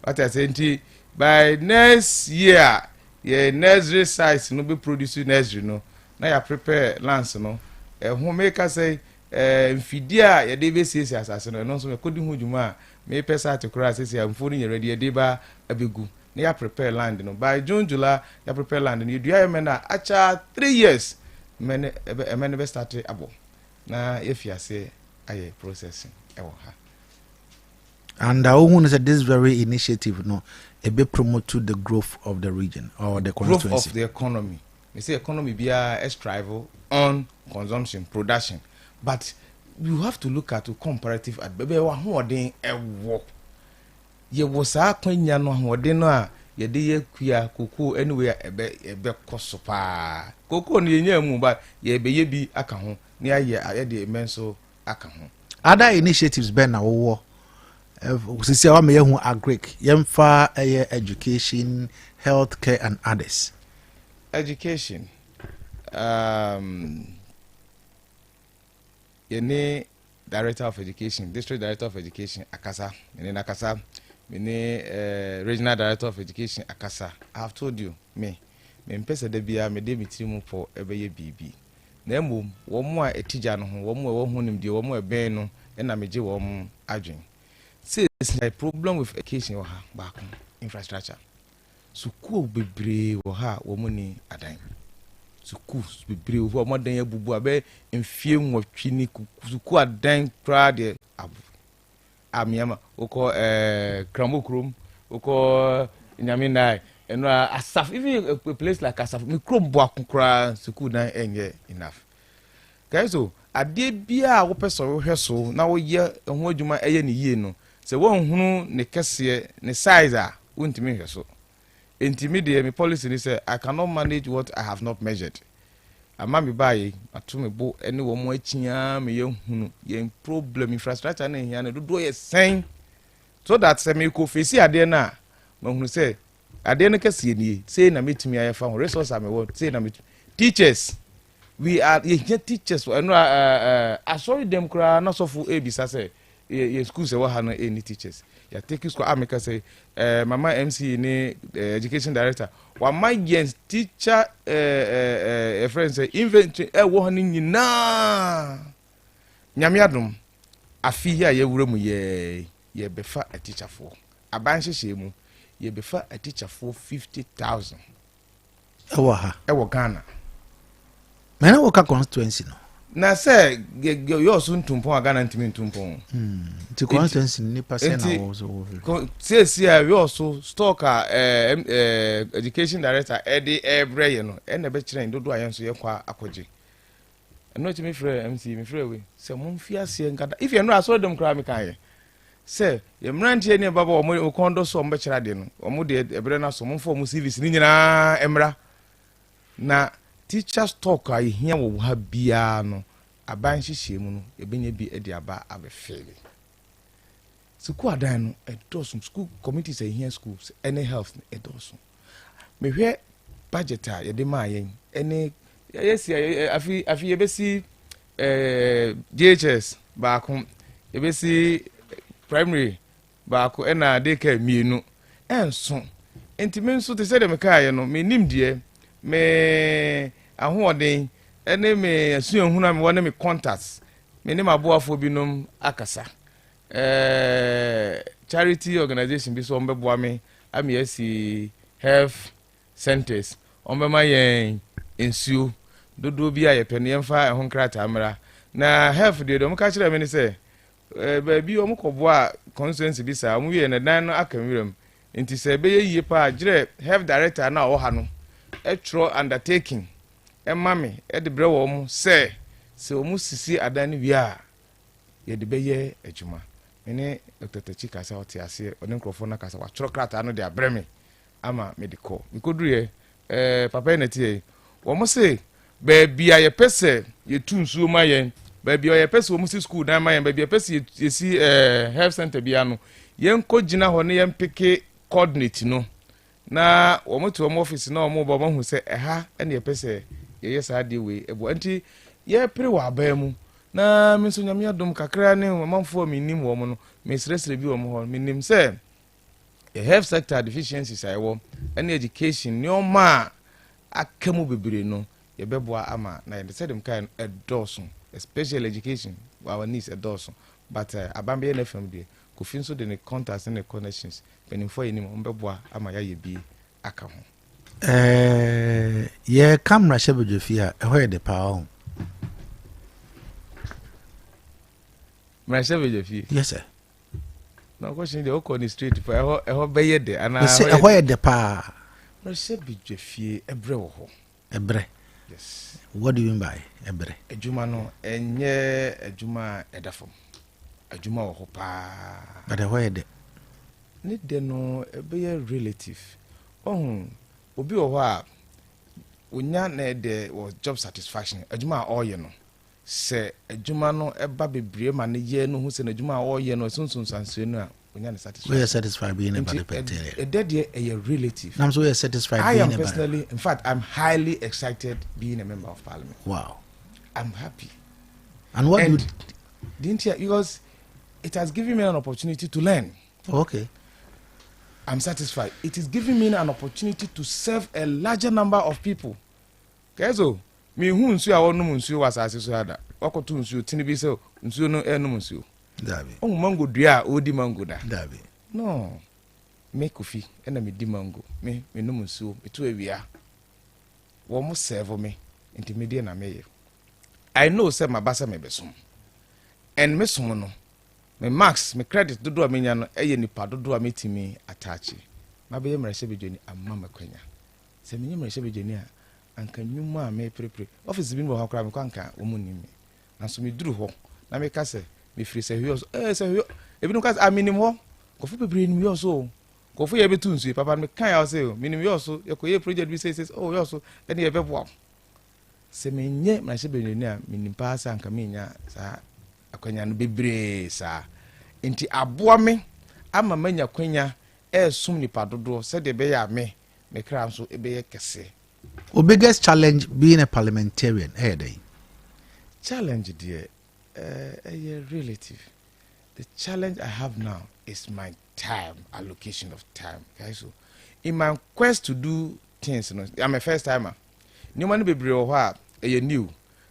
what I say by next year your nursery size no be produce nursery no na ya prepare lands no ho make us say mfidia ya dey be sisi asase no so me kodi hu dwuma me pesa to kra sisi amfo ni ready dey ba abegu na ya prepare land no by June July ya prepare land no dua ya me na acha 3 years me be start abo na efiase aye processing ewo ha. And who said this very initiative no a bit promote to the growth of the region or the constituency. Growth of the economy. They say economy be a strive on consumption, production. But you have to look at a comparative at baby wa ho den ewo. Ye wo sa kwanya no ho den no a ye de ye kua koko anyway ebe koso pa. Koko no ye nya mu ba ye be ye bi aka ho na ye de menso aka ho. Other initiatives ben na wo sisi awa me hu agric yemfa education, healthcare and others. Education yene director of education, district director of education akasa, mene nakasa, mene regional director of education akasa. I have told you me mpesa de bia me de mitirimu for ebeye bibi na emom wo mo a etija no ho wo mo wo hu nim de wo mo eben no na meje wo mo adwen. See, it's a problem with education back infrastructure. Suku bebre wo ha wo mo ni adan. Suku bebre wo mo dan abubu abe mfie nwotwi ni suku adan kra de abu. Amiama oko kramokrom oko nyaminai eno asaf even a place like asaf me krom bo akokra suku dan enye enough. Guys, so ade bia wo peso wo hweso na wo ye ho adwuma eye ne yie no. Se won hunu ne kese ne size a wontimi hweso. Entimi de me policy ni say I cannot manage what I have not measured. Ama me baye atu me bo ene wo mo achia me ye hunu ye problem infrastructure na hia na dodo ye sen so that se me ko face ade na ma hunu say ade no kese ni say na metimi ayefa ho resource am wo say na teachers we are ye teachers no sorry them kra na so fu ebisa say ye school say what ha no any teachers ya take school ameka say mama MC ni education director wa my teacher a friend say inventory wo ha ni nyina nyame adom afi ya ye wura mu ye befa a teacher for aban hyehyɛ mu ye befa a teacher for 50,000 ewo ha ewo Ghana mena wo ka constituency no na say yo so ntumpon Ghana ntimi ntumpon ti constituency ni percent na wo so say yo so stock education director edi every ye no e na be kire ndodo ayen so ye kwa akoje eno ti me frɛ MC me frɛ we say mon fi ase nkada if you know aso dem kra me kan ye say ye mrantie ne baba o kondo so mbe kira de no o mo de ebre na so mon fo mo service ni nyina emra na teachers talk I hear wo ha bia no aban hyehyɛ mu no ebenya bi e de aba abefele school adan no edosun school committees here schools any health edosun me hwɛ budget a ye de ma yen any yes afi yebesi JHS baako yebesi primary baako na daycare mienu enso ntimi nso te sɛ de me kaa ye no me nim de me ahoɔden ene me asuahuna me wona me contacts me ne maboafo binom akasa charity organization bi so ombeboa me ami asi health centers ombema yen ensuo dodo bi ayepe ne yemfa ehon krata amra na health de do mka kire me ne se ba bi o mkoboa constituency bi sa mu wie ne dan no akamwiram enti se be yie pa agire health director na wo ha no etro undertaking emame e de brewo mu se o mu sisi adan wi a ye de beye adwuma ene Dr. Tachi kasa oti ase oni nkrofo na kasa wa tro krata no de abreme ama medical mikoduru ye papa na tie wo mu se ba bia ye pese ye tunsuo ma yen ba bia ye pese wo mu si school dan ma yen ba bia pese ye si health center bia no yen ko gina ho ne yen peke coordinate no na wo mu to office na wo mu bo hu se ha ene ye pese ye yesa de we ebo anti ye pre wa ba mu na mi so nyame adom kakra ne mamfo mi nim wo mu no me sresre bi wo mu ho mi nim se health sector deficiencies I want any education no ma akemu bebre no yebeboa ama na they said them kind a dozen special education our needs a dozen but abambe na fam de Kofi so the contacts and the connections penin for any mbeboa ama ya yebi aka ho ye camera shebejo fi a ehwe de pa ho mra shebejo fi yes sir no question the oko ni street for eho beye de ana ehwe de pa mra shebejo fi ebre wo ho ebre yes what do you mean by ebre ejuma no enye ejuma edafom ejuma wo ho pa but ehwe de ni de no ebeye relative obi wo ho a onya na de was job satisfaction ejuma all ye no se ejuma no eba bebre ma ne ye no hu se na ejuma all ye no sunsun sanse no a onya na satisfied we are satisfied being about the Bentel e a relative I'm so we are satisfied I being am personally in fact I'm highly excited being a member of parliament. Wow, I'm happy. And what and didn't you because it has given me an opportunity to learn. Okay, I'm satisfied. It is giving me an opportunity to serve a larger number of people. Kezo, me who nsu a wonu nsu wasase so ada. Wakoto nsu tinibi se nsu no enu nsu. Dabi. O mango dua odi mango da. Dabi. No. Me Kofi ena me di mango. Me num nsu etu awia. Wo mo serve me enti me die na me. I know say my basa me besom. And me som no. Me max me credit dodo a menya no eye nipa dodo a metimi attach na be yemra shebejoni amma makwanya se me yemra shebejoni a anka nwuma a me prepare office bi no ho kra me kwanka wo munnim na so me duru ho na me ka se me free se hyo se hyo ebi no ka aminim ho Kofi bebre nim yo so Kofi ye betu nsu papa me kan ya se minim yo so yekoye project bi says oh yo so ene ye beboa se me nye mra shebejoni a minim pa sa anka me nya sa akwanya no bebre sa enti aboa me ama manya kwanya sum nipa dodo se de be ya me kra so ebe ye kese. O biggest challenge being a parliamentarian day challenge dear a relative. The challenge I have now is my time, allocation of time. Okay, so in my quest to do things, you know, I'm a first timer. New money bebre o ha e new.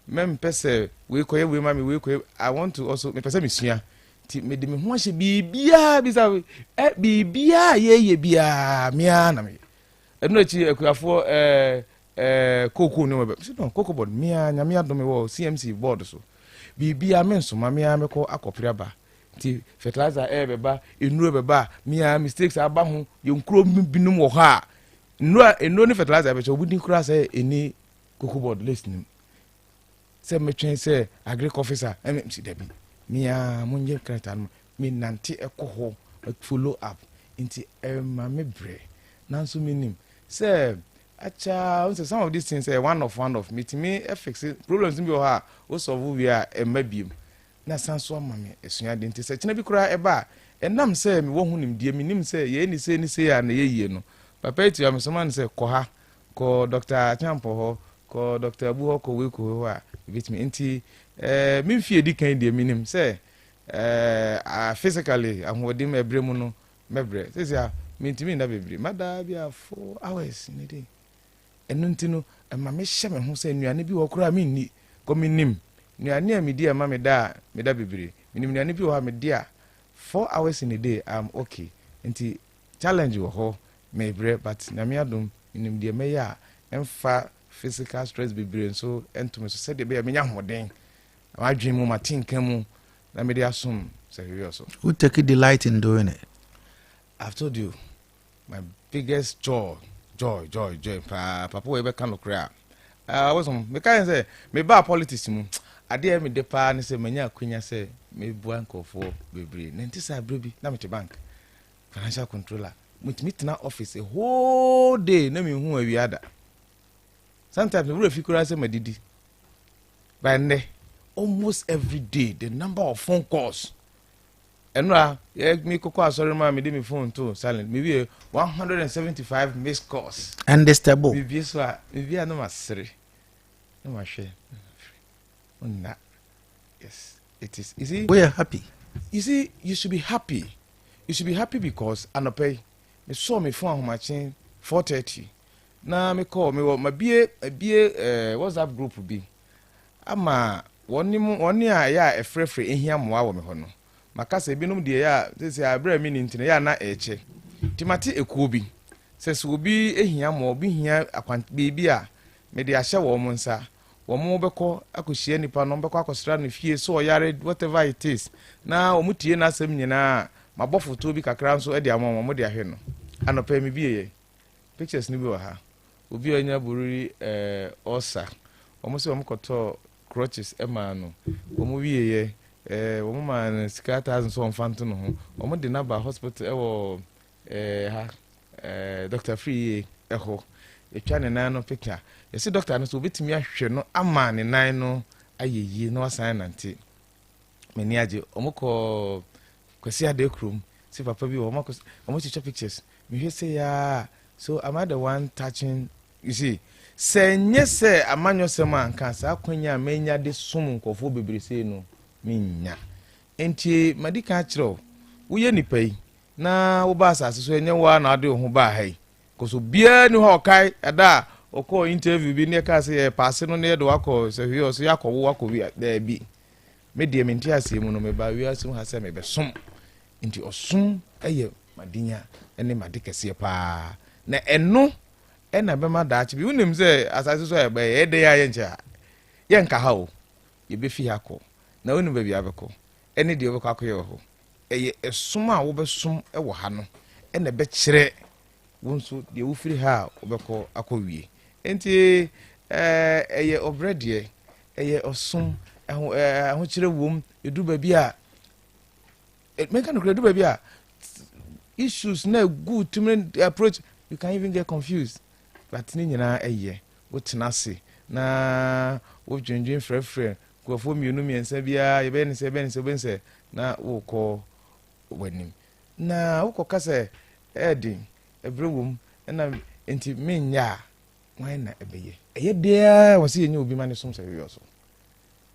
Mem pese we koye we mami we koye I want to also me pese misua ti me de me ho hye bibia bisa bibia ye bia mia na me eno chi akuafo koko no be no koko board mia nya mia do me wo CMC board so bibia me nso ma mia me ko akopre ba ti fertilizer beba enuro beba mia mistakes aba ho ye nkro binum wo ha enuro ni fertilizer be so obudi nkura say eni koko board list nim se me twen se agric officer MMC debi mia munye krata me nanti ekoho follow up inti ma me bre nanso minim se acha some of these things one of meet me fix problems bi o ha o solve we a mabiem na sanso ama me esua de inti se kina bi kura eba enam se me wo hunim die minim se ye ni se ya na ye yie no papa etu am so man se ko ha ko Dr. Champo ho ko Dr. Abu ho ko we ko ho a bit me nti me fie di kan de minim say physically ahodim ebre mu no mebre say say me ntimi na bebre mada bia 4 hours ni dey enu nti no ma me hye me ho say nuane bi wo kura me ni ko minim nuane a me di ma me da bebre minim nuane bi wo ha me dia 4 hours in a day I'm okay nti challenge wo ho mebre but na me adom minim de me ya emfa physical stress bebre so entum so said be me nya hoden ma dwen mu ma tinka mu na me dey asum Wiawso. Who take delight in doing it? I've told you my biggest joy papa we be kan lokra was me kan say me ba politics mu ade me de pa ne say manya akwanya say me bua nkofo bebre na nti sa brebi na me bank financial controller meet na office a whole day na me hu awiada. Sometimes we figure out say madidi. By almost every day the number of phone calls. And me koko asori ma me de me phone to silent. Maybe 175 missed calls. And stable. Maybe so maybe no masere. No mashe. Yes, it is. You see, we are happy. You see, you should be happy. You should be happy because anopay me saw me phone ahomachen 4:30 na me call me wo mabie WhatsApp group bi ama woni a ya efrefre ehia moa wo me ho no makasa ebinom de ya sese abra mi ni ntine ya na eche timati ekuo bi sese obi ehia moa obi hia akwant bi a me de ahye wo mo nsa wo mo beko akohia nipa no beko akosra no fie so yare whatever it is na wo mutie na asem nyina mabɔ foto bi kakra nso de amama mo de ahwe no anopa mi biye pictures ni bi wa ha obi anya bururi osa omo se omo koto crutches ema no omo biye omo man sika 1000 so onfanto no ho omo de naba hospital ewo ha Dr. Free eho etwa ne nan no picture yesi doctor no so obetimi ahwe no ama ne nan no ayeye no asan nante meni age omo ko kwasi ade krum si papa bi omo chicha pictures me hwe say ya so am I the one touching you see senye se amanyo sema anka sa kwanya menya de sum nkofo bebre sei no menya enti madika akiro wo ye nipa yi na wo ba asase so enye wa na ade ho ba hai koso bia ni ho kai ada okọ interview bi ne ka se pass no ne do akọ Sefwi oso yakọ akọ wi da bi me de menti ase mu no me ba wi ase ha se me be som nti osom eye madinya ene madikese pa na eno ena be ma daachi bi unim se asase so ebe ye de ya ye ncha ye nka ha o ye be fi akọ na unim be bia beko ene de obekọ akọ ye ho eye esom a wo be som e wo ha no ene be kire wonso de wo firi ha obekọ akọ wie enti eye obredie eye osom ho kire wom edu ba bia make no do baby issues na good to approach you can even get confused but ni nyina eye wo tenase na wo dwendwen frefre go for mienu miensa bia ye be ne se na wo ko wanim na wo ko kase edin ebrewum na enti menya wan na ebeye eye dia wo se yenye obi ma ne som Sefwi oso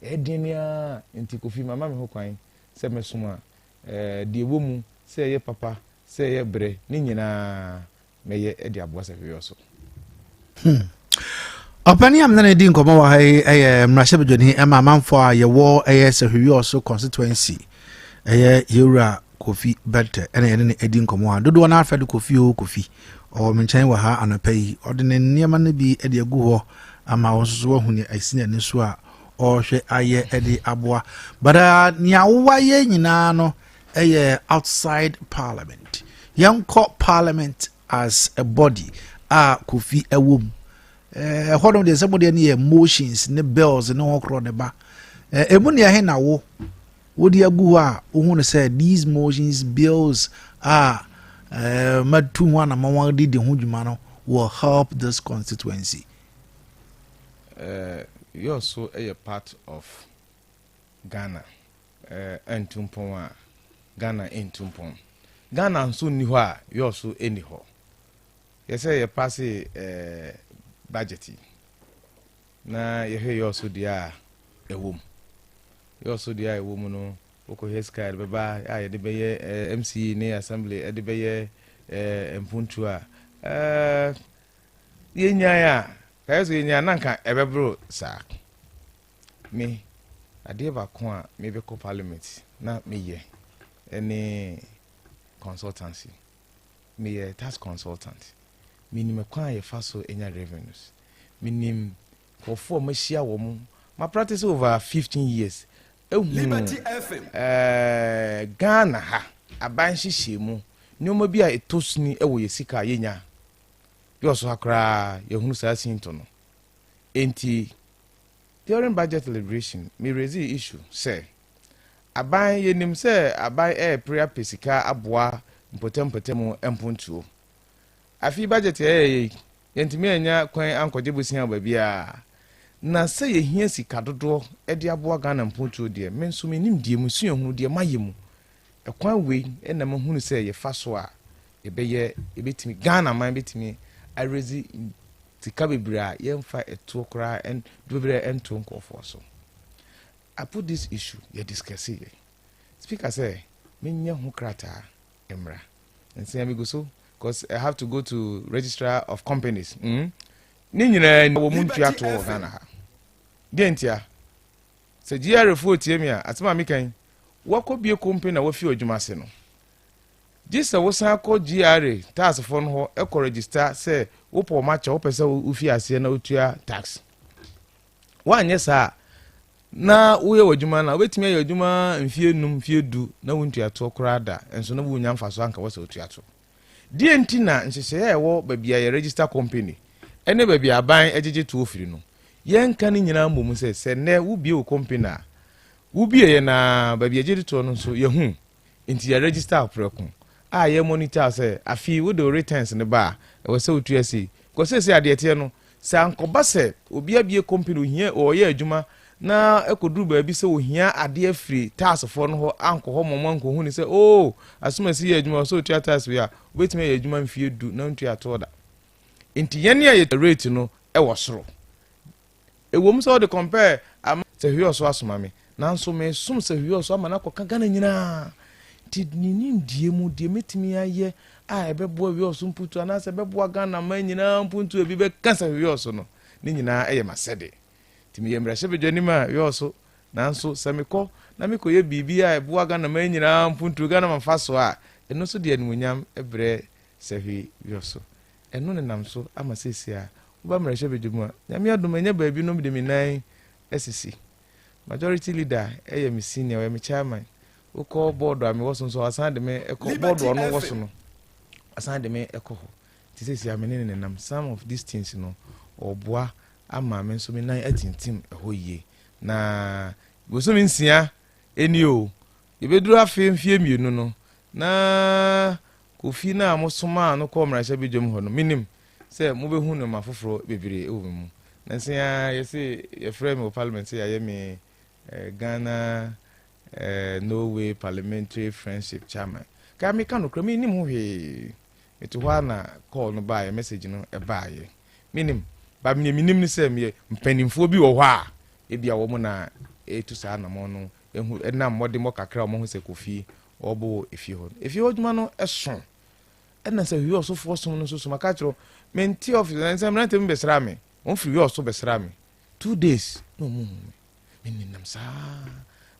edin ya enti Kofi mama me ho kwan se mesoma die womu se ye papa se ye bre ni nyina meye e dia boa Sefwi oso opani am na di nkomo wa hai mrashebedwani ema manfo a ye wo Sefwi oso constituency yewura Kofi Bentel ene ye ne edi nkomo a dodo na afede Kofi o menchen wa ha anapai odene niema na bi e de agu ho ama wonso wo huni asine ne so a o hwe aye e de aboa bara nia wo ye nyina no outside parliament yanko parliament as a body Kofi ewom hold on, there's somebody any emotions ne bells ne hokro ne ba emu ne he na wo di agu a wo hu say these motions bills madu ho na ma di ho dwuma no will help this constituency. You also a part of Ghana entumpon Ghana entumpon Ghana nso ni ho a you also any ho you say you pass budget na you hear you also dia ewom you also dia ewom no oko heska be ba ya de be MC ne assembly de be empuntu a yenya ya kayeso yenya nanka ebebro sa me ade ba ko a me be ko parliament na me ye any consultancy me ye tax consultant minimum kwa ye faso enya revenues minim for four machia wo mu my practice over 15 years Liberty FM Ghana ha aban hihye mu nyoma bi a etosuni ewo ye sika yenya yo so akra ye hunu sa sinto no enti during budget deliberation me raise the issue say aban ye nim say aban prayer pesika aboa mpotem empuntuo afi budget yentimi anya kwan ankoje bosia ba bia na say ye hia sika dodo e de aboa Ghana mpuntuo de menso menim die mu sua hunu de mayemu ekwan we na ma hunu say ye faso a ebeye ebetimi Ghana man betimi arezi sika bebra yemfa eto kra and bebra ento nkofo so. I put this issue ye discuss it. Speaker say menya hu krata emra nsia mi go so because I have to go to registrar of companies. Ni nyina wo muntu ato Ghana ha. Dentia. Se GR fo tie me a atema me kan. Wako bie company na wo fi odwuma se no. Gisa wo san ko GR tax fo no ho e ko register say wo po ma cha wo pese wo fi ase na otua tax. Wanye sa na woyɛ wadwuma na wobɛtumi ayɛ wadwuma mfie num mfie du na wontua to korada enso na wo nya mfaso anka wose otua to die nti na nhyehyɛ ɛwɔ baabi a register company ɛne baabi aban agege to ofiri no yɛnka ne nyina mbom sɛ nɛ wo bie wo company a wo bie yɛ na baabi agege to no so yɛhu nti ya register apreko a yɛ monitor sɛ afi wo de returns ne ba ɛwɔ sɛ otua si ko sɛ ade tie no sɛ ankoba sɛ obi abie company ohia ɔyɛ adwuma na ekoduru baabi sɛ ohia ade afiri tax for no ho anko ho momman ko hu ni sɛ oh asuma si yɛ adwuma so otua tax wi a obetime yɛ adwuma mfie du na ntua to da nti yɛne yɛ rate no ɛwɔ soro ewom sɛ de compare am sɛ hwi so asoma me nanso me som sɛ hwi so ama na kɔka Ghana nyina ti nini die mu die metimi ayɛ a ɛbɛboa hwi so mputu ana sɛ ɛbɛboa Ghana ma nyina mputu ebi bɛka sɛ hwi so no ne nyina ɛyɛ masɛde timi yemra hye bedwanima Wiawso nanso samekɔ na mekɔyɛ bibi a ɛboa Ghana ma nyina mpuntu Ghana mafa so a ɛno so de animunyam ɛbrɛ Sefwi Wiawso ɛno ne nam so ama sesi a woba mra hye bedwuma nyame adom anya baabi no de minan asisi majority leader ɛyɛ me senior ɛyɛ me chairman wokɔ board a me wo so so asan de me ɛkɔ board ɔno wo so no asan de me ɛkɔ ho ti sesi a me ne nam some of these things no ɔboa ama me nso me nan atintim ɛhɔ yie na boso me nsia eni o yebeduru afi mfie mienu no na Kofi na amosoma no kɔ mra hye bedwam hɔ no minim sɛ mo behu no mafoforo bebere ɛwɔ mu na nsia yɛse yɛfrɛ me parliament ya yɛ me Ghana Norway parliamentary friendship chairman ka me ka no kra me nim ho hwe eto hɔ na call no ba message no ɛba yɛ minim ba minim ni sɛ me mpanimfo bi wɔ hɔ a ebia wɔ mo na etu saa na mo no ehu na mmɔde mo kakra mo ho sɛ Kofi ɔbo efie hɔ dwuma no ɛso ɛna sɛ Wiawso fo som no so maka kyerɛ menti office na nsɛm na tem besra me on free Wiawso besra me 2 days no mo me ninam saa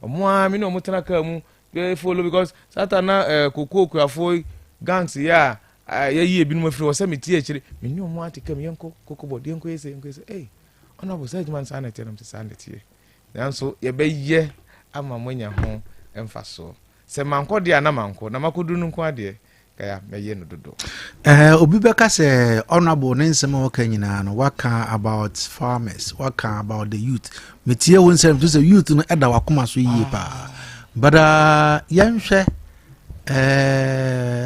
omo a me no mo tena ka mu be follow because satana kokoko afo gangs ya ye bi no afiri wo sɛ meti akire me ni omo atika me yenko kokobo de yenko yese eh ona bo sɛ dman sana tenam se sana tie nanso ye be ye ama monya ho emfa so sɛ manko de ana manko na makodu no nko ade kaya me ye no dodo obi beka sɛ honorable ne nsɛm waka nyina no waka about farmers waka about the youth metie won sɛ to sɛ youth no ɛda wakoma so yie pa but yɛnhwɛ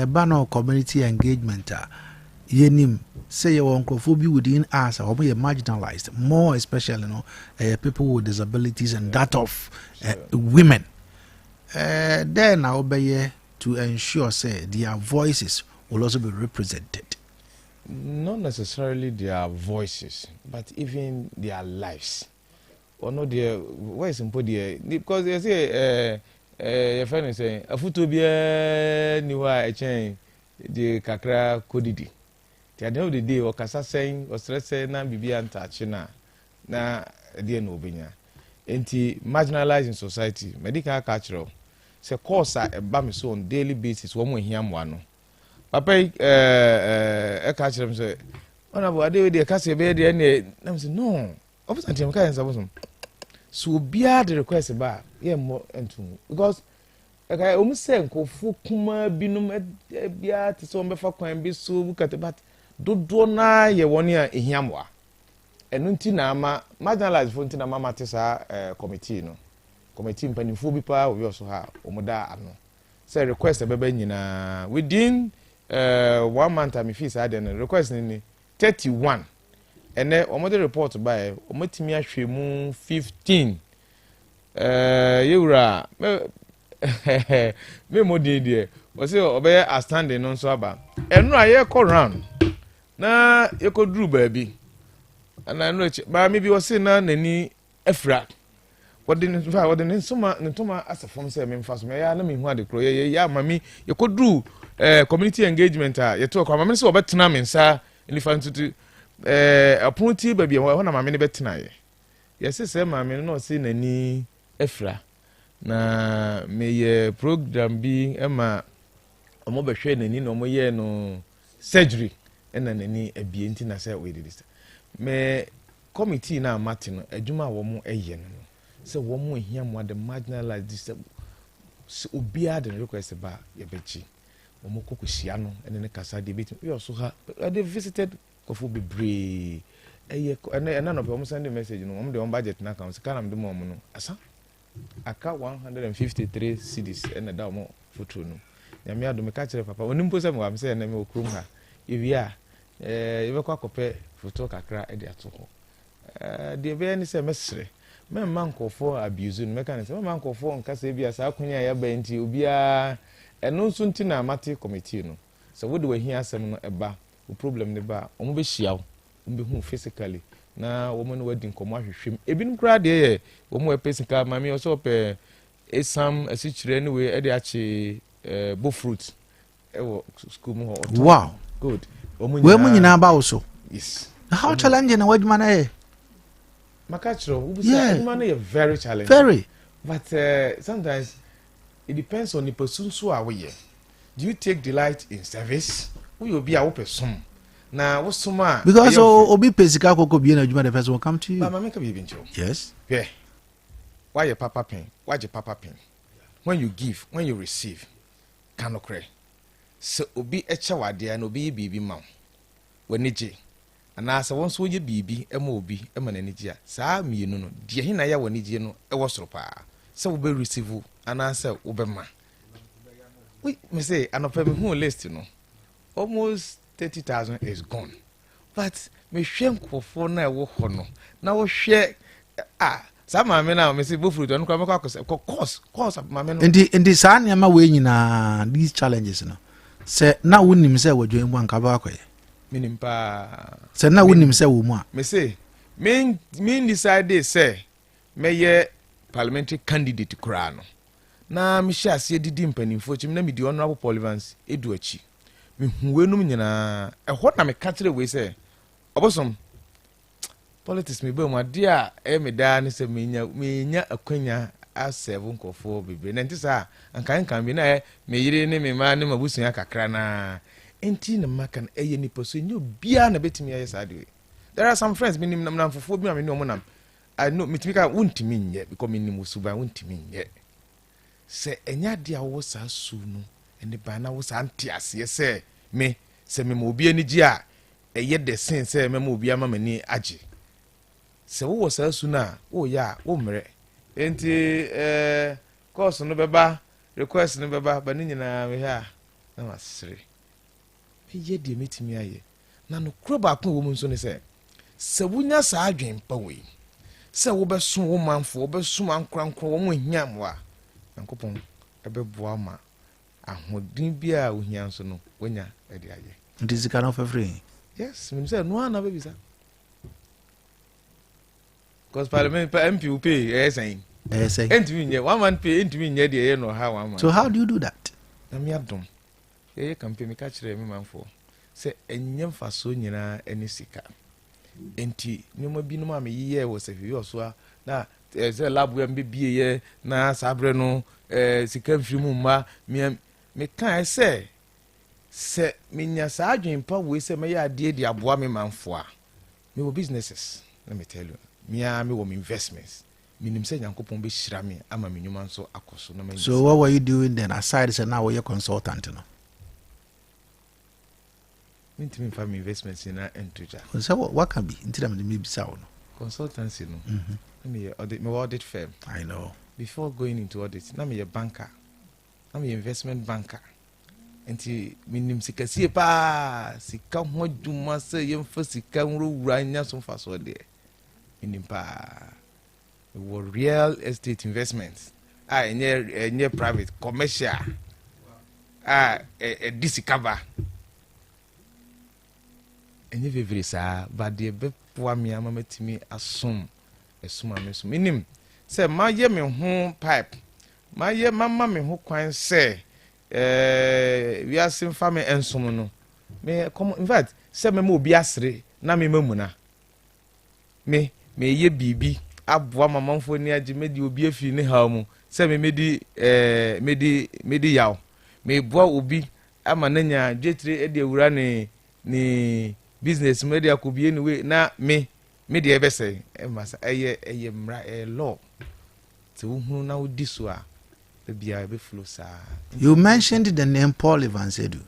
bano community engagement yenim say your nkrofo within us or be marginalized more especially people with disabilities and that of women then I obey to ensure say their voices will also be represented. Not necessarily their voices but even their lives or not their why is important because they say your friend is saying a photo be a chain the kakra kodidi. The end of the day, or kasa saying or stress saying na bibi antachina na dear no binya. Enti marginalized in society, medical cultural. Se course a bam so on daily basis. One more him one. Papa a culture say, honorable ade we dey kasa be dey na. I say no. Opposite time kan say so bia the request ba yeah more into because okay o say nkofu kuma binum bia te so be fa kwan bi so bukate but dodo na ye woni a ehiamwa enu nti na ama marginalized fo nti na mama te sa committee no committee mpanimfo bi pa we also ha omoda ano say request beba nyina within 1 month am fees ade no request ni 31 ene omode report by omotimi ahwe mu 15 yewura me modi die o se obey a standing no so aba enu aye call round na yekoduru baabi ana no ba me bi o se na nani afra what didn't Soma as a form say, fast me, I mean, what the crow, yeah, mammy, you could do community engagement. You talk, I'm so about Tinamin, sir, in the fan to a punty baby, one of my many bet tonight. Yes, sir, mammy, not seen any Efra. Na me program bi Emma omo be hwe nani no mo ye no surgery ena nani abie nti na say we did this me committee na amate no adwuma wo mo eye no say wo mo ehia mo the marginalized this obia the request ba ye bechi wo mo kokohia no ene ne kasa de beti we also ha they visited Kofi bebre eye ena no be mo send message no mo de on budget na account kana mo de mo no asa aka 153 cedis and da mo photo no nyame ado me ka kire papa onim po se mo am se na me okrum ha ewia e be kwa kope photo kakra e de ato ho de be ni se mesre me mankofo abuse no me kan se me mankofo nka se bia sa akonya ya ba nti obia eno nso nti na amate committee no so wo de wa hia asem no eba o problem ne ba o mo be hia o mo be hu physically na woman wedding komo ahwehwem ebinum kra de ye womo e pesika mami o so pe esam asichire ni we e de ache bo fruit e wo school mo ho. Wow, good. We mu nyina ba wo so. Yes. How challenging na waduma na e? Makachro we say waduma na very challenging. Very. But sometimes it depends on the person so away. Do you take delight in service? We will be a person. Na what's so much? Because obi pesika koko bi na adwuma the person will come to you. But mama can be bincho. Yes. Yeah. Why your papa pain? Why your papa pain? When you give, when you receive, cannot cry. So obi echa wade and obi bibi ma. When nije. And as once wo ye bibi ema obi ema na nije. Saa mienu no. Die hin na ya wo nije no e wo soro pa. So we be receive and answer wo be ma. We me say anopa me hu list no. Almost 30,000 is gone. But me hwem kofo na wo ho no. Na wo hwe some mama na me say bo fruit on kwa me course mama no. Ndi saa nyama we nyina these challenges no. Se na wonim se wadwen mu anka ba akoye. Minim pa. Se na wonim se wo mu a. Me say me decide say me ye parliamentary candidate kura no. Na me hye ase didi mpanimfo chim na me di honorable Polivans edu achi. Me huwenum nyina ehɔ na me ka kire we say obosom politics me be mu ade a me da ne se menya akwanya a7 nkofo bebre na nti sa ankan bi na me yire ne me ma ne mabusunya kakra na enti na maka na ni poso nyo bia na betimi ya sa de. There are some friends me nim nam fofo bi ma me ne omo nam I know mitimi ka wontimi nye because me nim usuba wontimi nye se enya de a wo sa su no ene ba na wo sa ante ase se me se me mo obi ani gi a eye de sen se me mo obi ama mani age se wo sa su na wo ya wo mre enti course no beba request no beba ba ni nyina me ha na masre eye de metimi aye na no kro ba ko wo mu nso ne se wunya sa adwen pa we se wo be so wo manfo wo be so ankrankro wo mo hiam wa yankopon ebe boa ma ahodin bia wo hiam so no wonya e de aye ndi zika no free. Yes me say no na baby sa cause parliament MP will pay saying entimi one man pay entimi nye de no ha one man. So how do you do that? Na me adom campaign me ka kire me manfo se enyem faso nyina eni sika enti nyoma bi no ma me yiye wo Sefwi oso na se lab we mbie ye na sabre no sika mfiri mu ma me kan se menya sa adwen pa we se me ya ade di aboa me manfo a me wo businesses let me tell you me wo investments minim se Yankopon be hira me ama me nyuma nso akoso na me. So what were you doing then aside say now we consultant no? Minti for investments in Entuja. So what can be? Until I'm maybe sound. Consultancy no. Me audit firm. I know. Before going into audit, na me a banker. Na me investment banker. Enti minim sika sie pa sika ho dwuma se yem fa sika nro wura nya so fa so de. Minim pa. We real estate investments. Enye private commercial. Discover. Enye vevre sa ba de be poa me ama matimi asom esuma me so minim say ma ye me ho pipe ma ye mama me ho kwan say we are sim family ensom no me come in fact say me obi asre na me mamuna me ye bibi aboa mamamfo ni age me di obi afi ne ha mu say me medi yaw me boa obi ama nanya jetire e de awura ni business media akobie ni we na me de ebe say e masa eye mra law to hu na odi so a bia be flow sa. You mentioned the name Paul Evans Edu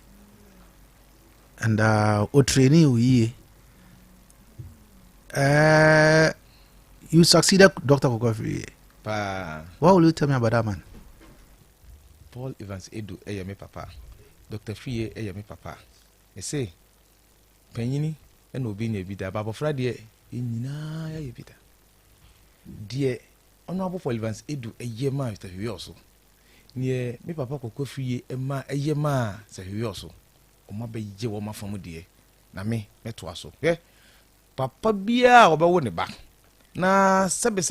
and o training we you succeeded Dr. Kofi. What will you tell me about that man? Paul Evans Edu me papa. Dr. Free me papa. I say Penini and obi na bida baba frade nyina ya bida. Die honorable Paul Evans Edu ma Mr. Wiawso. Nie me papa Kofi ma ma Mr. Wiawso. O ma be je wo ma fam die. Na me to aso. Papa bia obawo ne ba. Na sebe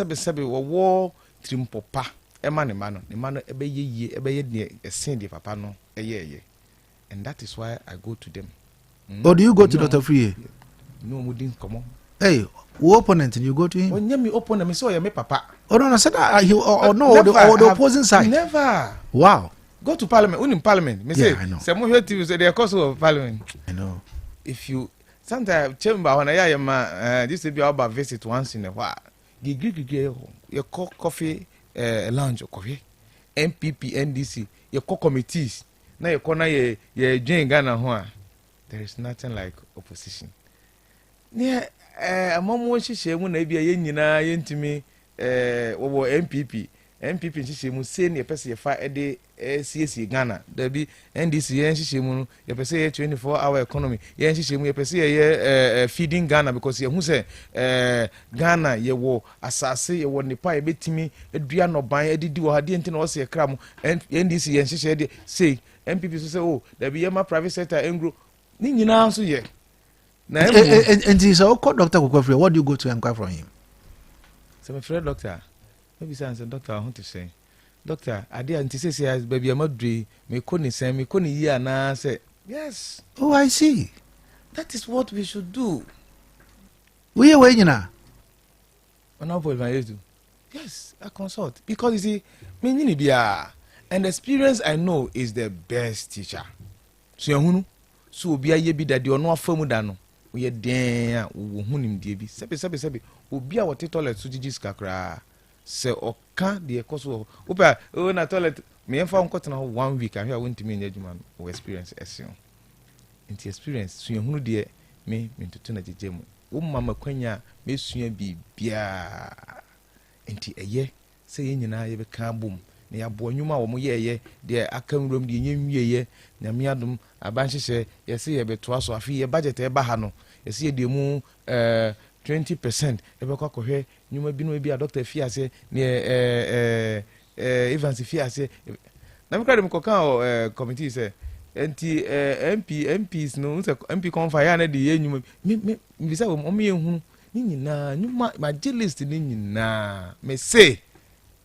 wo trimpopa ema ne ma no ebe ye ebe ye ne esen de papa no ye. And that is why I go to them. Or do you go to Dr. Free? No, we didn't come on. Hey, who opponent you go to him? When you opponent, me saw you, me papa. Oh no, said the opposing side. Never. Wow. Go to parliament. When in parliament, me say, I know. Some here to say they are cause of parliament. I know. If you sometimes chamber when I am this will be about visit once in a while. You call coffee lounge or coffee. MPP, NDC, you call committees. Now you corner ye join Ghana ho. There is nothing like opposition. Near among she shemu na bia ye nyina ye ntimi wo MPP she shemu say ne pese ye fa ede CSC Ghana. There be NDC ye shemu ye pese ye 24-hour economy. Ye shemu ye pese ye feeding Ghana because ye hu say Ghana ye wo asase ye wo nipa ye betimi edua no ban edidi wo hade enti na wo se kra mu NDC ye shehye say MPP so say oh there be my private sector engro ni nyina so ye na and so Dr. Kofi, what do you go to inquire from him? So my friend doctor maybe say doctor I want to say doctor I dey anti say baby amadre me ko ni sen me ko ni yi ana say yes. Oh, I see. That is what we should do. We are waiting now. Yes, I consult because you see me ni bia and experience I know is the best teacher. So you so obi aye bi da de ono afamu da no we den a wo hunim de bi sebe obi a wote toilet so gigi skakra se oka de ekoso opa o na toilet me enfa nkotena 1 week ahia wontimi nya adwuma no experience esion nti experience so yehunu de me ntutu na jejemu wo mama kwanya me sua bibia nti eye se ye nyina ye be ka bom na ya bo nwuma wo mo ye de akamrom de nyemwieye na miadum abanhyehyɛ yɛse yɛ betoa so afi yɛ budget eba ha no yɛse yɛ de mu 20% ɛbɛkɔ akɔhwɛ nyuma bi no bi a doctor fiase ne Evans fiase na mekra dem kɔka committee sɛ enti MPs no sɛ MP confa ya na de yɛ nyuma me bisa wo mo yɛ hu ni nyina nyuma ma list ni nyina me say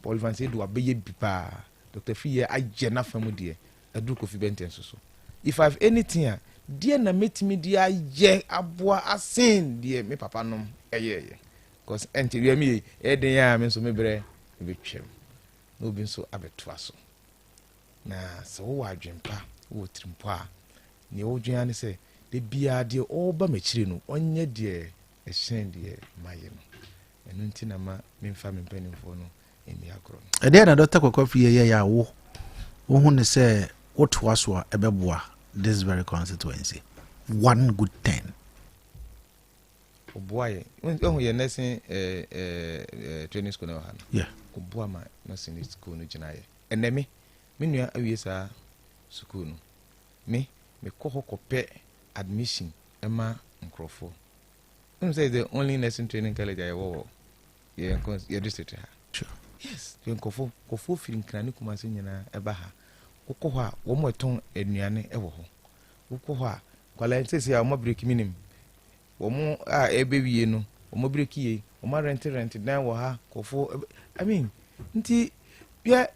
Paul Evans do abɛyɛ bi pa Dr. Fiye agye na famu de adu Kofi Bentel so if I have anything dear na metimi dia ye aboa asen de me papa nom eye because enti me eden ya me so me bre betwem no bi so abetoa so na so wo adwempa wo trimpo a ne wo dwan ne se de bia de oba machire no onye de ehyen de maye no enu nti na ma memfa me mpanimfo no emi akro no ede na Dr. Kofi ye ya wo hu ne se what was ebeboa this very constituency one good thing oboaye when you nursing training school na yeah oboa ma nursing school no ginaye enemi me nua awie sa school no me ko hokope admission ema nkrofo I'm say the only nursing training college I wo your district ha sure yes you kofo feeling krani kuma se nyina eba ha wokɔ hɔ a wo mo eton anuane ɛwɔ hɔ wokɔ hɔ a kwala ntese a mo break minim wo mo a ebewie no wo mo break ye oma rent dan wo ha kofo I mean nti bia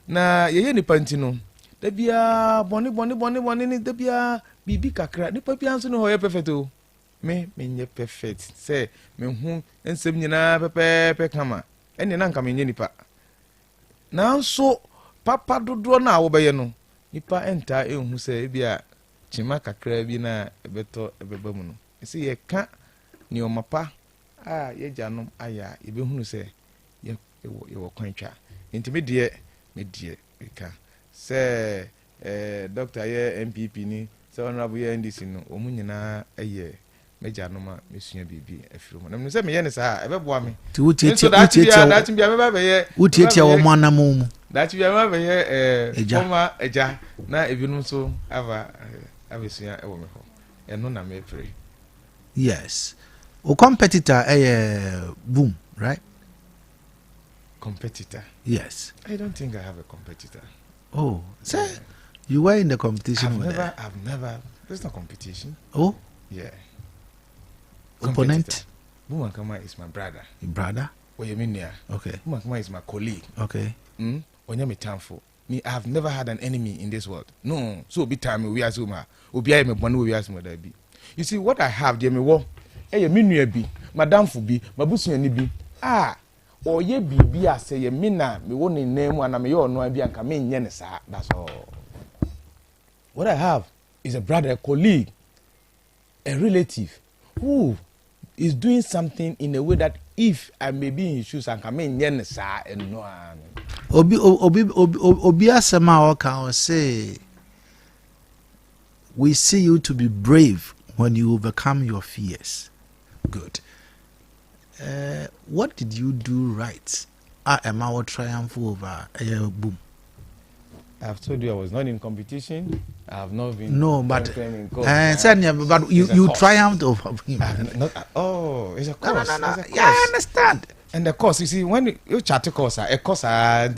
na yeye nipa nti no da bia boni ni da bia bibi kakra nipa bia nso no ho ye perfect o me nye perfect say me hu ensem nyina pepe kama ene na nka me nye nipa nanso papa dodo na wo beye no nipa enta ehu say bia chima kakra bi na ebeto ebeba mu no ese ye ka ni o mapa ye janom aya ebe hunu say ye wo kwantwa enti me die eka say doctor ye MPP ni say honorable ye NDC no omu nyina eye me janoma me sua bibi afiru na me say me ye ne sa ebeboa me ti wutietia bia me ba be ye wutietia wo mo anam mu that bia me ba be ye former eja na ebinum so ava abesua ewo me ho eno na me pray. Yes. O competitor boom, right? Competitor? Yes. I don't think I have a competitor. Oh, sir, you were in the competition I've never. There's no competition. Oh? Yeah. Opponent? Boom Kama is my brother. Your brother? Oyeminia. Okay. Boom Kama is my colleague. Okay. Onyame Tamfo. Me, I have never had an enemy in this world. No. So be time we are Zuma. Obiya me bonu we are Zuma there be. You see what I have there me wo. Me nua bi, madam fu bi, mabusuani bi. Oye bibi ase ye me na me wo ne name ana me ye ono abi anka me nye ne saa. That's all. What I have is a brother, a colleague, a relative who is doing something in a way that if I may be in his shoes and come in nye saa and no Obi asema can say we see you to be brave when you overcome your fears. Good. What did you do right? Am I triumph over boom? I've told you I was not in competition. I have not been. No, but you triumphed over him. It's a course. No. Yeah, I understand. And the course, you see, when you chat a course, what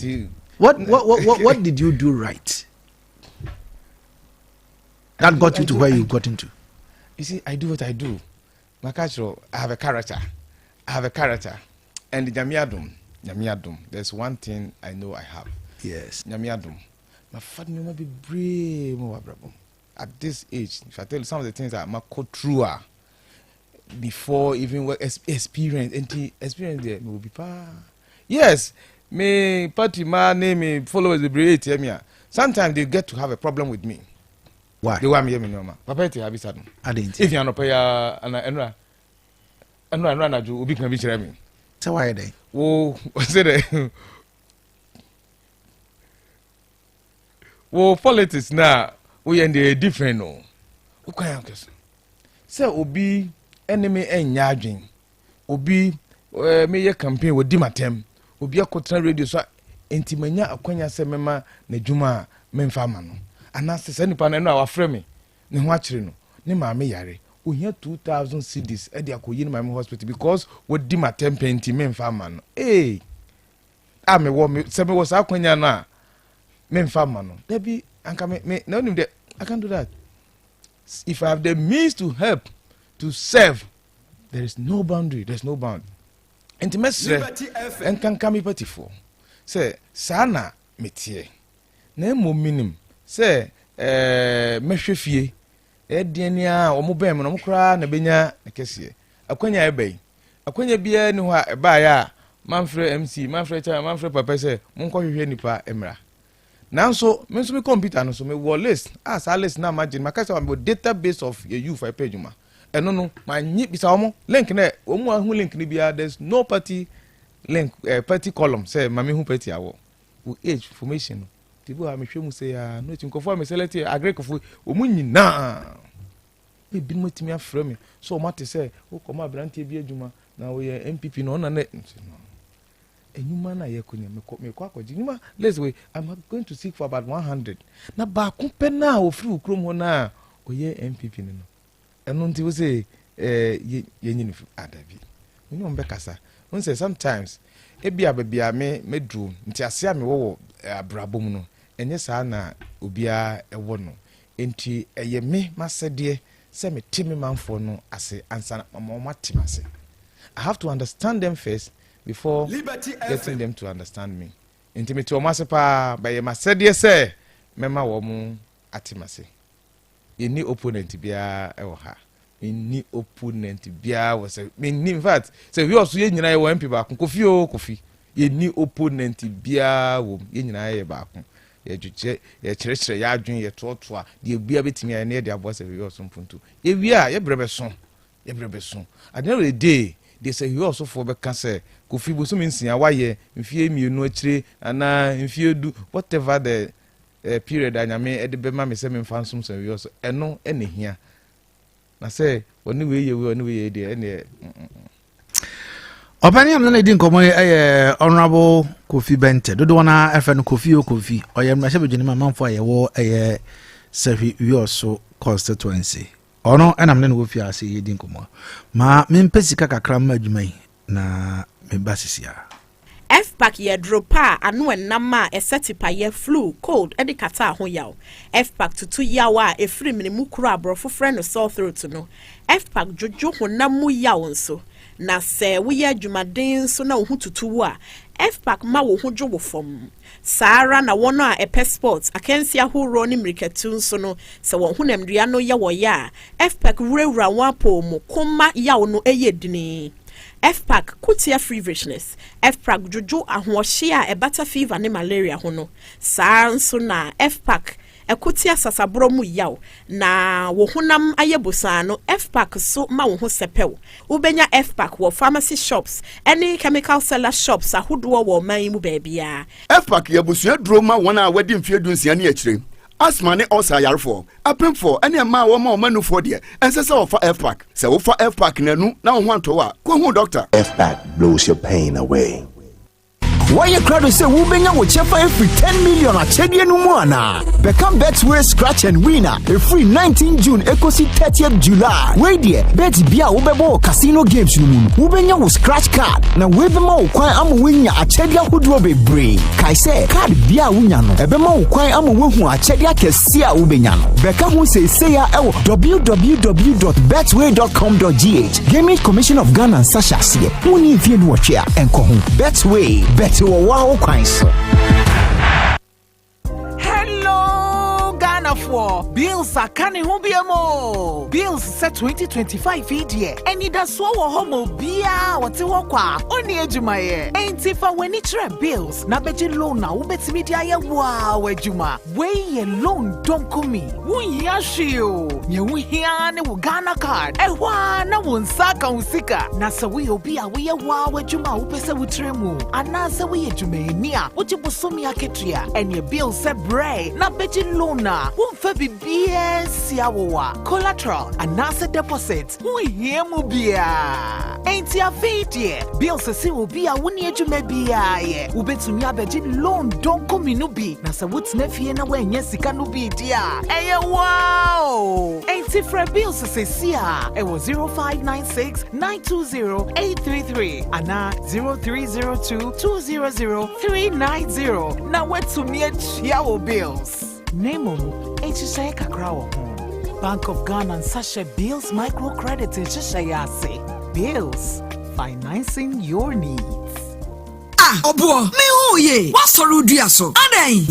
did you do right? That got you to where you got into. You see, I do what I do. My culture, I have a character. And the Nyamiadum. There's one thing I know I have. Yes. Nyamiadum. My father may be brave. At this age, if I tell you some of the things that I go through before even experience there will be yes, me party my name followers the brave. Sometimes they get to have a problem with me. Why? They want me no papa te have sudden. I didn't. If you no pay and na ju obi kan bi kire me. So why they? Oh, say the well, politics now we and they different no. Okay, say obi enemy enya adwen. Obi me ye campaign we di matem. Obi akotra radio so entimanya akwanya se mema na dwuma memfa ma no. Anase se nipa na no awafre me. Ne ho akire no. Ne ma me yare. Ohia 2000 cedis e de akoyi no my hospital because we di matem penti memfa ma no. Me wo me se me wo sa akwanya no a memfa ma no. Debi anka me no nim de I can't do that. If I have the means to help, to serve, there is no boundary. There's no bound. Intimacy and can come party for. Say, Sana metie. Name minim. Say, Meshefie. Ediania, or Mobem, no cra, Nabenya, a cassia. Akwanya ebay. Akwanya beer no ha baya. Manfred MC, Manfred Papa say, Monco Nipa Emra. Now so me computer no so me wo list as a list na imagine makasa am database of your youth I page ma no my bisa omo link na omo hu link ni bia there's no party link party column say mami hu party awo age formation people am hwemu say no tinkofo am select agrikofo omo nyina e bi mo timi afra me so o mate say o koma brantie bi adwuma na wo ye MPP no na enyuma na yekonya me kwa nyuma let's way I'm going to seek for about 100 na ba kumpe na ofri ukrom ho na oye MPP no eno nti wo say ye nyini adabi me mbe kasa won say sometimes ebia bebia me dru nti ase me wo abrabom no enye saa na obia ewo no enti eye me masede se me timi manfo no ase ansa mama matimase I have to understand them first before getting them to understand me. Intimate Omasepa by a Masedia say, Mema Womu Atimase. Any opponent bia ewoha. Any opponent bia was a in fact, so we also yin I want people Kofi. Any opponent bia wom yin I back. Ye chere ya adwen ye totoa de bia betimi ya na de abosa we also mpuntu ye wia ye brebeso at the end of the day they say you also for be can say Kofi bo so mensia wa ye mfie mienu akire ana mfie du whatever the period anyame e de be ma me se me mfansum so we also eno ene hia na say oni we ye de ene Opani am na di nkomo honorable Kofi Bentel dodo wana FN Kofi oyem na shebejuni mamfo ayewo Sefwi Wiawso constituency ono enam ne no fi ase ye di nkomo ma mempesika kakra ma adwumai na membasisia FPAC ye dropa anu enama esetipa ye flu cold edikata ho yaw FPAC tutu yawa efiri minimu kura abrofo frɛ no sore throat no FPAC jojo honamu yaw nso na se we adwumaden so na wo tutu a FPAC ma wo ho dwo fom Sara na wono a epe sports akensi ahoro ni mrikatu nso no se wo ho namdua no ye wo ya FPAC wurawura wapo mu koma yaw no eyedini FPAC kutia feverishness FPAC jojo ahohye a ebata fever ne malaria ho no saa nso na FPAC ekutia sasabro mu yaw na wo honam ayebosa no FPAC so ma wo ho sepew ubenya FPAC wo pharmacy shops any chemical seller shops ahodo wo man mu baabia FPAC yebusua duro ma wona wadi mfie dunsia ne akire asma ne osa yarfo apemfo ene ma wo ma manufo de ensese wo fa FPAC se wo fa FPAC nanu na wo ho anto a ko hu doctor FPAC blows your pain away. Why you crowd say we benya wo chefa every 10 million a chedie no mu ana become Betway scratch and winner a free 19 June ekosi 30th July we there bet bia wo bebo casino games no mu wo benya wo scratch card na we be ma wo kwan am winya a chedie hodo bebre kai say card bia wo nya no e be ma wo kwan am wo hu a chedie kese a wo benya no beka hu say ya e www.betway.com.gh Gaming Commission of Ghana and Sasha say woni fie no hwe a enko ho Betway wow, hello, Ghana for bills are canning hubiamo. Bills set 2025 idea. And it does so homo bia what you walk only ejumaye. Ain't if I when it bills. Na beji loan na ubeti media ya wow ejuma. Way loan don't come me. Wun yashio. Nye hiane wo Ghana card. Ewa na wun saka usika. Na sa we obia we ya wow ejuma upese utremu. Anasa we ejume niya. Uchi busumi ya ketria. And your bill se bray. Na beji loan na. Wun febi BS yawa. Collateral. Anasa deposit. Wun hiemu bia. Ain't ya fidye. Bill se si ubia wuni ejume bia ye. Ubetumi abeji loan don't come inubi. Na sa wut nefie na we nye sika nubi dia. Eye wow. Ain't if bills se siya. It was 0596-920-833. Ana 0302-200-390. Na wetumi echiawo bills. Nemo echishaye kakrawo. Bank of Ghana and Sasha Bills Microcredit echishayase. Bills, financing your needs. Obo, me who ye? What for Udia so? Adai.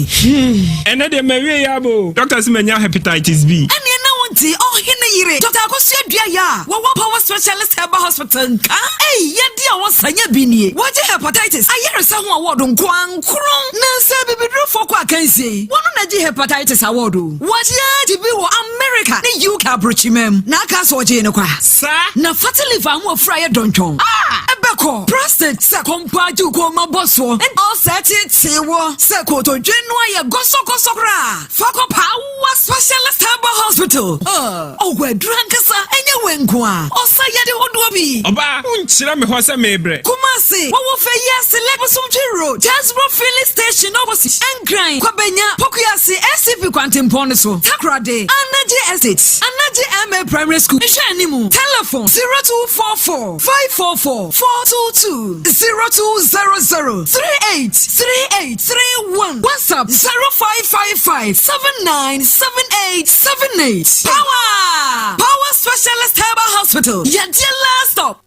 Another Maria Yabo. Doctors Mania hepatitis B. And you know what? Oh, Henry, Dr. Agosia Dia, what power specialist have a hospital? Hey, yet dear was Sanya Bini. What hepatitis? I hear someone word on Kwang Krong. Nancy, baby, for what can say? One on the hepatitis award. What ya to be America? The UK Bruchimem. Nakas or Janoqua. Sir, na fatally van fryer donjon. Ebeko, prostate, second part to go my boss and all set it, say, Sekoto Genoa, Gosokosokra. Foko Power Specialist Herbal Hospital. Oh, we're drunk, sir, and you went qua. Oh, say, you would be. Oba, Unchirame Hosa Mebre. Kumasi, what will say yes, Leposum Road, Jasbro Filling Station, opposite, and grind, Quabena, Pokiasi, SCP Quantum Poneso, Takrade, Anaji Estates, Anaji MA Primary School, Shanimu, telephone 0244 544 422 0200 383831, WhatsApp 0555 797878. Power Specialist Herbal Hospital, your dear last stop.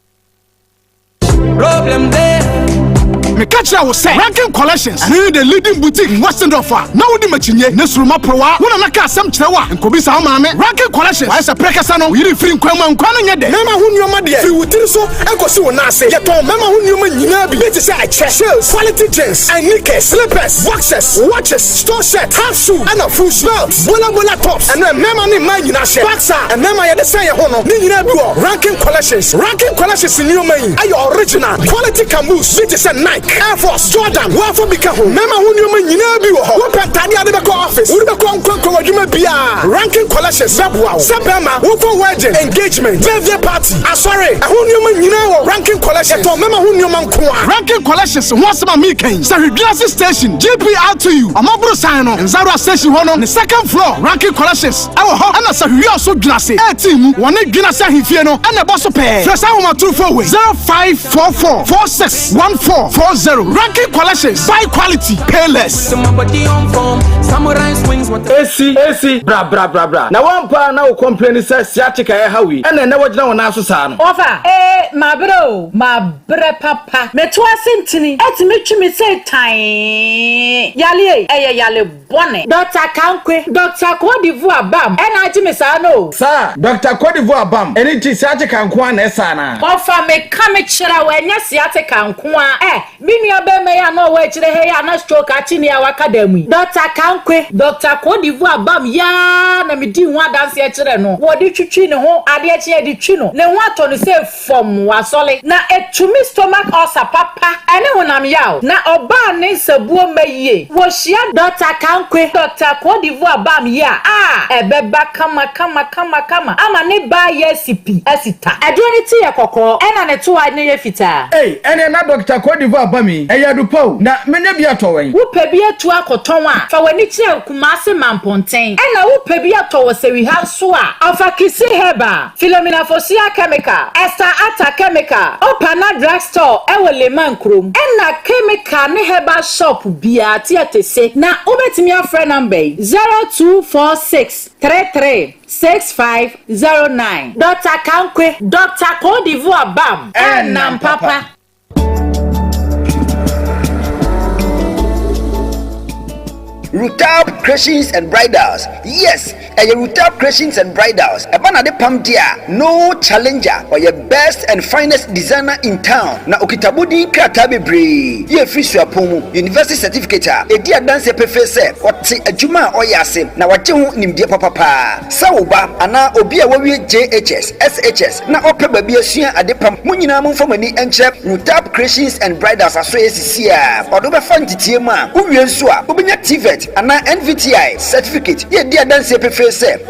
problem there. Me catch you say Ranking Collections and the leading boutique in Western Offer. Now the machinye Nesruma Proa, one of the Sam Chewa, and Kobisa Mame. Ranking Collections, why is a precasano? You free Kwama and Kwana de. Mama who knew my dear. You would so and Kosu Nase. Yet Mama who knew me, you say I check shells, quality jeans, and knickers, slippers, boxes, watches, store set, half shoe, and a full belts, Bola tops, and then Mama named my Yunashe, Baxa, and Mama had the same honor. Nina Ranking Collections, Ranking Collections in your main. Are you original? Quality camoose, bitches and Nike. Air Force, Jordan, Waffle Bikaho, Mema Hunyum, Yinabu, Whoopin Tania de office, Udakon Koma Bia, Ranking Collections, Zabwa, Sabama, Whoopin Wedding, Engagement, Birthday Party, Asare, Hunyum, Yinawa, Ranking Collections, Mema Hunyum, Ranking Collections, Wasama Mikan, Sarigasi Station, GPR to you, Amabro Sino, and Zara Station 1 on the second floor, Ranking Collections, our home, and a Wiawso Glassy, a team, one Ginasa Hifiano, and a boss of pay. First, I want 248 0544 461440. Ranking Collections, buy quality, pay less. AC, bra. Now one pa now complain says Siatica Howie, and then never know now Susano. Offer, my bro, my bre papa. Me to a sentini, et me say time. Yale, bonnet. Dr. Kankwe, Dr. Kodivoire Bam, and I Jimisano. Sir, Dr. Kodivoire Bam, and it is Siatica Kwan Esana. Offer me come it shall when Siatica Kwan, Minia Beme, I know where to the hair and a stroke at our academy. Dr. Kankwe, Dr. Kodivoire Bam, ya, na me di one dance yet to the no. What did you chino home? I did the chino. Ne want to say from wasole. Na a to me stomach or papa. Anyone am yaw. Na oba ne se buo me ye. Was she Dr. Kankwe, Dr. Kodivoire Bam ya. Ebeba kama. Ama ne ba yesipi esita. Adroniti ya koko. Ena ne to ne ye fita. Hey, ene na Dr. Kodivoire Bami. Eya du po. Na menye bia to wen. Wo pe bia to akoton a. Fa wani kire Kumase Mamponten. Ena wo pe bia to wo se wi ha so a. Afa kisi heba. Philomena Fosia Chemical. Esther Ata Chemical. Opana Drugstore. Ewe Leman Krom. Ena chemical ne heba shop bia tietese. Na obetimi afre number 0246 33 6509. Dr. Kankwe, Dr. Kodivoire Bam, and Nam Papa. Rutab Creations and Bridals. Yes, Rutab Creations and Bridals. Ebana de pam dia, no challenger or your best and finest designer in town. Na okitabudi kratabe bre. Ye free suapomu, university certificate. E dia dance professor. Wati adwuma oyase na waje ho nimdie papa. Sauba ana obi a wawie JHS, SHS na ope babia sua ade pam. Munyina mumfamani enche Rutab Creations and Bridals aso yesisia. Odo be fa ntitie mu a, uwie nso a, obenya TVET ana NVTI certificate. Ye dia dance professor.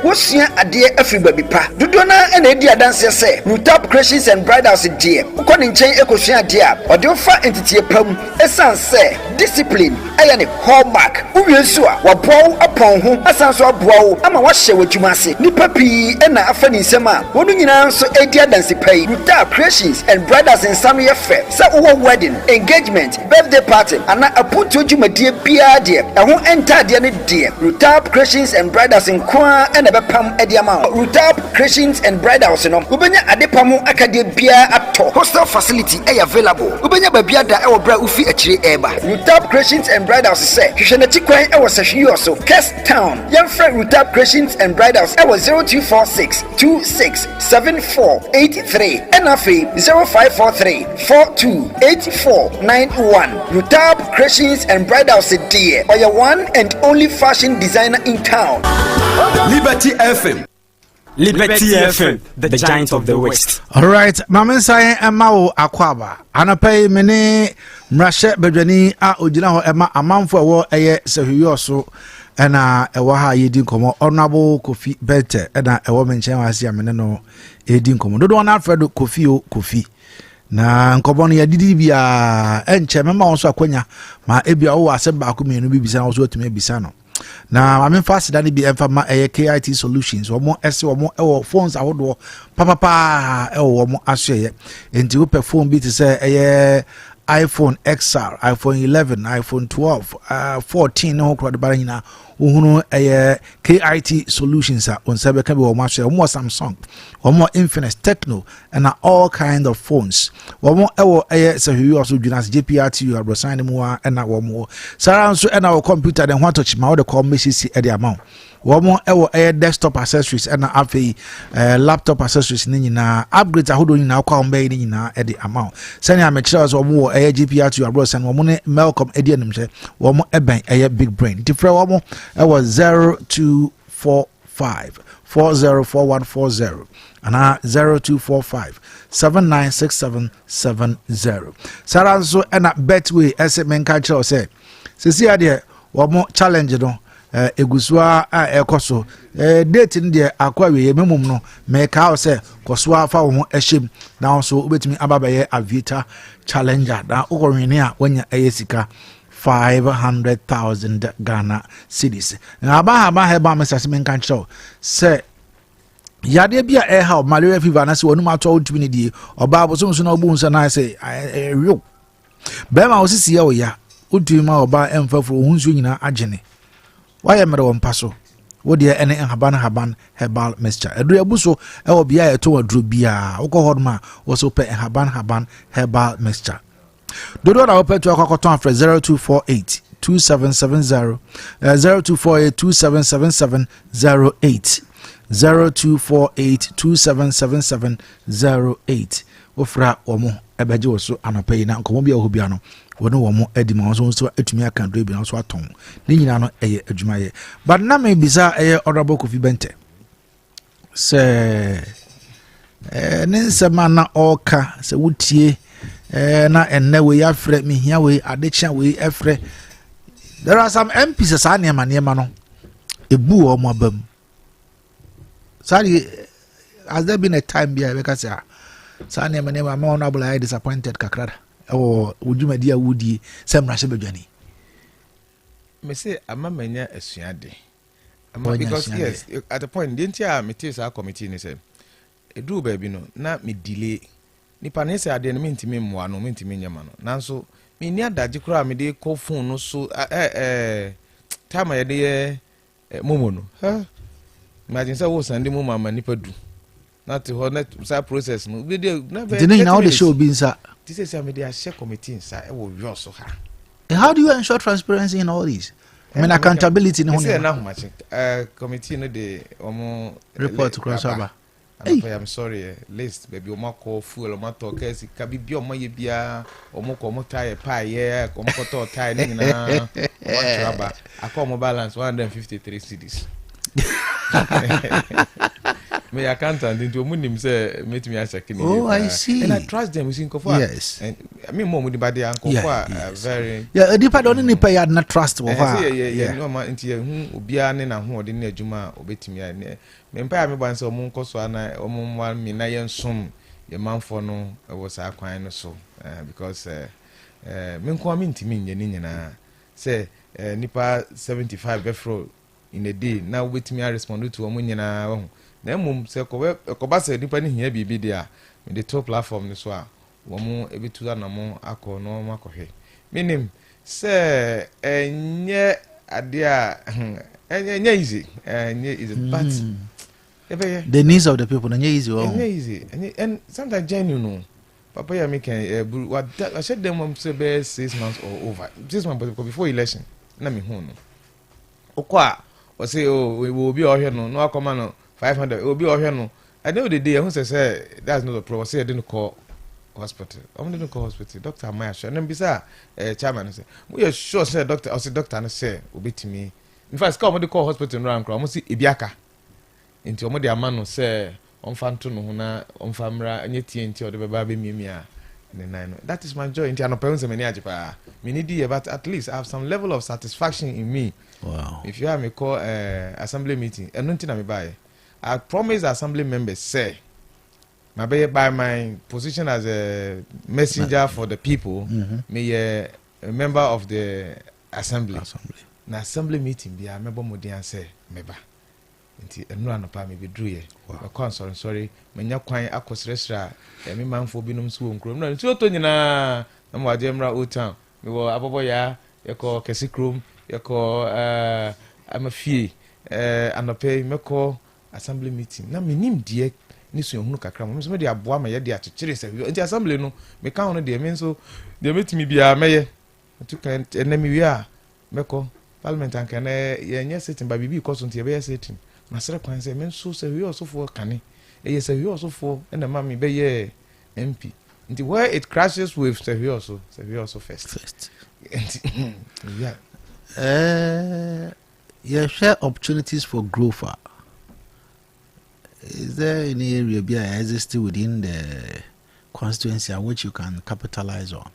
Wosia ade afri babi pa. Dodo na ena dia dance se. Rutab Creations and Bridals die. Ukoni nchen ekosua ade a, ode fa entitie pam. Esan se discipline aya ne hallmark. Uwie nso a, waboa apon ho asan so aboa ama wahye wadwuma ase. Nipa pi ena afa ni nsem a, wonu nyina nso edia dance pai. Rutab Creations and Bridals in some year fair. Sa wo wedding, engagement, birthday party ana aputu adwumadie bia de. Eho enta de ne de. Rutab Creations and Bridals in kwa ena be pam ediama. Rutab Creations and Bridals no. Ubenya adepamu akade bia ato. Hostel facility available. Ubenya babia da e bra ufi akire eba. Rutab Creations and Bridals say hwehwenati kwan e Wiawso Cape Town. Your friend Rutab Creations and Bridals e 0246 267483 and afi 0543 428491. Rutab Creations and Bridals dear or your one and only fashion designer in town. Liberty FM. Liberty FM, the giant of the West. All right, Mama Sai Emma Akwaba. Anapay mene mrashe bedwani a ogina ho ema amanfo ewo eye Sefwi ena ewo ha yedi nkomo honorable Kofi Bentel ena ewo menchen wase amene no edi nkomo dodo na Alfredo Kofi na nkomo no yadidi bia enche mema won so akwanya ma ebia wo ase ba ko menu bibisa na wo so atumi bibisa no na I'm fast than be ma KIT solutions or more ese or more phones ahodo papa e wo mo asye enti wo perform bi te say iPhone XR, iPhone 11, iPhone 12, 14 no kro de bara nyina uhunu KIT solutions on sebe kan be o ma share more Samsung, more Infinix, Tecno and all kind of phones. More Sefwi also Junas JPRT you are signing more and na more. Sara so and our computer then what touch ma the call message at the amount. More desktop accessories and afi laptop accessories ni nyina upgrades ahodo nyina kwa ombe ni nyina at the amount. Sani amechira so more JPRT you are and more Malcolm edianim se more eben big brain. Different more was 0245 404140 and 0245 796770. Sarah so and a betway as a men catcher say. See idea one more challenge no egusua ekoso date in there akwa we memum no make how say kosua fa wo ehim na so obetimi ababaye aviator challenger na okorwene a wanya ayesika 500,000 Ghana cedis. Na aba heba mesase men kan show say yade bia how malaria fever na se wonu ma to utumi ne die oba bo so na obu nsa na say yo bema osisi ya oya utumi ma oba emfafro hunsu nyina agene why mere won paso wo de ene haban herbal mixture edu ebuso e wo bia e to wadro bia wo ko hodma wo so pe haban herbal mixture. Dodo na open to akoton afre 0248 2770 0248 277708 0248 277708 ofra omo ebeje wo so anopai na nkomo bia ohobia no wono womo edima so so atumi aka do bi na so aton ni nyina no eye adwumaye but na me bisa eye honorable Kofi Bentel se ninsema na oka se wutie na enne we afre me hia we adechia we afre. There are some MPs as anema no ebu o mo abam. Sorry, has there been a time bia because sani manema ma honorable I disappointed kakrada or would you media woody semra sebedwani me say ama manya asuade ama because yes at the point didn't ya meet our committee ni say edu baby no na me delay nipa ne say ade no mentimi mmoa no mentimi nyama no nanso me ni adaje kura me de call phone no so time ya de momo no imagine say wo sande mo mama nipa du not to hold that process no we dey na very now the show be inside this is a media share committee inside e wo Wiawso ha. How do you ensure transparency in all this? I mean accountability no say na much committee no dey omo report to cross over. I'm sorry list baby omo call fuel omo talk kasi ka bibi omo ye bia omo ko omo tire pa ye omo ko to tire ni na one traba akomo balance 153 cedis. Me accountant into munim say meet me as a kid. Oh, I see. And I trust them in Kofi. Yes. And I mean more with body and Kofi very. Yeah, the part only pay had not trust over. Yeah. No man into who obia ne na ho de na adwuma obetimi ya. Me mpa me ban say omo nkoso ana omo wan me na yensom ye manfo no was akwan no so because me nko me ntimi nye ni nyina say nipa 75 befro in a day now wait me I respond to omo nyina ho na mum se ko ba se nipa ni hia bibi dia me the top platform ni so a wo mu ebitu na mo akọ no makohwe minim se enye ade a enye easy but the needs of the people enye easy and sometimes genuine papa ya make what I said them say be 6 months or over 6 months before election na me hu no okwa o say we will be ohwe no akoma no 500 it will be ohwe no at the end of the day who say that's not a problem say I didn't call hospital didn't call hospital doctor am sure and then bisa chairman say we are sure say doctor or say doctor na say obetimi in fact come dey call hospital no ran kra say ebiaka enti omo dey amano say onfanto no ho na onfamra anye tie enti ode beba be miemia ne nine that is my joy enti anopa so many ajepa me need here but at least I have some level of satisfaction in me. Wow. If you have me call assembly meeting and nothing na me buy I promise assembly members say maybe by my position as a messenger for the people me a member of the assembly na assembly meeting be I remember modian say meba nti enu anopa me be druye ko sorry menya kwan akosresra me manfo binom so nkrom na nti oto nyina na mo agye mra Old Town me wo abobo ya yeko kesi krom yeko amafie anope meko assembly meeting na menim die ni so ehunu kakra mo me de aboa ma ye de akyekyere Sefwi nti assembly no me ka hono de me nso de metimi bia meye to kan enemi wi a meko parliament anka na ye nya sitting ba bibi ko so nti ye be sitting na sere kwan se me nso Sefwi osofo kane ye Sefwi osofo na ma me be ye MP nti where it crashes with Sefwi also first yeah yeah share opportunities for growth. Is there any area be existing within the constituency which you can capitalize on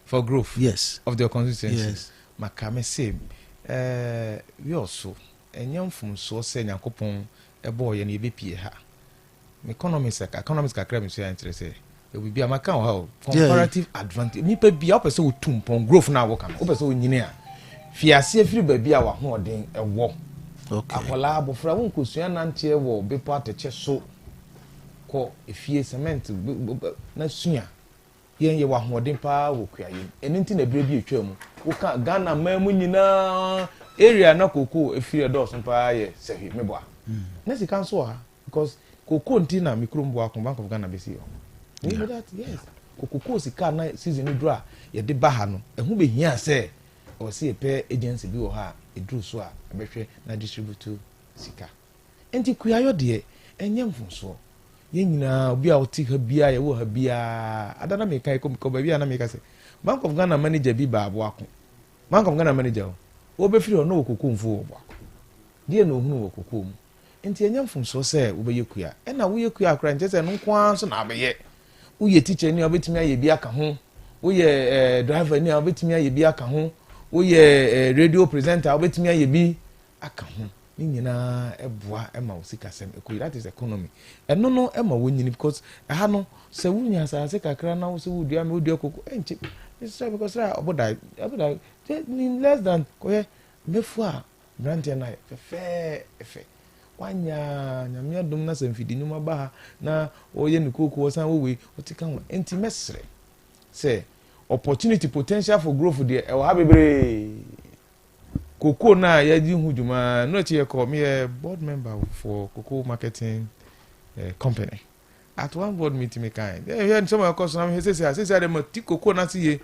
for growth? Yes, of the constituency. Yes, makame say we also enyam from so say Nyankopon ebo ye na ebepie ha economics kakra me so interest e we be amaka ho comparative advantage nipa bia opese otumpon growth na wo kam opese onyine a fiase afiri ba bia wa ho oden ewo. Okay. Akola abofra won kosua nante wo bepo ateche so ko efie cement na sua yen ye wa hoden pa wo kuaye eninti na brebi etwa mu wo ka Ghana mamu nyina area na koko efie dose pa ye Sefwi meboa na si kan so ha because koko nti na mikrombo akon Bank of Ghana besi yo you know that yes koko sika na season dura ye de ba ha no ehu be hia se o se pe agency bi wo ha edru so a ebehwe na distribute sika enti kuayo de enye mfunso ye nyina obi a oti ha bia ye wo ha bia adana me kai ko ba bia na me ka se Bank of Ghana manager bi ba abo akon Bank of Ghana manager wo be firi ono okoko mfu wo abo akon die na ohunu okoko mu enti enye mfunso se wo be ye kua e na wo ye kua akra nche se no kwa so na abeye wo ye teacher ni obetimi aye bia ka ho wo ye driver ni obetimi aye bia ka ho wo ye radio presenter obetimi aye bi aka ho ni nyina eboa ema osika sem ekoi that is economy eno no ema wonyini because ha no se wunya asase kakra na wo se wudua me wudua koko enche it's because oboda in less than koye mefu a brand na fe wanya nyamia dum na semfidi nyuma ba na oye ni koko wo san wo we otika ho enti mesre say opportunity potential for growth there e wa bebre koko na ya ji hujuma no che ko me board member for koko marketing company at one board meeting me kind here some of course na say dem ti koko na siye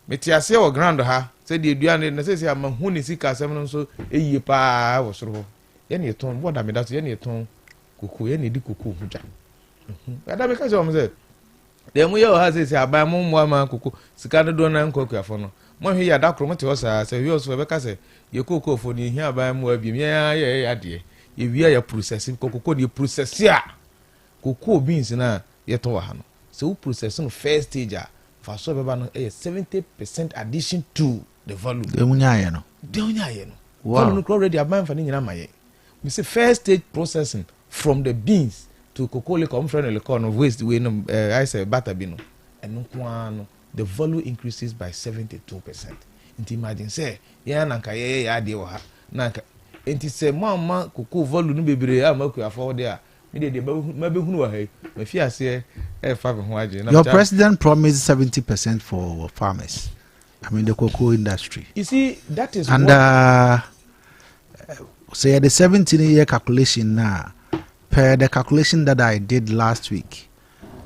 me ti ase o ground ha say the eduane na say amahu ni sika asem no so eyiye pa wo soro ye ne ton board am that ye ne ton koko ye ne di koko huja ada me ka say o say dem ye o ha say aban mo ama koko sika do na nkoko afo no mo hwe ya dakro mo te o sa say Wiawso be ka say ye koko fo ni hia aban mo abiem ye ade ye wi ya processing koko de process a koko beans na ye to ha no so we process no first stage a fa so be ba no 70% addition to the value de unyaye no wow no already aban fa ni nyina maye we say first stage processing from the beans to cocoa le come from the corn of waste we no I say butter bi no eno kwa no the value increases by 72%. Inti imagine say ya na nka ye ya de wo ha na nka enti say mama cocoa value no bebre a maku afọ de a me de mabehunu wa ha ma fi ase e fa ho age your president promised 70% for farmers. I mean the cocoa industry. You see that is and say the 17-year calculation now per the calculation that I did last week.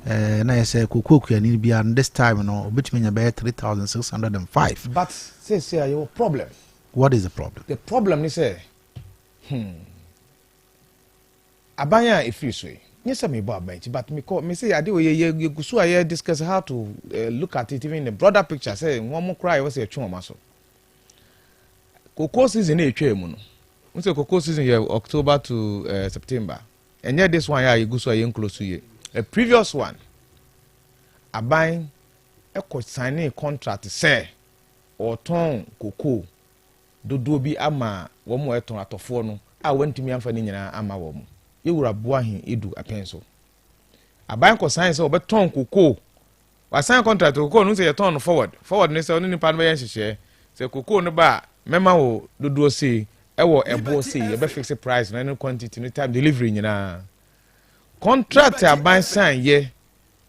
And I say cocoa can be on this time no which means about 3,605. But say your problem. What is the problem? The problem is say abanya ifri so yes me bo abanchi but me say ade we gusu aye discuss how to look at it even in the broader picture say one more cry we say atwa so cocoa season e twa mu no we say cocoa season here October to September and yet this one here gusu aye close to ye a previous one aban e ko sign a contract say or ton cocoa dodo bi ama wo mo eton atofo no a wantumi amfa ni nyina ama wo mo yewura boa hin edu apenso aban ko sign say obeton cocoa wa sign contract cocoa no say you turn forward ne say oni nipa no be yan hihye say cocoa no ba mema wo dodo say e wo ebo say you be fix price no quantity no time delivery nyina contract aban sign ye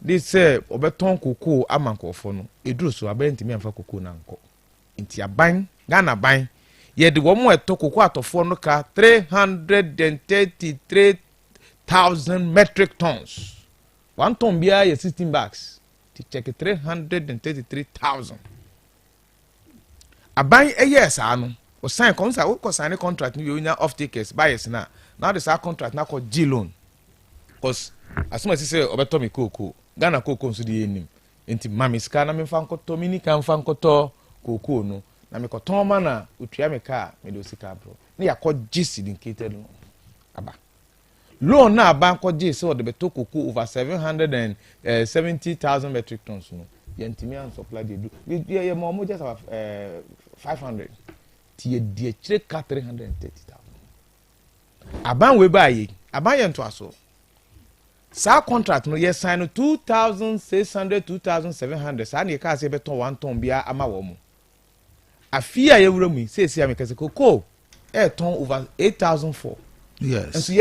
they say obeton koko amankofo no eduru so abentimi amfa koko na nko nti aban Ghana ban ye de wo mo eto koko atofo no ka 333,000 metric tons. 1 ton bia ye 16 bags to check 333,000. Aban yes anu o sign contract o sign contract ni we off takers buyers na now this contract na called G loan cause as soon as you say obeto me koko Ghana koko nso de enim enti mami ska na me fa nkoto mini kan fa nkoto koko no na me koton ma na otua me ka me do sika bro na yakọ G syndicated no aba loan na aba nko G so de beto koko over 770,000 metric tons no yentimi an supply dey do ye mo just about 500 tie die chire ka 330,000 aban we baye aban ye nto aso sa contract no ye sign 2,600 2,700 sa na ye ka se beton 1 ton bia ama wo mu afia ye wura mu se amekase koko ton over 8,00004. Yes. And so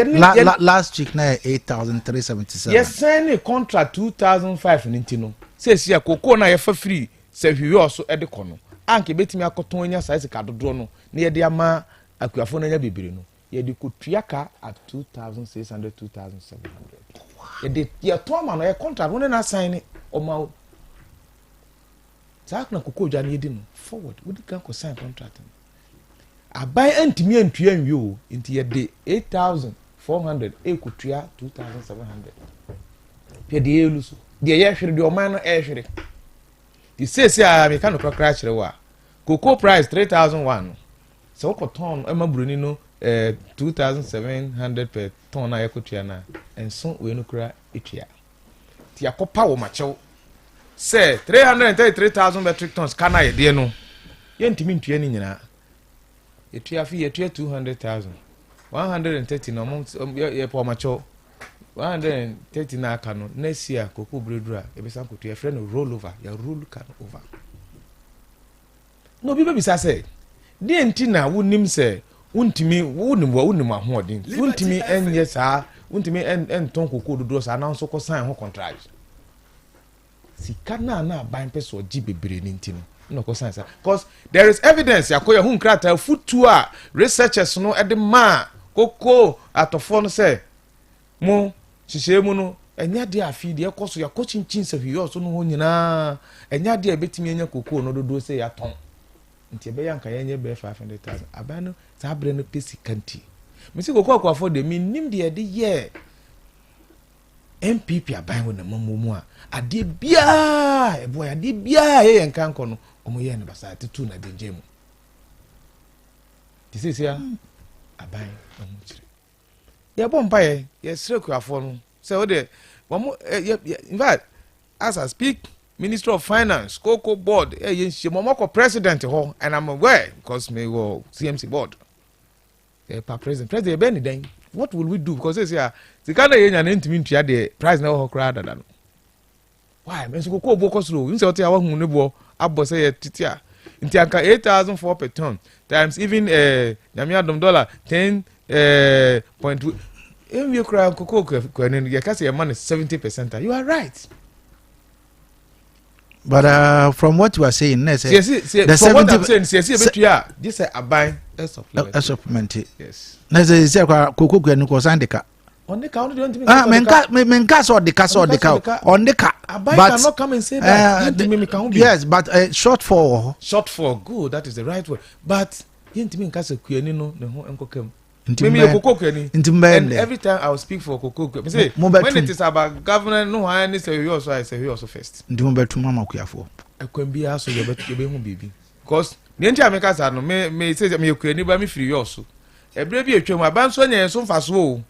last week na 8,377. Yes, sign a contract 2,005 nintino. Say ya koko na ye fa free Sefwi Wiawso e de kono. Anke betimi akoton nya size ka dodo no na ye de ama akuafo na nya bebere no. Ye de kotua ka at 2,600 2,700. Ye de ye to ma no ye contract won na sign o ma o. Sak na koko dwa na ye di no forward. We di kan ko sign contract. Abai antimi antua nwi nti ye de 8,400 ekotua 2,700 pe de eluso de ye hwere de oman no hwere di sesi a me kan no krakra kire wa cocoa price 3,001 so ko ton amaburoni no 2,700 per ton na yekotua na enso we no kra etua ti akopa wo machew say 333,000 metric tons kana ye de no ye ntimi ntua ni nyina etua fi etua 200,000 130 no mo ye po macho 130 na aka no next year koko bredura e be san kotua friend no roll over ya roll can over no bi be bisa say de enti na wonim se wontimi wonim ahoɔden wontimi enye saa wontimi enton koko dodo saa na nso ko sign ho contract sika na ban peso gi bebre ni enti no ko sign because there is evidence yakoya hu nkrata futu a researchers no ede ma koko atofo no say mo hihye mu no enya de afi de ekoso ya kochinchin Sefwi Wiawso no ho nyina enya de betimi enya koko no dodo say ya ton nti be yanka yenye be 500,000 aba no sa bre no pesi kanti mesi koko akwafo de minim de ye MPP aban wo na mamumu a ade bia e boy ade bia ye yanka nko no omo ye ne basa tetu na de jemu tisisia aban omo chire ye bomba ye sire kwafo no say o de in fact as I speak Minister of Finance Cocoa board ye momoko president ho and I'm aware because me go CMC board pa president be ni den what will we do because say the kind of yen ntimi ntua de price na ho kra dada no why me so Cocoa bo kosro you say what ya hu ne bo abo say ye titia nti anka 8,004 per ton times even nyamia $10 10.2 we cry Cocoa kwen you can say your money 70%. You are right. But from what you are saying, yes, from what I'm saying, this is a buy a supplement. Yes. Nese say Cocoa kwen ko sandika. On the count don't menka so the car on the car. But cannot come and say that. Yes, but shortfall good, that is the right word. But yintimi nka se kweni no ne ho enkokem. Maybe a Cocoa kweni. And every time I will speak for Cocoa, say when it is about government, no I need Sefwi Wiawso, I Sefwi Wiawso first. Ndimbe tu mama kuyafo. Ekwembi aso ye be hu bibi. Because the enti ameka sa no me say me kweni ba me free Wiawso. Ebre bi etwem abanso nya so mfaso o.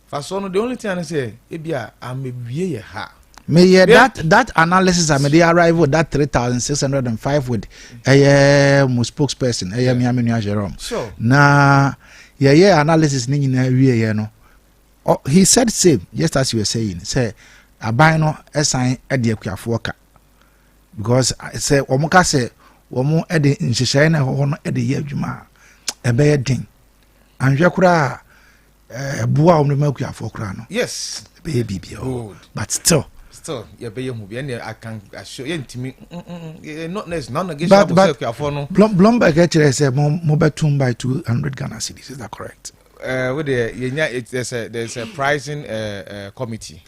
Faso no the only thing I say e bia amewie ye ha. Me yeah, that analysis I made arrive with that 3,605 with my spokesperson me Aminu Jerome. Sure. Na yeah analysis ni nyina wie no. He said same just as you were saying. Say aban no esan e de akuafo ka. Because say omuka say womu e de nhyehyɛ na ho no e de ye adwuma e be ye den. Anhwe kura bua omre makuafo kura no. Yes. Be bibia. But still still you be home be I can assure you intimi not next none against Bloomberg actually said more betum by 200 Ghana cedis. Is that correct? With the there's a pricing committee.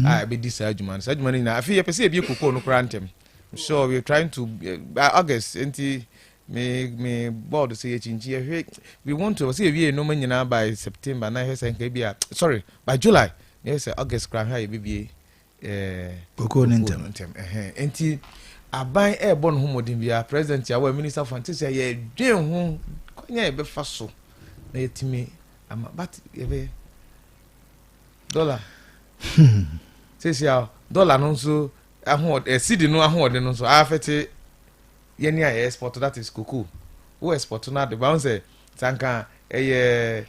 I be this argument. Argument na afi you say be koko no krantem. So we're trying to August me board say chinchi we want to say we no man nyina by September na say nka sorry by July. Yes August kran ha be koko nentem enti aban e bon ho modin bia president ya wa minister for anti say ye dwen ho kwanya e be fa so na yetimi ama but ye be dollar say dollar no so ahod cedi no ahod no so afete ye ni export that is cocoa who export na the bounce say tanka say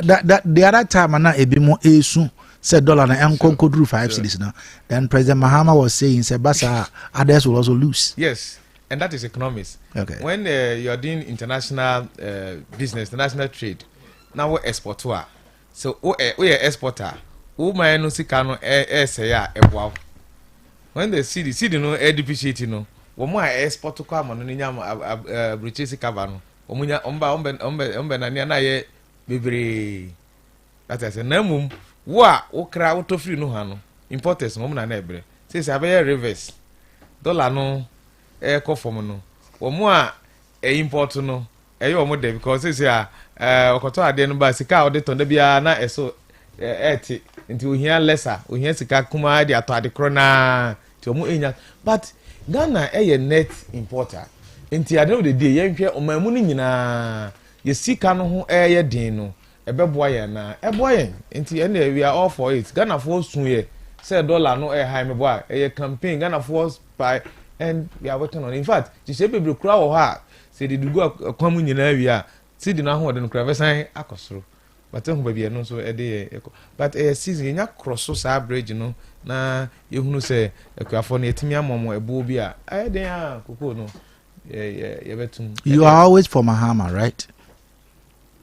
that the other time na ebi mo esu said dollar na enko through 5 cities now. Then President Mahama was saying, say Basa others will also lose. Yes, and that is economics. Okay. When you are doing international business, international trade, now we exporter. So we are exporter. Who may no see cano say wow. When the city no depreciate no, one more export to come on any British cavano. Omunya omba na na ye bebre. That is a namum. Wa okra auto free no ha no importers mo na ebre say abeye reverse dollar no ko form no wo mo a import no yo mo de because say okoto ade no ba sika ode ton da bia na eso eti nti ohia lesser ohia sika kuma de ato ade kro na ti omo enya but Ghana net importer nti ade no de ye nhwe omamu no nyina ye sika no ho din no ebeboye na eboye nti ene we are all for it Ghana for sunye say dollar no high me boy campaign Ghana for spy and we are working on in fact you say people kura wo ha say they do go kwamu nyina wi a see the na ho de no kura vesan akosoro but ehun ba bia no so but season nya cross so sa bridge no na yehunu say akuafo na etimi amomo ebo bi a den a koko no ye betum. You are always for Mahama, right?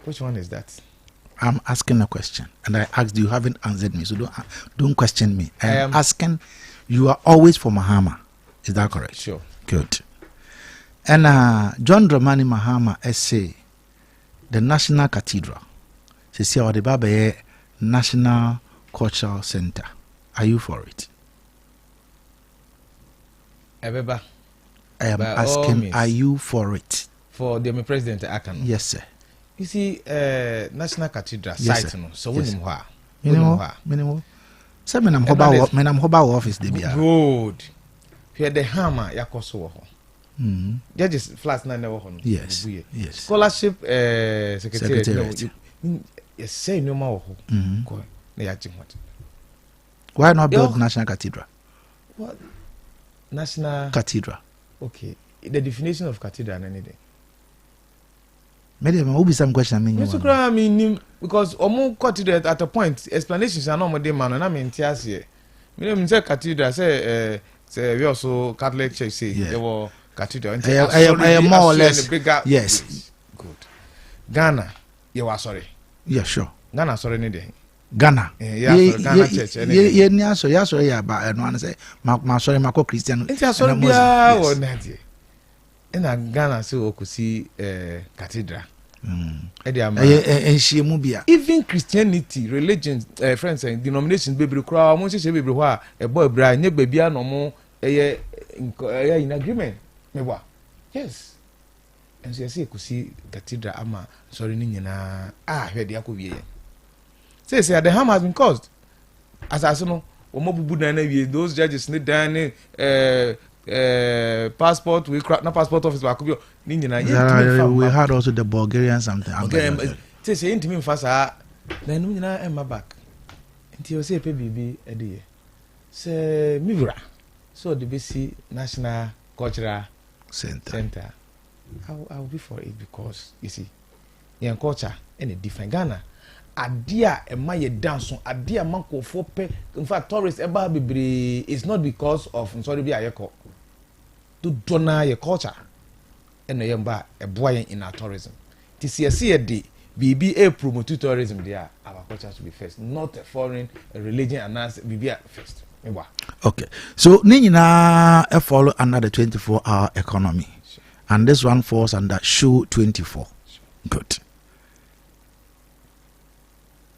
Which one is that? I'm asking a question, and I asked you haven't answered me, so don't question me. I'm asking, you are always for Mahama, is that correct? Sure. Good. And John Dramani Mahama essay, the National Cathedral, she said, the Baba National Cultural Center. Are you for it? I am asking, are you for it? For the President Akan? Yes, sir. You see, National Cathedral yes, site, no. So yes, minimum. Say, I'm hoba office, Debia. Good. Here the hammer, yakoso. Judges flats na never hon. Yes. Yes. Scholarship secretary. Yes, say no more. Why not build National Cathedral? What? National Cathedral. Okay. The definition of cathedral and anything. Maybe there will be some question. I mean, because omo cathedral at a point explanations are not more man and I mean tears here. Me say cathedral say Wiawso Catholic Church say there were cathedral. I more or less. Yes. Good. Ghana, you are sorry. Yeah, sure. Ghana sorry ni dey. Ghana. Ghana church. Yeah, ni aso ya sorry ya ba no an say ma sorry ma ko Christian. Enti sorry bia wo na dey. Na Ghana say okusi cathedral. Even Christianity, religion, friends and denominations baby crowd, mo say baby wa e boy bra nye baby no mo in agreement. Me wa. Yes. And so say okusi cathedral ama sorry ni nyina hwe de akowie. Say the harm has been caused. As I say no, omo bubu na wie those judges need dan passport we crack na passport office ba ko ni nyina we had also the Bulgarian something. Okay, say intimi mfasa na no nyina emma back. Nti o say pe bibi e dey. Say mivra. So the BC National Cultural Center. I will be for it because you see, your culture and a different Ghana. Adia e ma ye dance on adia manko for pe. In fact, tourists eba bebre is not because of sorry be ayeko. To donor your culture and a yamba a boy in our tourism. TCSC day BB promote tourism there. Our culture should be first, not a foreign religion and us BB first. Okay, so Nina follow under the 24-hour economy, and this one falls under show 24. Good.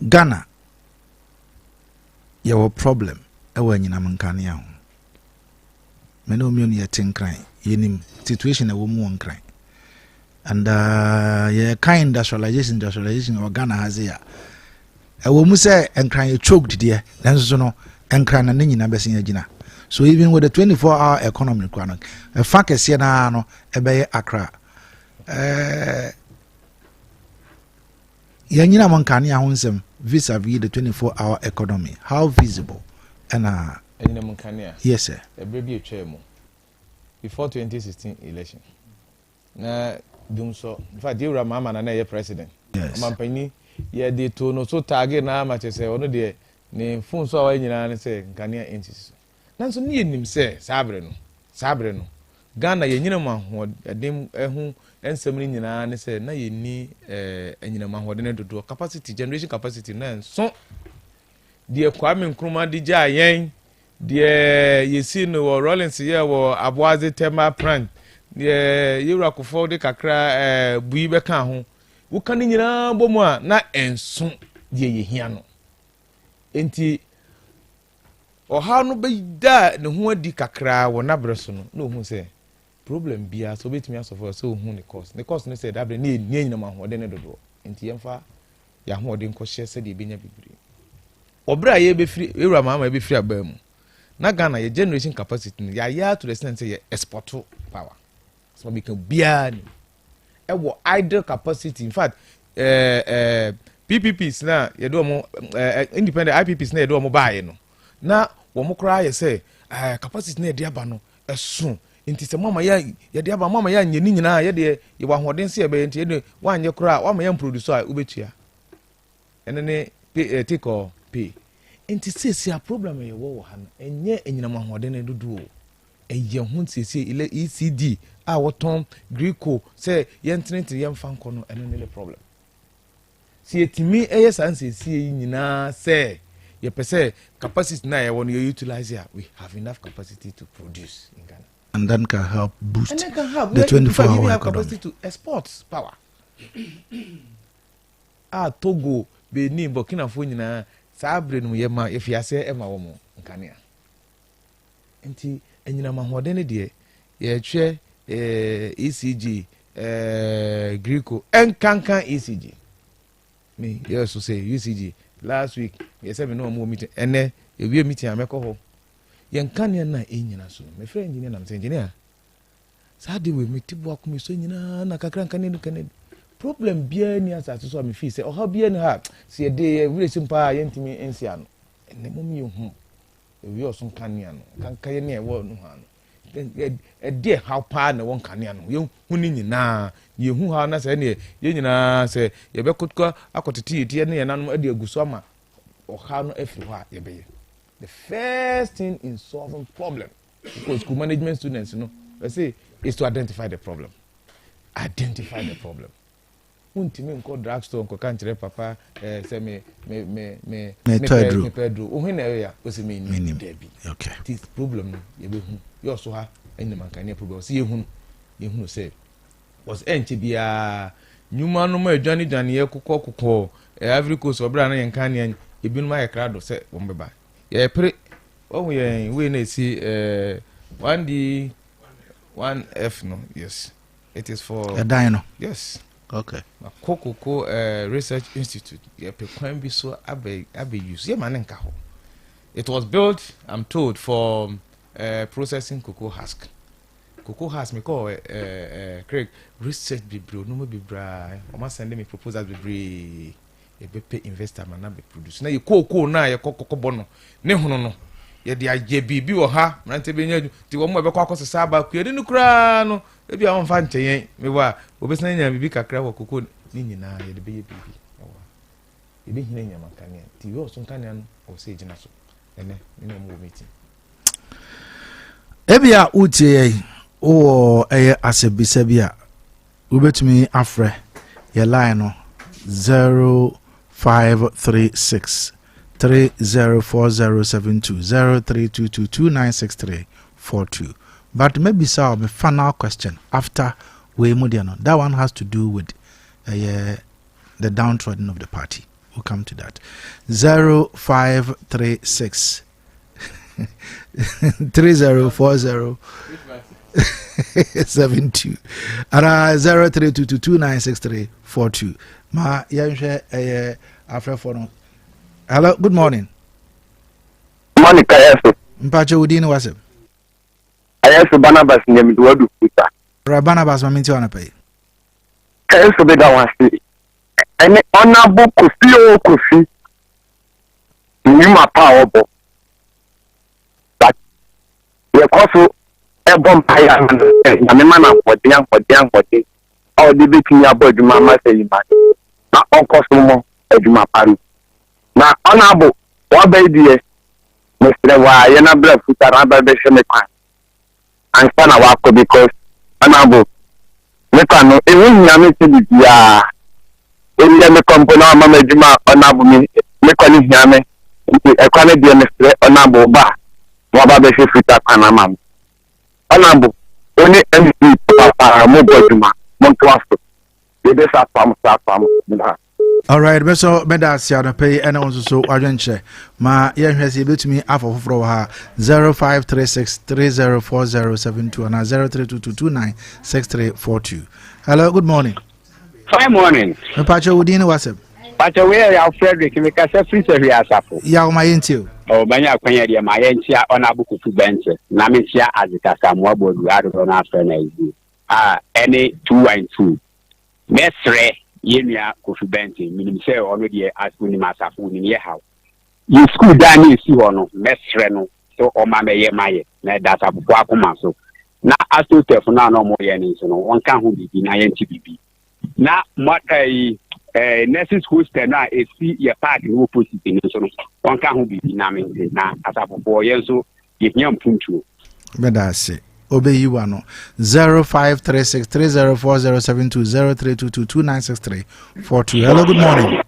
Ghana, your problem. When you naman meno mi oni etin kran yenim situation a wo mu on kran and yeah kind industrialization of Ghana has here e wo mu say enkran e choked there then so no enkran na nyina besin agina so even with the 24-hour economy kwan e fa kese na no e be Accra yanyina man kan ya hunsem vis-a-vis the 24-hour economy, how visible yes sir before 2016 election na dum so in fact you mama na ye president mampani ye de to no so target na ma che se ono de ne phone so wa nyina ne se nkania entities nanso ne yenim se sabre no Ghana ye nyina ma ho dem ehu ensem ni nyina ne se na ye ni enyina ma ho de ne dodo capacity generation capacity na so de Kwame Nkrumah di ja yen de yesi no Rollins ye wo Aboaze Tema plant de Yerakofo de kakra bui be kan ho wo kan nyina bomu a na enso de ye hia no enti oha no be da ne ho adi kakra wo na breso no na ohun se problem bia so betimi asofo so ohun ne cost ne se da bre ne nyina ma ho de ne dodo enti yemfa ya ho de nko hye se de benya bibiri obra ye be free ewura mama be free abamu na Ghana ye generation capacity ya to the extent say export power so we can bia ni e wo idle capacity in fact PPPs na ye do mo independent IPPs na ye do mo baaye no na wo mo kra ye say capacity na ye de aba no esun nti se mama ya ye de aba mama ya nyeni nyina ye de ye wa hoden se ye be nti ye wa anye kra wa ma ya producer a ubetua ene take or pay enti sesi a problem ye wo ha no enye enyina mahode ne dodo eye hu sesi ile ECD a woton Greco say yentrenti yemfa nko no ene ne problem si etimi eye san sesi nyina say ye pese capacity na ye won you utilize here we have enough capacity to produce in Ghana and then can help boost and then can help the 24-hour economy capacity to export power Togo Benin Burkina Faso nyina sabre no ye ma efiase e ma wo mo nkania enti enyina ma hode ne de ye hwe ECG Greco enkankan ECG me yes so say ECG last week ye say me no mo meeting ene ewie meeting ameko ho ye nkania na enyina so me friend engineer na engineer saade we metibo akome so nyina na kakra nkania no kanedi problem bia ni asase so me fi say oha bia ni ha se de we simpa yentimi ensia no ene mom ye hu ewi osun kanea no kanka ye ne e wo no ha no de how pa na won kanea no ye hu ni nyina ye hu ha na se ne ye nyina se ye be kotka akotete tie ne ye nanom ade aguso ama oha no afi ho a ye be ye the first thing in solving problem because school management students they say is to identify the problem untimi nko drugstore nko kanchire papa say me pedro ohun area o se me ni debi okay this problem no ye be hu yo so ha enima kan problem se ye hu say was enche bia nyuma no ma adwane ye kokko every course obra na ye kan ne ebinu ma ye krado se wo mbeba ye pre ohun ye we na si 1D 1F no yes it is for a dino yes okay KOTOKO Research Institute ye pe kwan bi so abe use ye man nka ho it was built I'm told for processing cocoa husk me call Craig research bibro no be bra o ma send me proposals bibri e be pay investor man na be produce na ye cocoa na ye kokoko no ne hono no ye de agye bibi wo ha mrante be nya ti wo mo be kwa akosesa ba kuade no kura no e bia won fa nteyen me wa obesna nya bibi kakra wo cocoa ni nyina ye de be ye bibi e be hina nya makania ti wo so nkania no o se gina so ene ni no mo meeting ebia utie o asebisa bia ubetumi afre ye line no 0536 304072 0322296342. But maybe so my final question after we Mudiano. That one has to do with the downtrodden of the party. We'll come to that. 0536 304072 and 0322296342. Ma yɛnhwɛ afrɛfo no. Hello, good morning. Morning, Kayasu. Mpache wudi ni wasem. Kayasu Barnabas nyamidu wadu kuta. Barnabas maminti wanapay. Kayasu beda wasi. Ene honorable Kofi. Nyuma pa obo. But ye koso ebom paya na me mana kwodian. All the big thing about the mama say ma. Na onkoso mo eduma paru. Na honorable what baby Mr. Wa yana bla futa na ba be sheme kwan. And stand awako because honorable me kan no ewu nyame ti bia. Eyi me kompona mama eduma honorable me kwani nyame. E kwani de Mr. honorable ba. Wa ba be futa kwan na mama. Honorable oni MP papa mo boduma. All right, so Medas ya pay and also so Argenche. Ma yen has bit me half of 0536 304072 and 0322296342. Hello, good morning. Fine morning. Pacho Udine was it? Pacho, where are Frederick? Because a free service asapo. Ya my into. Oh, Banya Quenya, my entia on a book of Bentel. Namitia as it has some wobble out on after any 2 and 2. Mestre, Yenia, Kofi Bentel, meaning say already as Unimasafu in your house. You school Danny, see or no, Mestre no, so or Mamma Yemaye, that's a Buakumaso. Now, as to Tefuna no more yearnings, no one can who be in INTBB. Now, what a nurses who stand now is see your party who puts it in so one can who be in Namin now as a boy, so if young Punchu. Medase. Obey you one 0536 304072 0322296342. Hello, good morning.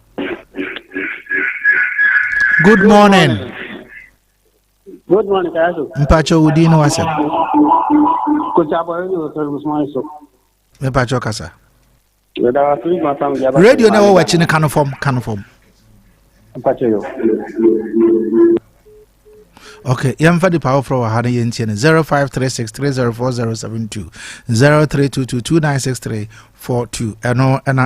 Good morning. Good morning, Kayasu. Mpacho Udino wase. Mpacho kasa. Radio never watching a form. Mpacho yo. Okay, yamfa the power for our 0536 304072 0322296342 and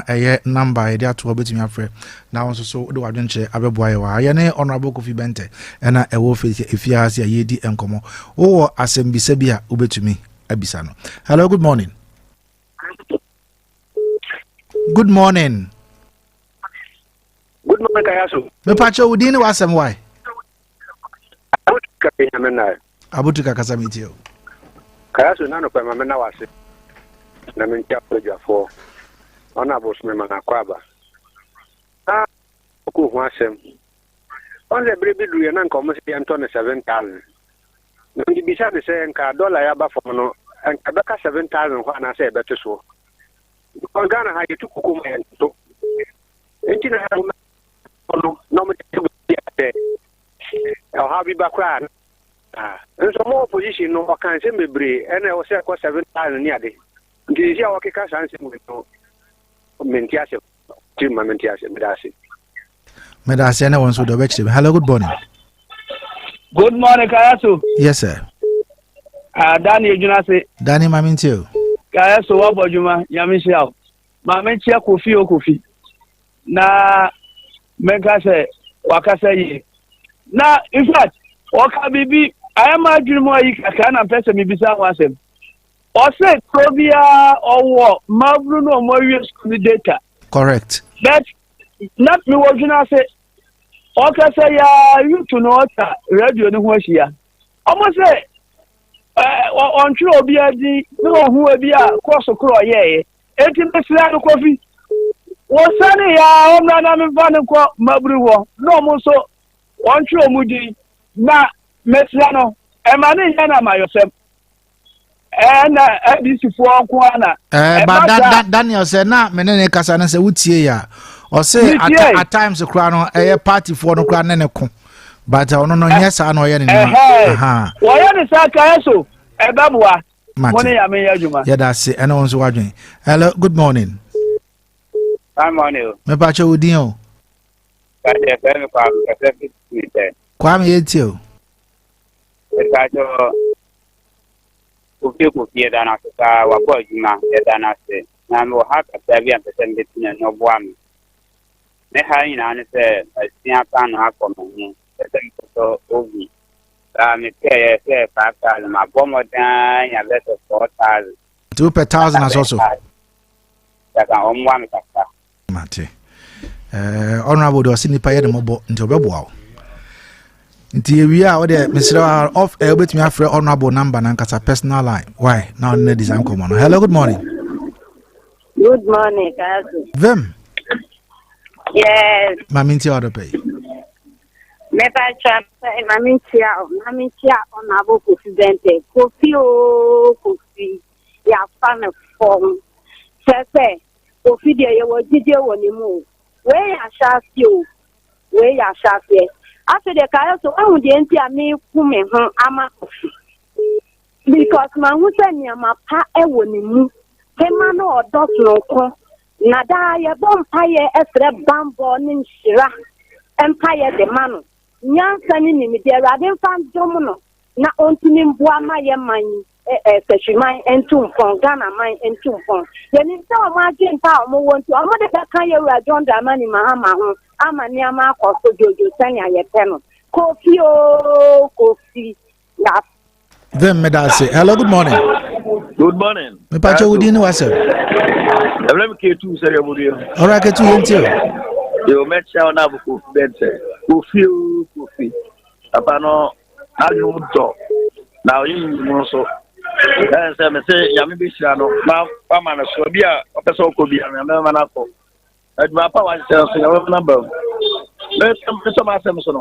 a number idea to obey me afre. Now so do adwenche abeboy wa yene honorable Kofi Bentel and a wolf if you has a yedi enkomo o assembly sebia ubetumi abisano. Hello, good morning. Good morning. Good morning, Kayasu. Me pacho udini wasem why? Abutuka kasamitio. Kayasu nano kwa mamena wase. Na mintia kwa for. Ona boss me mana kwaba. Ah, ku hwasem. Onze brebi duye na nka omo se Antone 7000. No ndi bisa de se nka dollar ya ba fo no, nka beka 7000 kwa na se beto so. Ko Ghana ha yetu kuku ma ento. Enti na ha no me te I'll have you back. And some more position no can say me brave, and I was 7,000 near the. This is our cash answer with no Mentias, Tim Mentias, Medasi, wants to the BECHEM. Hello, good morning. Good morning, Kayasu. Yes, sir. Danny, Junase. Danny Mamintio. Kayasu, what about you, Yamishel? Mamentia Kofi. Na Menkase, Wakase. Now, in fact, Oka Bibi, I am a dream where you can and person me beside myself. Or say, Probia or what, Mabruno Morius data. Correct. But not me what you say. Oka say, you to know that radio no was here. Almost say, on true Obiadi, no, who will be a cross or crow, yea, 18 percent coffee. Was sunny, I'm not having fun and quote Mabru, no more so. One true Mudi, na Messiano, a man in Yana, my yourself. this for Kwana. But Daniel said, "Na menene kasa na se wutie ya." Or say at times the crown a party for no crown ne ko. But no yes no ye ne. Aha. Wo ye ne sa ka so e babua. Money ya me adwuma. Yeah, that's it. And also wadwen. Hello, good morning. Good morning. Me pa cho udin o. Kwame yetio. Kofi dana sa wa bo juma dana se na mo ha ka ta bi an pesen de tin no bo am me ha ina ne se sia pa no akomo pesen to ovi me ke pa ka ma bo mo dan ya le to 4,000 2 per thousand as also ya ka o mo am ka mate honorable do sini pa ye de mo bo nti obeboa nti we are the Mr. Off betimi afre honorable number na nkasa personal line. Why? Now na design come on. Hello, good morning. Good morning, Kazu. Vem? Yes. Maminti order pay. Me pa chan maminti honorable Kofi Bentel. Kofi ya fan form. Say Kofi de ye wo jide woni mu. We ya shafi. After the car, so I would enter me whom ama because my husband and my pa ewonimu. Hemano or dot no Nada ya bonfire esre bambo nin shira empire the manu. Nyan sani ni there are fan domono na ontinim buama ye man Sefwi and Tumfon, Ghana mine and Tumfon. Then in some margin power more want to among the Kaya John Dramani Mahama, Amaniama, or Jojo Sanya Yetano. Kofi, Then Medasi. Hello, good morning. Good morning. Me pacho udini wase. Let me get to say about All right, get to you. You met Shauna Kofi Bentel. Kofi. Apano, you talk. Now you also. And say, Yami Bishano, now, Pamana, so be a person could be a manako. At my power, I number. Let's come to some Samson.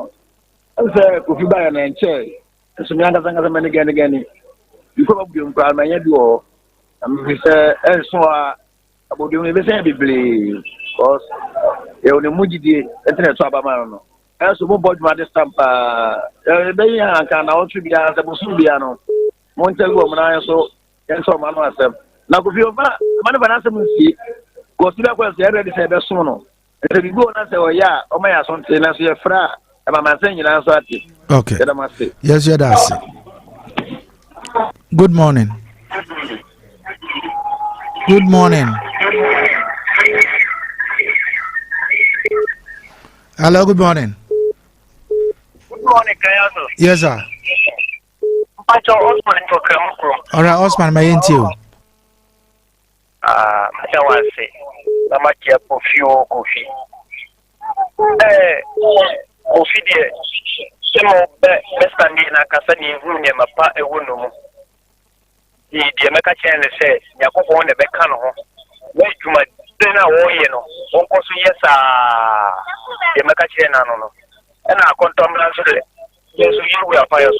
I say, Kofi buy an chair. So, me understand as many again. You probably don't cry my head or we say, and so about the university, because you only Mujidi, Internet Sabamano. And so, what about the stamp? They can also be as a Busubiano. Montego Mana so and so man myself. Now if you man see consider question ready say best soon. If you go and say, oh yeah, oh my asante na so fra e ma man say nyina so ati. Okay. Yes, you that's it. Good morning. Good morning. Hello, good morning. Good morning, Kayaso. Yes, sir. All right, Osman, my into. I want to say, I'm not here for few Kofi. Kofi, dear, some of the best and Nakasani, who never part a woman. The American channel says, Yakubu on the Becano. Wait to my dinner, you know. Uncle, yes, the American channel. And I can't answer it. Yes, you are pious.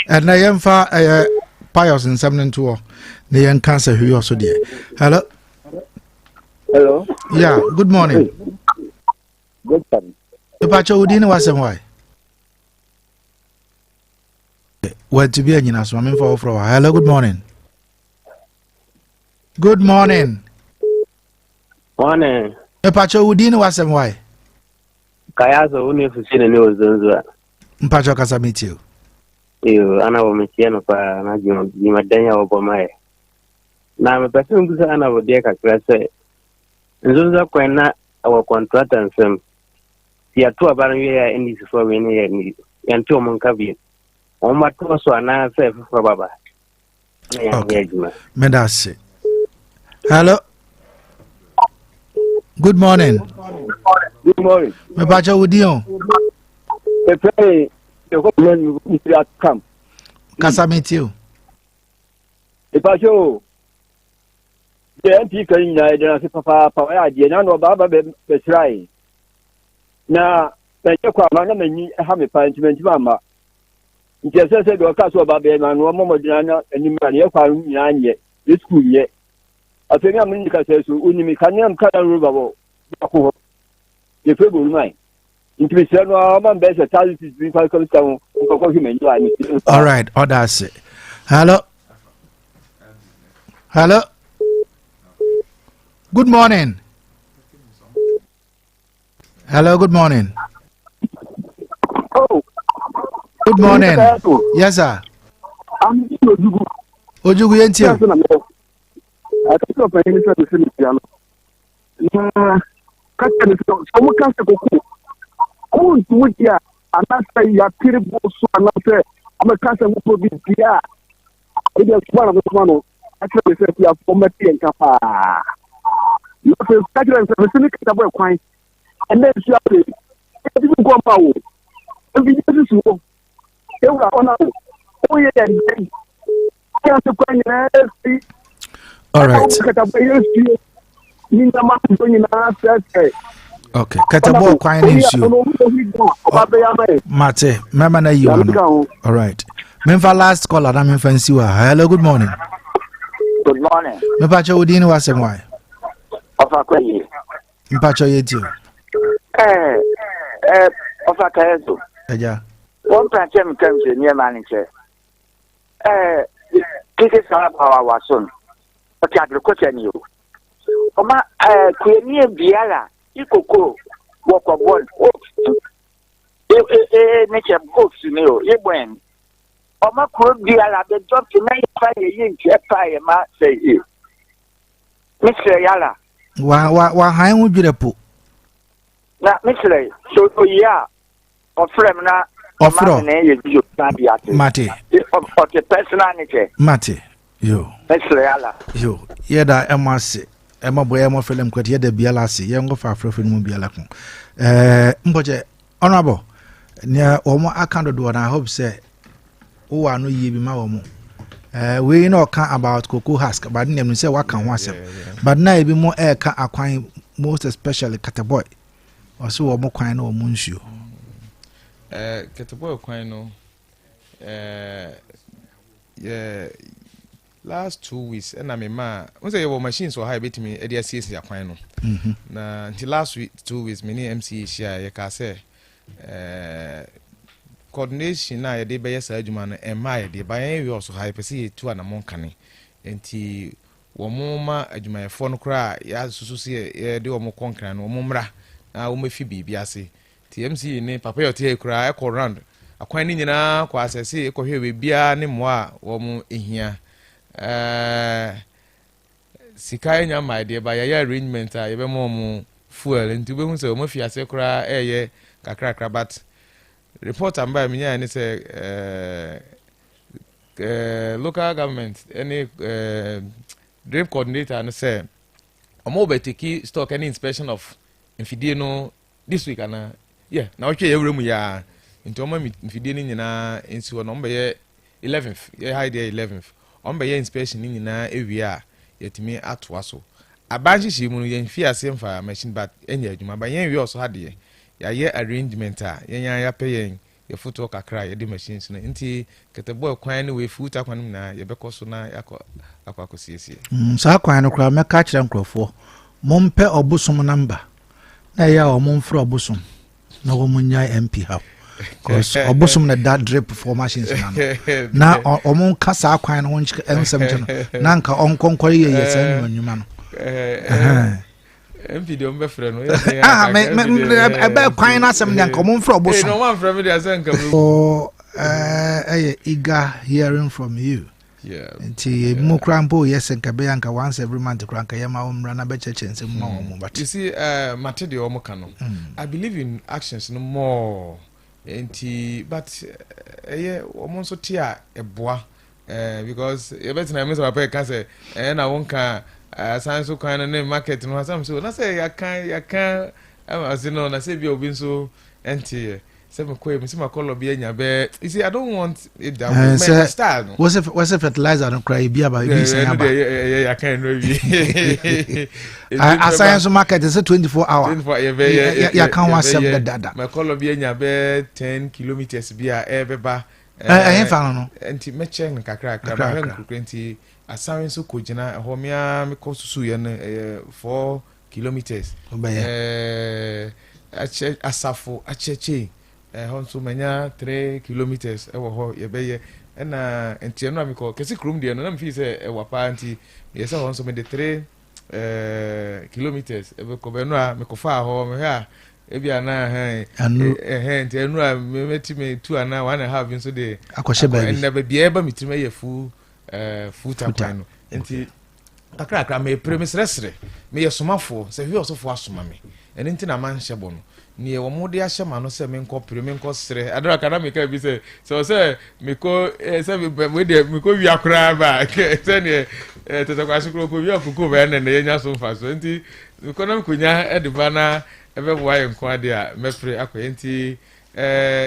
And I am far pious in 72. The young cancer who also dear. Hello. Hello. Yeah, good morning. Good morning. The Pacho Udin was some why. Well, to be a swimming for hello, good morning. Good morning. Morning. The Pacho Udin was some why. Kayazo unifusine ni uzunzwa. Mpacho kasa meet you. Iyo ana wametiano pa na jimadenya wabomae. Na mepesi mkusa ana wadieka klase. Nzunza kwena awa kontrata nsem. Siyatua barangwe ya endi sifwa wene ya ntuwa mungkabi. Omatuwa so ana sefu kwa baba. Okay. Medasi. Hello. Good morning. Good morning. Me pacha udion. Me pray the government will come. Kasa meet you. Me pacha the MP kan na ida na papa ya je na no baba be try. Na na je kwa ma na manyi ha me parliament mama. nti sɛ de ɔka so ɔba bɛɛ no ano ɔmɔ mɔgyina na anim na yɛ kwa nyinaa nyɛ yɛ school nyɛ afei na mun ka sɛ so unimi kanea mka na roba wɔ akɔ hɔ yɛ fɛ bolu mai nti sɛ no ɔma bɛ sɛ talent bi kwa kɔ sɛ ho nkɔkɔ hwɛ mɛnyi ani all right others hello good morning hello good morning good morning yes sir I'm Ojugu yenti I think of any sort of thing piano catch some can say ko oh to ya and say ya terrible so and say I'm a cancer who be dia it is one of the one actually say ya former and kapa you say catch them say cynic about kwai and then you say even go pawo and be this so e wa ona oh yeah all right. Okay. Katabo kwine issue. Mate, mama na you. All right. Memfa last call adam memfa nsiwa. Hello, good morning. Good morning. Mepacho udini wasem why? Ofa kwaye. Mepacho yeti. Ofa kayezo. Eja. One pranchem kemse near manager. This is our Watson. Okay, agriculture new. Oma kuenie biara ikoko work of one nature books ni o yebwen. Oma ko biara be drop to na fire yin fire ma say e. Mr. Yala. Wa han hu dwerepo. Na Mr. So oya ofrem na ofro na ye bio tabiate. Mate. Of the personality. Mate. Yo. Mr. Yala. Yo. Yeda emase. Ema boy ema felem kwati yeda biala se. Ye ngo fa afrofo mu biala ko. Mboje honorable. Nia omo akando do na hope say wo anu yie bi ma wo mo. We no kan about cocoa husk but nem say wa kan ho asem. But na e bi mo e ka akwan most especially Kataboy. Oso wo mo kwan na wo mo nsuo. Kataboy kwan no yeah, last 2 weeks and I'm a say your machines or high bit me at the CC aquino. Na until last week 2 weeks many MC share ya say coordination na ya de be surgeon and my de by we also high per see 2 and among canny enti wo ma adwuma fo no kra ya susu se ya de wo mo konkran wo mmra na wo mafi bibia se TMC ni papa yo te kra e ko round akwan ni nyina kwa asese e ko hwe bia ne mo a wo mo ehia sika nya my de ba ya arrangement a ye be mo fuel nti be hu se wo mafi ase kra ye kakra but report amba mi nya ni se local government any dream coordinator and say omo be take stock any inspection of infidie no this week and yeah na o twa yewremu ya nti omo infidie ni nyina ensi wo no mbe ye 11th ye high day 11th ombe ye inspection ni nyina ewie a yetimi atoa so abanji shi mu no ye mfi ase mfa machine but enya adwuma ba ye wie also hade ya ye arrangement a ye nya ya pay ye ye foto kakra ye de machines no nti Kataboy kwan ni we futa kwan na ye bekoso na akwa siesie sa kwan no kra me ka kire nkrofo mompe obosom number na ya o momfro obosom na wo munya MP ha cause obosom na that drip for machines na o mon ka sa kwan no wonchika ensem no na nka onkonkore ye sen nwuma no MP de ombe frɛ no me ebe kwan na sem nka momfro obosom no man frɛ me de asenka oh eager hearing from you. Yeah. Nti mo krampo yes nka be yanka once every month kranka yema omra na be chechense mo but you see mate de omo ka no I believe in actions no more nti but omo so tia eboa because you better na me so papa can say na wonka san so kan na market no asam so na say ya kan as no na say bi obi so nti se me koy me se makolo bi anya be you see I don't want it that way my style no what's fertilizer no cry bi aba bi say aba ya kan no bi science market is 24 hour ya kan wa sef the dada makolo bi anya be 10 kilometers bi a beba fa no enti meche nkakra kakra ma nkukre enti asan so kogina ho mea me ko susu ye no 4 kilometers asafo acheche ho so manya 3 kilometers e wo ho ye beye na enti no amiko kesi krum de no na mfi se e wapa enti ye se ho so me de 3 kilometers e ko be no a me ko fa ho me ha ebia na enti enu a metime 2 ana 1.5 nso de akoshe ba na be bia ba mitime ye full time no enti akra me premisresre me ye somafo se hwe osofo asoma me eni nti na man hyebo no ni e wo mo de ahye ma no se me nko pre me nko sre adora kana me ka bi se me ko se we de me ko wi akra ba se ne tete kwa shukro ko wi akuko ba na ye nya so fa so enti me ko na me konya e de ba na ebe bo aye nko ade a me pre akoye enti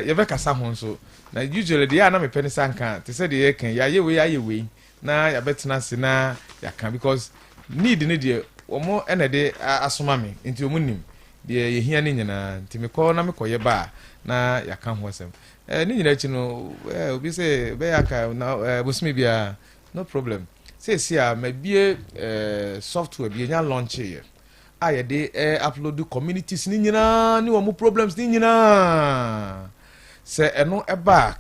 ye be kasa ho nso na usually de ya na me pene sanka te se de ye kan ya ye we na ya betena se na ya kan because need ne de omo ene de asoma me enti omo nim de ye hia ne nyina enti me ko na me koye ba na ya kan ho asem ne nyina chi no obi se be ya ka na bosmi bia no problem say a ma bie software bie nya launch ye a ye de upload communities ni nyina ni omo problems ni nyina se eno eba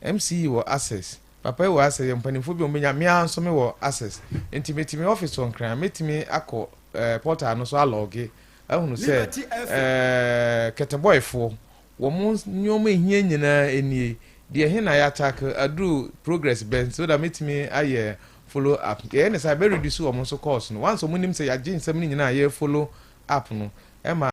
MC wo access papa wo access ye mpanimfo bi omenya me anso me wo access intimate office on kran metimi akọ portal no so alogi ahunu se keteboyfo wo mo nyoma ehia nyina enie de he na ya attack adu progress ben so that metimi aye follow up ye ne say be reduce wo mo so course no once mo nim say ya gin sem ni nyina ye follow up no ema